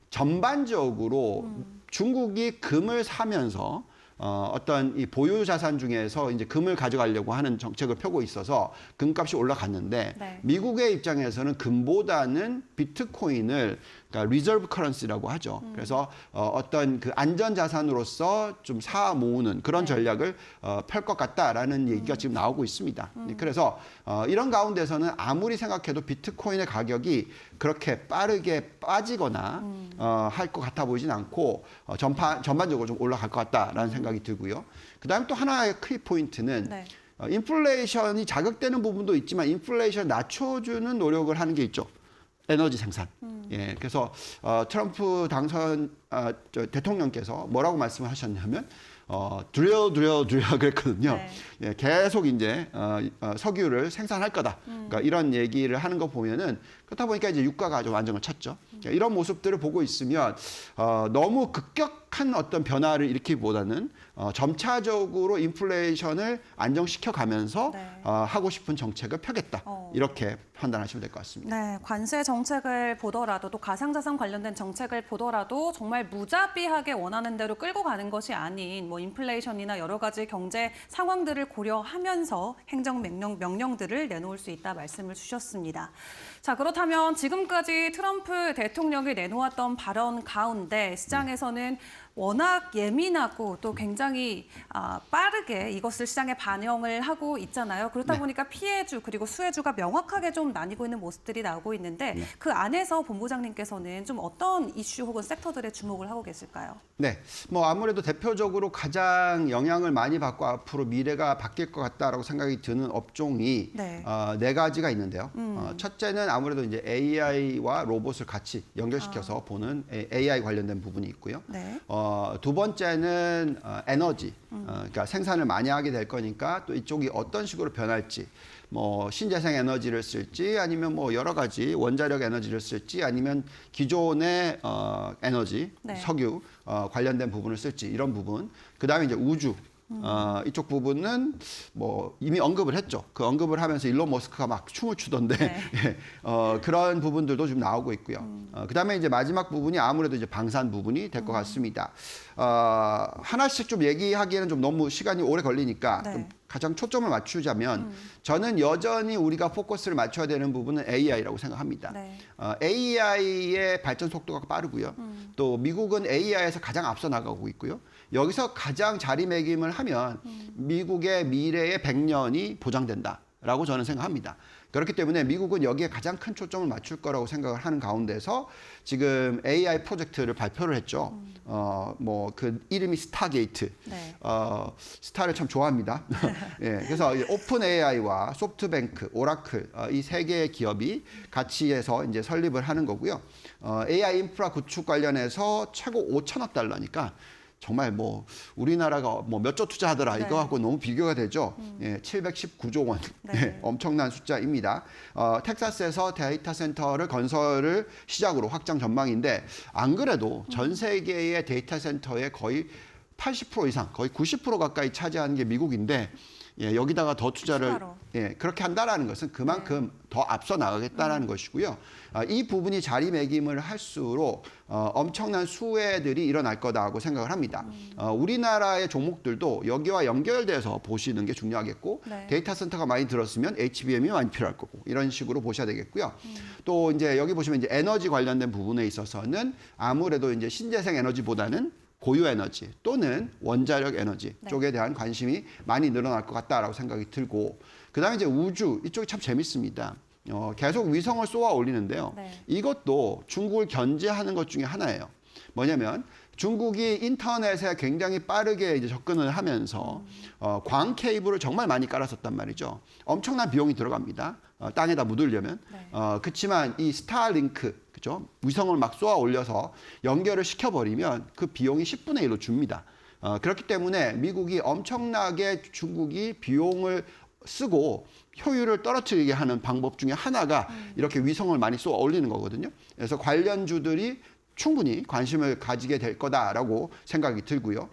전반적으로 중국이 금을 사면서 어떤 이 보유 자산 중에서 이제 금을 가져가려고 하는 정책을 펴고 있어서 금값이 올라갔는데 네. 미국의 입장에서는 금보다는 비트코인을 그러니까 리저브 커런시라고 하죠. 그래서 어떤 그 안전 자산으로서 좀 사 모으는 그런 전략을 펼 것 같다라는 얘기가 지금 나오고 있습니다. 그래서 이런 가운데서는 아무리 생각해도 비트코인의 가격이 그렇게 빠르게 빠지거나 할 것 같아 보이진 않고 전반적으로 좀 올라갈 것 같다라는 생각이 들고요. 그다음에 또 하나의 키 포인트는 네. 인플레이션이 자극되는 부분도 있지만 인플레이션 낮춰주는 노력을 하는 게 있죠. 에너지 생산. 예, 그래서 트럼프 대통령께서 뭐라고 말씀을 하셨냐면 드릴 그랬거든요. 네. 예, 계속 이제 석유를 생산할 거다. 그러니까 이런 얘기를 하는 거 보면은 그렇다 보니까 이제 유가가 좀 안정을 찾죠. 이런 모습들을 보고 있으면 너무 급격한 어떤 변화를 일으키기보다는 점차적으로 인플레이션을 안정시켜 가면서 네. 하고 싶은 정책을 펴겠다. 이렇게 판단하시면 될 것 같습니다. 네, 관세 정책을 보더라도 또 가상자산 관련된 정책을 보더라도 정말 무자비하게 원하는 대로 끌고 가는 것이 아닌 뭐 인플레이션이나 여러 가지 경제 상황들을 고려하면서 행정 명령들을 내놓을 수 있다 말씀을 주셨습니다. 자, 그렇다면 지금까지 트럼프 대통령이 내놓았던 발언 가운데 시장에서는 워낙 예민하고 또 굉장히 빠르게 이것을 시장에 반영을 하고 있잖아요. 그렇다 보니까 피해주 그리고 수혜주가 명확하게 좀 나뉘고 있는 모습들이 나오고 있는데 그 안에서 본부장님께서는 좀 어떤 이슈 혹은 섹터들에 주목을 하고 계실까요? 네, 뭐 아무래도 대표적으로 가장 영향을 많이 받고 앞으로 미래가 바뀔 것 같다라고 생각이 드는 업종이 네. 네 가지가 있는데요. 첫째는 아무래도 이제 AI와 로봇을 같이 연결시켜서 보는 AI 관련된 부분이 있고요. 네. 두 번째는 에너지, 그러니까 생산을 많이 하게 될 거니까 또 이쪽이 어떤 식으로 변할지, 뭐 신재생 에너지를 쓸지 아니면 뭐 여러 가지 원자력 에너지를 쓸지 아니면 기존의 에너지, 네. 석유 관련된 부분을 쓸지 이런 부분. 그다음에 이제 우주. 이쪽 부분은 뭐 이미 언급을 했죠. 그 언급을 하면서 일론 머스크가 막 춤을 추던데 네. 그런 부분들도 좀 나오고 있고요. 그다음에 이제 마지막 부분이 아무래도 이제 방산 부분이 될 것 같습니다. 하나씩 좀 얘기하기에는 좀 너무 시간이 오래 걸리니까 네. 좀 가장 초점을 맞추자면 저는 여전히 우리가 포커스를 맞춰야 되는 부분은 AI라고 생각합니다. 네. AI의 발전 속도가 빠르고요. 또 미국은 AI에서 가장 앞서 나가고 있고요. 여기서 가장 자리매김을 하면 미국의 미래의 100년이 보장된다라고 저는 생각합니다. 그렇기 때문에 미국은 여기에 가장 큰 초점을 맞출 거라고 생각을 하는 가운데서 지금 AI 프로젝트를 발표를 했죠. 뭐 그 이름이 스타게이트. 네. 스타를 참 좋아합니다. 예, 그래서 오픈 AI와 소프트뱅크, 오라클 이 세 개의 기업이 같이 해서 이제 설립을 하는 거고요. AI 인프라 구축 관련해서 최고 5천억 달러니까. 정말 뭐 우리나라가 뭐 몇 조 투자하더라 이거 갖고 너무 비교가 되죠. 예, 719조 원 네. 예, 엄청난 숫자입니다. 텍사스에서 데이터 센터를 건설을 시작으로 확장 전망인데 안 그래도 전 세계의 데이터 센터의 거의 80% 이상, 거의 90% 가까이 차지하는 게 미국인데 예, 여기다가 더 투자를 추가로. 예, 그렇게 한다라는 것은 그만큼 더 앞서 나가겠다라는 것이고요. 이 부분이 자리매김을 할수록 엄청난 수혜들이 일어날 거다고 생각을 합니다. 우리나라의 종목들도 여기와 연결돼서 보시는 게 중요하겠고 네. 데이터 센터가 많이 들었으면 HBM이 많이 필요할 거고 이런 식으로 보셔야 되겠고요. 또 이제 여기 보시면 이제 에너지 관련된 부분에 있어서는 아무래도 이제 신재생 에너지보다는 고유 에너지 또는 원자력 에너지 네. 쪽에 대한 관심이 많이 늘어날 것 같다라고 생각이 들고 그다음에 이제 우주 이쪽이 참 재밌습니다. 계속 위성을 쏘아 올리는데요. 네. 이것도 중국을 견제하는 것 중에 하나예요. 뭐냐면 중국이 인터넷에 굉장히 빠르게 이제 접근을 하면서 광 케이블을 정말 많이 깔았었단 말이죠. 엄청난 비용이 들어갑니다. 땅에다 묻으려면. 네. 그렇지만 이 스타링크 그죠? 위성을 막 쏘아 올려서 연결을 시켜버리면 그 비용이 10분의 1로 줍니다. 그렇기 때문에 미국이 엄청나게 중국이 비용을 쓰고 효율을 떨어뜨리게 하는 방법 중에 하나가 이렇게 위성을 많이 쏘아 올리는 거거든요. 그래서 관련주들이 충분히 관심을 가지게 될 거다라고 생각이 들고요.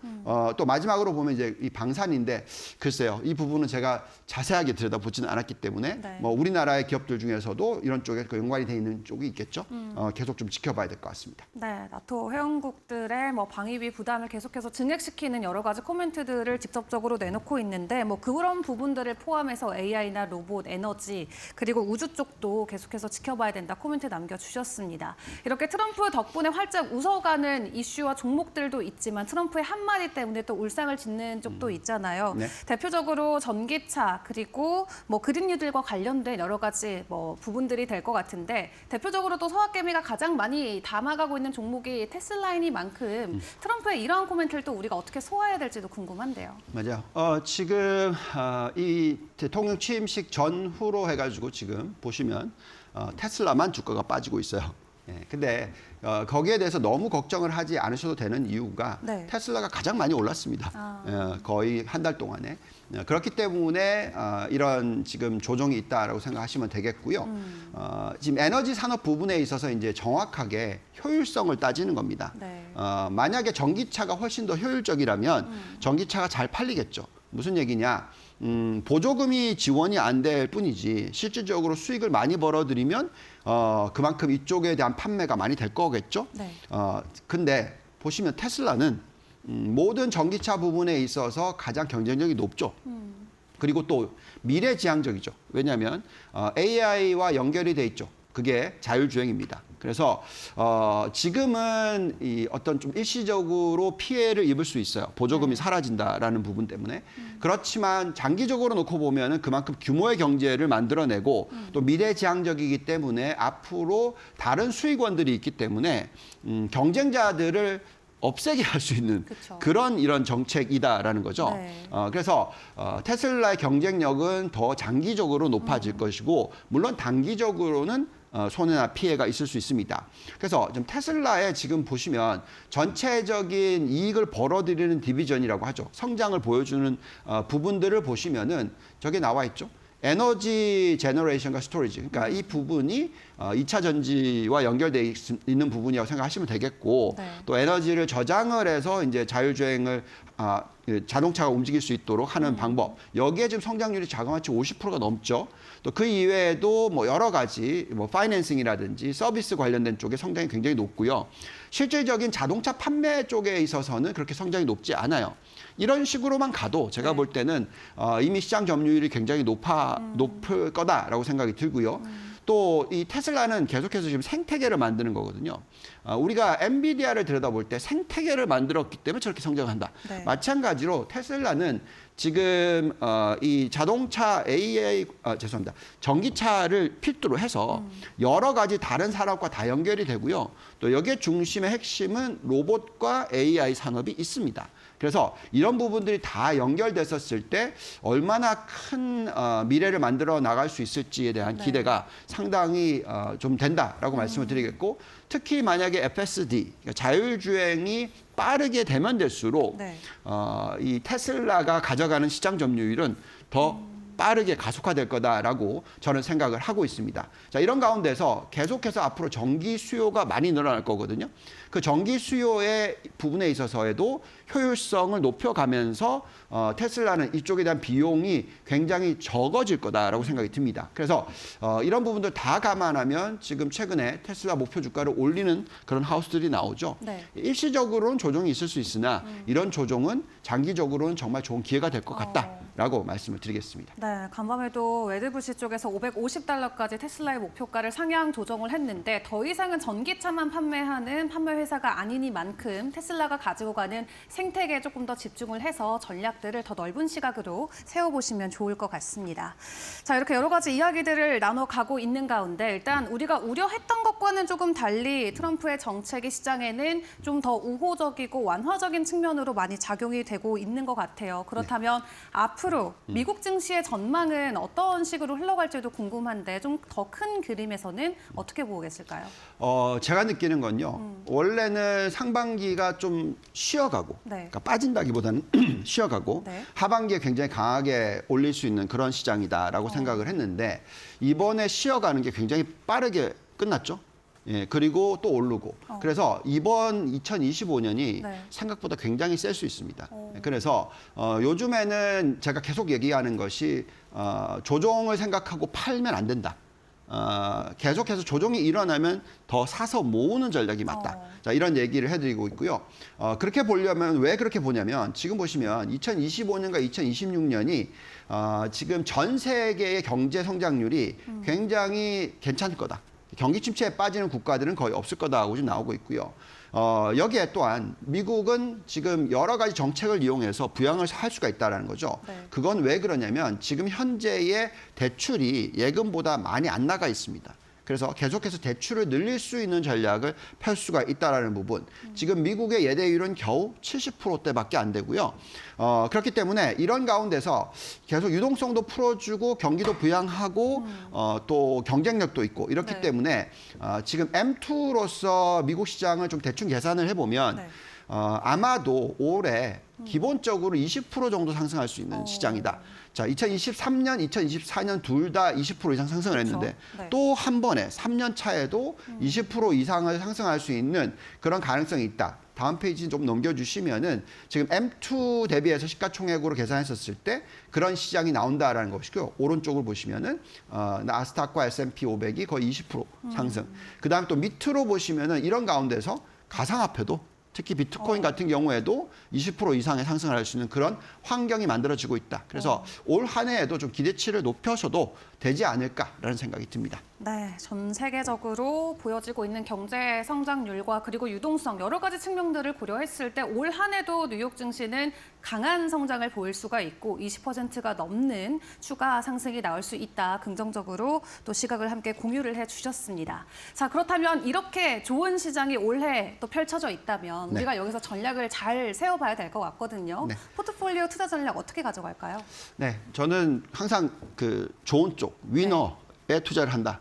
또 마지막으로 보면 이제 이 방산인데 글쎄요, 이 부분은 제가 자세하게 들여다보지는 않았기 때문에 네. 뭐 우리나라의 기업들 중에서도 이런 쪽에 그 연관이 돼 있는 쪽이 있겠죠. 계속 좀 지켜봐야 될 것 같습니다. 네, 나토 회원국들의 뭐 방위비 부담을 계속해서 증액시키는 여러 가지 코멘트들을 직접적으로 내놓고 있는데 뭐 그런 부분들을 포함해서 AI나 로봇, 에너지 그리고 우주 쪽도 계속해서 지켜봐야 된다 코멘트 남겨주셨습니다. 이렇게 트럼프 덕분에 활짝 웃어가는 이슈와 종목들도 있지만 트럼프의 한마디 때문에 또 울상을 짓는 쪽도 있잖아요. 네. 대표적으로 전기차 그리고 뭐 그린뉴딜과 관련된 여러 가지 뭐 부분들이 될 것 같은데 대표적으로 또 서학개미가 가장 많이 담아가고 있는 종목이 테슬라이니만큼 트럼프의 이러한 코멘트를 또 우리가 어떻게 소화해야 될지도 궁금한데요. 맞아요. 지금 이 대통령 취임식 전후로 해가지고 지금 보시면 테슬라만 주가가 빠지고 있어요. 예, 근데 거기에 대해서 너무 걱정을 하지 않으셔도 되는 이유가 네. 테슬라가 가장 많이 올랐습니다. 거의 한 달 동안에. 그렇기 때문에 이런 지금 조정이 있다라고 생각하시면 되겠고요. 지금 에너지 산업 부분에 있어서 이제 정확하게 효율성을 따지는 겁니다. 네. 만약에 전기차가 훨씬 더 효율적이라면 전기차가 잘 팔리겠죠. 무슨 얘기냐? 보조금이 지원이 안 될 뿐이지 실질적으로 수익을 많이 벌어들이면 그만큼 이쪽에 대한 판매가 많이 될 거겠죠. 네. 근데 보시면 테슬라는 모든 전기차 부분에 있어서 가장 경쟁력이 높죠. 그리고 또 미래지향적이죠. 왜냐하면 AI와 연결이 돼 있죠. 그게 자율주행입니다. 그래서 지금은 이 어떤 좀 일시적으로 피해를 입을 수 있어요. 보조금이 사라진다라는 부분 때문에. 그렇지만 장기적으로 놓고 보면은 그만큼 규모의 경제를 만들어내고 또 미래지향적이기 때문에 앞으로 다른 수익원들이 있기 때문에 경쟁자들을 없애게 할 수 있는 그쵸. 그런 이런 정책이다라는 거죠. 네. 그래서 테슬라의 경쟁력은 더 장기적으로 높아질 것이고 물론 단기적으로는 손해나 피해가 있을 수 있습니다. 그래서 좀 테슬라에 지금 보시면 전체적인 이익을 벌어들이는 디비전이라고 하죠. 성장을 보여주는 부분들을 보시면은 저게 나와 있죠. 에너지 제너레이션과 스토리지. 그러니까 이 부분이 2차 전지와 연결돼 있는 부분이라고 생각하시면 되겠고 네. 또 에너지를 저장을 해서 이제 자율주행을 자동차가 움직일 수 있도록 하는 방법. 여기에 지금 성장률이 자그마치 50%가 넘죠. 또 그 이외에도 뭐 여러 가지 뭐 파이낸싱이라든지 서비스 관련된 쪽에 성장이 굉장히 높고요. 실질적인 자동차 판매 쪽에 있어서는 그렇게 성장이 높지 않아요. 이런 식으로만 가도 제가 볼 때는 이미 시장 점유율이 굉장히 높을 거다라고 생각이 들고요. 또 이 테슬라는 계속해서 지금 생태계를 만드는 거거든요. 우리가 엔비디아를 들여다볼 때 생태계를 만들었기 때문에 저렇게 성장한다. 네. 마찬가지로 테슬라는 지금 이 자동차 죄송합니다. 전기차를 필두로 해서 여러 가지 다른 산업과 다 연결이 되고요. 또 여기에 중심의 핵심은 로봇과 AI 산업이 있습니다. 그래서 이런 부분들이 다 연결됐었을 때 얼마나 큰 미래를 만들어 나갈 수 있을지에 대한 기대가 상당히 좀 된다라고 말씀을 드리겠고 특히 만약에 FSD, 그러니까 자율주행이 빠르게 되면 될수록 네. 이 테슬라가 가져가는 시장 점유율은 더 빠르게 가속화될 거다라고 저는 생각을 하고 있습니다. 자, 이런 가운데서 계속해서 앞으로 전기 수요가 많이 늘어날 거거든요. 그 전기 수요의 부분에 있어서에도 효율성을 높여가면서 테슬라는 이쪽에 대한 비용이 굉장히 적어질 거다라고 생각이 듭니다. 그래서 이런 부분들 다 감안하면 지금 최근에 테슬라 목표 주가를 올리는 그런 하우스들이 나오죠. 네. 일시적으로는 조정이 있을 수 있으나 이런 조정은 장기적으로는 정말 좋은 기회가 될 것 같다라고 말씀을 드리겠습니다. 네, 간밤에도 웨드부시 쪽에서 $550까지 테슬라의 목표가를 상향 조정을 했는데 더 이상은 전기차만 판매하는 판매 회사가 아니니만큼 테슬라가 가지고 가는 생태계에 조금 더 집중을 해서 전략들을 더 넓은 시각으로 세워보시면 좋을 것 같습니다. 자, 이렇게 여러 가지 이야기들을 나눠가고 있는 가운데 일단 우리가 우려했던 것과는 조금 달리 트럼프의 정책이 시장에는 좀 더 우호적이고 완화적인 측면으로 많이 작용이 되고 있는 것 같아요. 그렇다면 앞으로 미국 증시의 전망은 어떤 식으로 흘러갈지도 궁금한데 좀 더 큰 그림에서는 어떻게 보고 계실까요? 제가 느끼는 건요. 원래는 상반기가 좀 쉬어가고, 네. 그러니까 빠진다기보다는 쉬어가고 네. 하반기에 굉장히 강하게 올릴 수 있는 그런 시장이다라고 생각을 했는데 이번에 쉬어가는 게 굉장히 빠르게 끝났죠. 예, 그리고 또 오르고. 그래서 이번 2025년이 네. 생각보다 굉장히 셀 수 있습니다. 그래서 요즘에는 제가 계속 얘기하는 것이 조정을 생각하고 팔면 안 된다. 계속해서 조정이 일어나면 더 사서 모으는 전략이 맞다. 자, 이런 얘기를 해드리고 있고요. 그렇게 보려면 왜 그렇게 보냐면 지금 보시면 2025년과 2026년이 지금 전 세계의 경제 성장률이 굉장히 괜찮을 거다. 경기 침체에 빠지는 국가들은 거의 없을 거다라고 지금 나오고 있고요. 여기에 또한 미국은 지금 여러 가지 정책을 이용해서 부양을 할 수가 있다는 거죠. 네. 그건 왜 그러냐면 지금 현재의 대출이 예금보다 많이 안 나가 있습니다. 그래서 계속해서 대출을 늘릴 수 있는 전략을 펼 수가 있다는 부분. 지금 미국의 예대율은 겨우 70%대밖에 안 되고요. 그렇기 때문에 이런 가운데서 계속 유동성도 풀어주고 경기도 부양하고 또 경쟁력도 있고 이렇기 네. 때문에 지금 M2로서 미국 시장을 좀 대충 계산을 해보면 네. 아마도 올해 기본적으로 20% 정도 상승할 수 있는 시장이다. 자, 2023년, 2024년 둘 다 20% 이상 상승을 했는데 그렇죠. 네. 또 한 번에 3년 차에도 20% 이상을 상승할 수 있는 그런 가능성이 있다. 다음 페이지 좀 넘겨주시면은 지금 M2 대비해서 시가총액으로 계산했었을 때 그런 시장이 나온다라는 것이고요. 오른쪽을 보시면은 나스닥과 S&P 500이 거의 20% 상승. 그다음 또 밑으로 보시면은 이런 가운데서 가상화폐도 특히 비트코인 같은 경우에도 20% 이상의 상승을 할 수 있는 그런 환경이 만들어지고 있다. 그래서 올 한 해에도 좀 기대치를 높여서도 되지 않을까라는 생각이 듭니다. 네, 전 세계적으로 보여지고 있는 경제 성장률과 그리고 유동성 여러 가지 측면들을 고려했을 때 올 한 해도 뉴욕 증시는 강한 성장을 보일 수가 있고 20%가 넘는 추가 상승이 나올 수 있다. 긍정적으로 또 시각을 함께 공유를 해주셨습니다. 자, 그렇다면 이렇게 좋은 시장이 올해 또 펼쳐져 있다면 네. 우리가 여기서 전략을 잘 세워봐야 될 것 같거든요. 네. 포트폴리오 투자 전략 어떻게 가져갈까요? 네, 저는 항상 그 좋은 쪽 위너에 투자를 한다.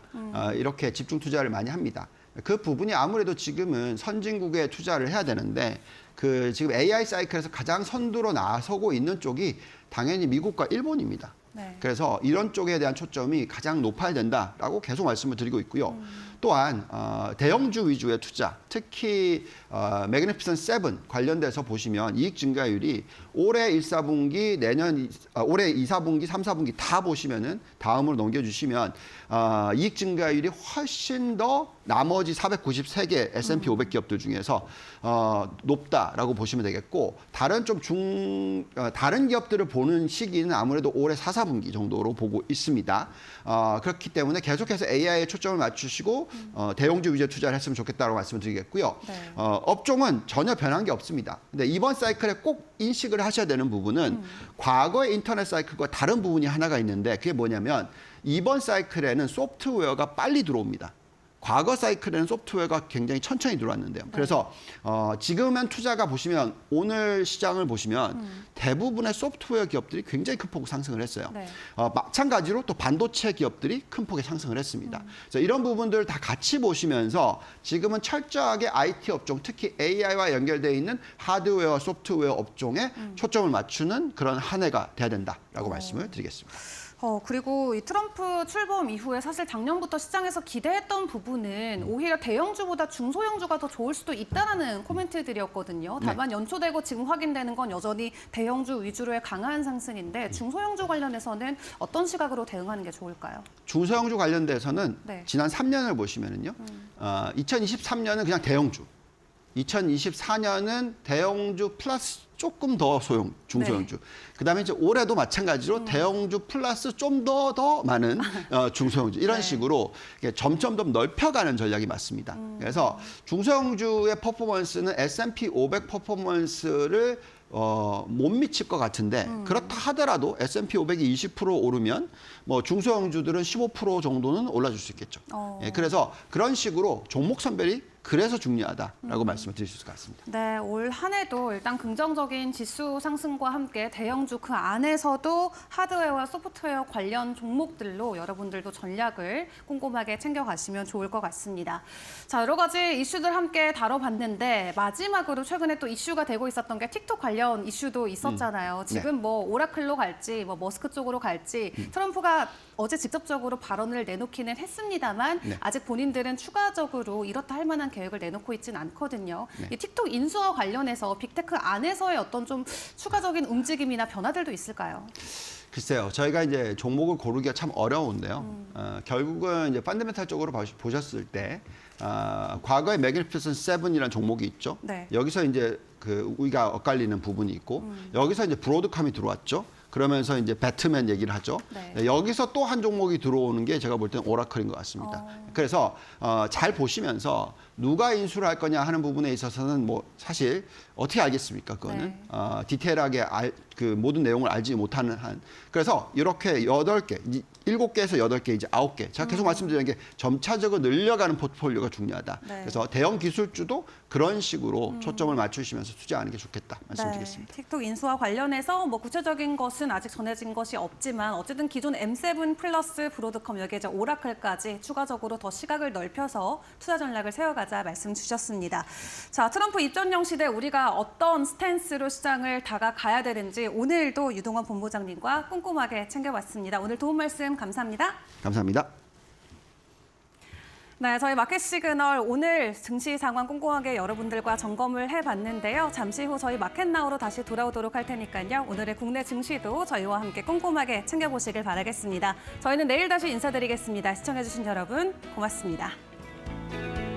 이렇게 집중 투자를 많이 합니다. 그 부분이 아무래도 지금은 선진국에 투자를 해야 되는데 그 지금 AI 사이클에서 가장 선두로 나서고 있는 쪽이 당연히 미국과 일본입니다. 네. 그래서 이런 쪽에 대한 초점이 가장 높아야 된다라고 계속 말씀을 드리고 있고요. 또한 대형주 위주의 투자, 특히 매그니피센트 7 관련돼서 보시면 이익 증가율이 올해 1, 4분기, 올해 2, 4분기, 3, 4분기 다 보시면은 다음으로 넘겨주시면 이익 증가율이 훨씬 더 나머지 493개 S&P 500 기업들 중에서 높다라고 보시면 되겠고 다른 다른 기업들을 보는 시기는 아무래도 올해 4, 4분기 정도로 보고 있습니다. 그렇기 때문에 계속해서 AI에 초점을 맞추시고 대형주 위주의 투자를 했으면 좋겠다고 말씀을 드리겠고요. 네. 업종은 전혀 변한 게 없습니다. 근데 이번 사이클에 꼭 인식을 하셔야 되는 부분은 과거의 인터넷 사이클과 다른 부분이 하나가 있는데 그게 뭐냐면 이번 사이클에는 소프트웨어가 빨리 들어옵니다. 과거 사이클에는 소프트웨어가 굉장히 천천히 들어왔는데요. 그래서 지금은 투자가 보시면 오늘 시장을 보시면 대부분의 소프트웨어 기업들이 굉장히 큰 폭으로 상승을 했어요. 네. 마찬가지로 또 반도체 기업들이 큰 폭의 상승을 했습니다. 그래서 이런 부분들 다 같이 보시면서 지금은 철저하게 IT 업종, 특히 AI와 연결되어 있는 하드웨어, 소프트웨어 업종에 초점을 맞추는 그런 한 해가 돼야 된다라고 말씀을 드리겠습니다. 그리고 이 트럼프 출범 이후에 사실 작년부터 시장에서 기대했던 부분은 오히려 대형주보다 중소형주가 더 좋을 수도 있다는 코멘트들이었거든요. 다만 연초되고 지금 확인되는 건 여전히 대형주 위주로의 강한 상승인데 중소형주 관련해서는 어떤 시각으로 대응하는 게 좋을까요? 중소형주 관련돼서는 네. 지난 3년을 보시면은요. 2023년은 그냥 대형주. 2024년은 대형주 플러스 조금 더 중소형주. 그다음에 이제 올해도 마찬가지로 대형주 플러스 좀 더 많은 중소형주 이런 네. 식으로 점점 더 넓혀가는 전략이 맞습니다. 그래서 중소형주의 퍼포먼스는 S&P 500 퍼포먼스를 못 미칠 것 같은데 그렇다 하더라도 S&P 500이 20% 오르면 뭐 중소형주들은 15% 정도는 올라줄 수 있겠죠. 예, 그래서 그런 식으로 종목 선별이 그래서 중요하다라고 말씀을 드릴 수 있을 것 같습니다. 네, 올 한 해도 일단 긍정적인 지수 상승과 함께 대형주 그 안에서도 하드웨어와 소프트웨어 관련 종목들로 여러분들도 전략을 꼼꼼하게 챙겨가시면 좋을 것 같습니다. 자, 여러 가지 이슈들 함께 다뤄봤는데 마지막으로 최근에 또 이슈가 되고 있었던 게 틱톡 관련 이슈도 있었잖아요. 지금 뭐 오라클로 갈지 뭐 머스크 쪽으로 갈지 트럼프가 어제 직접적으로 발언을 내놓기는 했습니다만 아직 본인들은 추가적으로 이렇다 할 만한 계획을 내놓고 있지는 않거든요. 이 틱톡 인수와 관련해서 빅테크 안에서의 어떤 좀 추가적인 움직임이나 변화들도 있을까요? 글쎄요, 저희가 이제 종목을 고르기가 참 어려운데요. 결국은 이제 펀더멘탈 쪽으로 보셨을 때 과거에 매그니피센트 7이라는 종목이 있죠. 네. 여기서 이제 그 우리가 엇갈리는 부분이 있고 여기서 이제 브로드컴이 들어왔죠. 그러면서 이제 배트맨 얘기를 하죠. 네. 여기서 또 한 종목이 들어오는 게 제가 볼 때는 오라클인 것 같습니다. 그래서 잘 보시면서 누가 인수를 할 거냐 하는 부분에 있어서는 뭐 사실 어떻게 알겠습니까? 그거는 디테일하게 그 모든 내용을 알지 못하는 한. 그래서 이렇게 8개, 7개에서 8개, 이제 9개. 제가 계속 말씀드리는 게 점차적으로 늘려가는 포트폴리오가 중요하다. 네. 그래서 대형 기술주도 그런 식으로 초점을 맞추시면서 투자하는 게 좋겠다 말씀드리겠습니다. 네, 틱톡 인수와 관련해서 뭐 구체적인 것은 아직 전해진 것이 없지만 어쨌든 기존 M7 플러스 브로드컴 여기에 이제 오라클까지 추가적으로 더 시각을 넓혀서 투자 전략을 세워가자 말씀 주셨습니다. 자, 트럼프 입전령 시대 우리가 어떤 스탠스로 시장을 다가가야 되는지 오늘도 유동원 본부장님과 꼼꼼하게 챙겨봤습니다. 오늘 도움 말씀 감사합니다. 감사합니다. 네, 저희 마켓 시그널 오늘 증시 상황 꼼꼼하게 여러분들과 점검을 해봤는데요. 잠시 후 저희 마켓나우로 다시 돌아오도록 할 테니까요. 오늘의 국내 증시도 저희와 함께 꼼꼼하게 챙겨보시길 바라겠습니다. 저희는 내일 다시 인사드리겠습니다. 시청해주신 여러분 고맙습니다.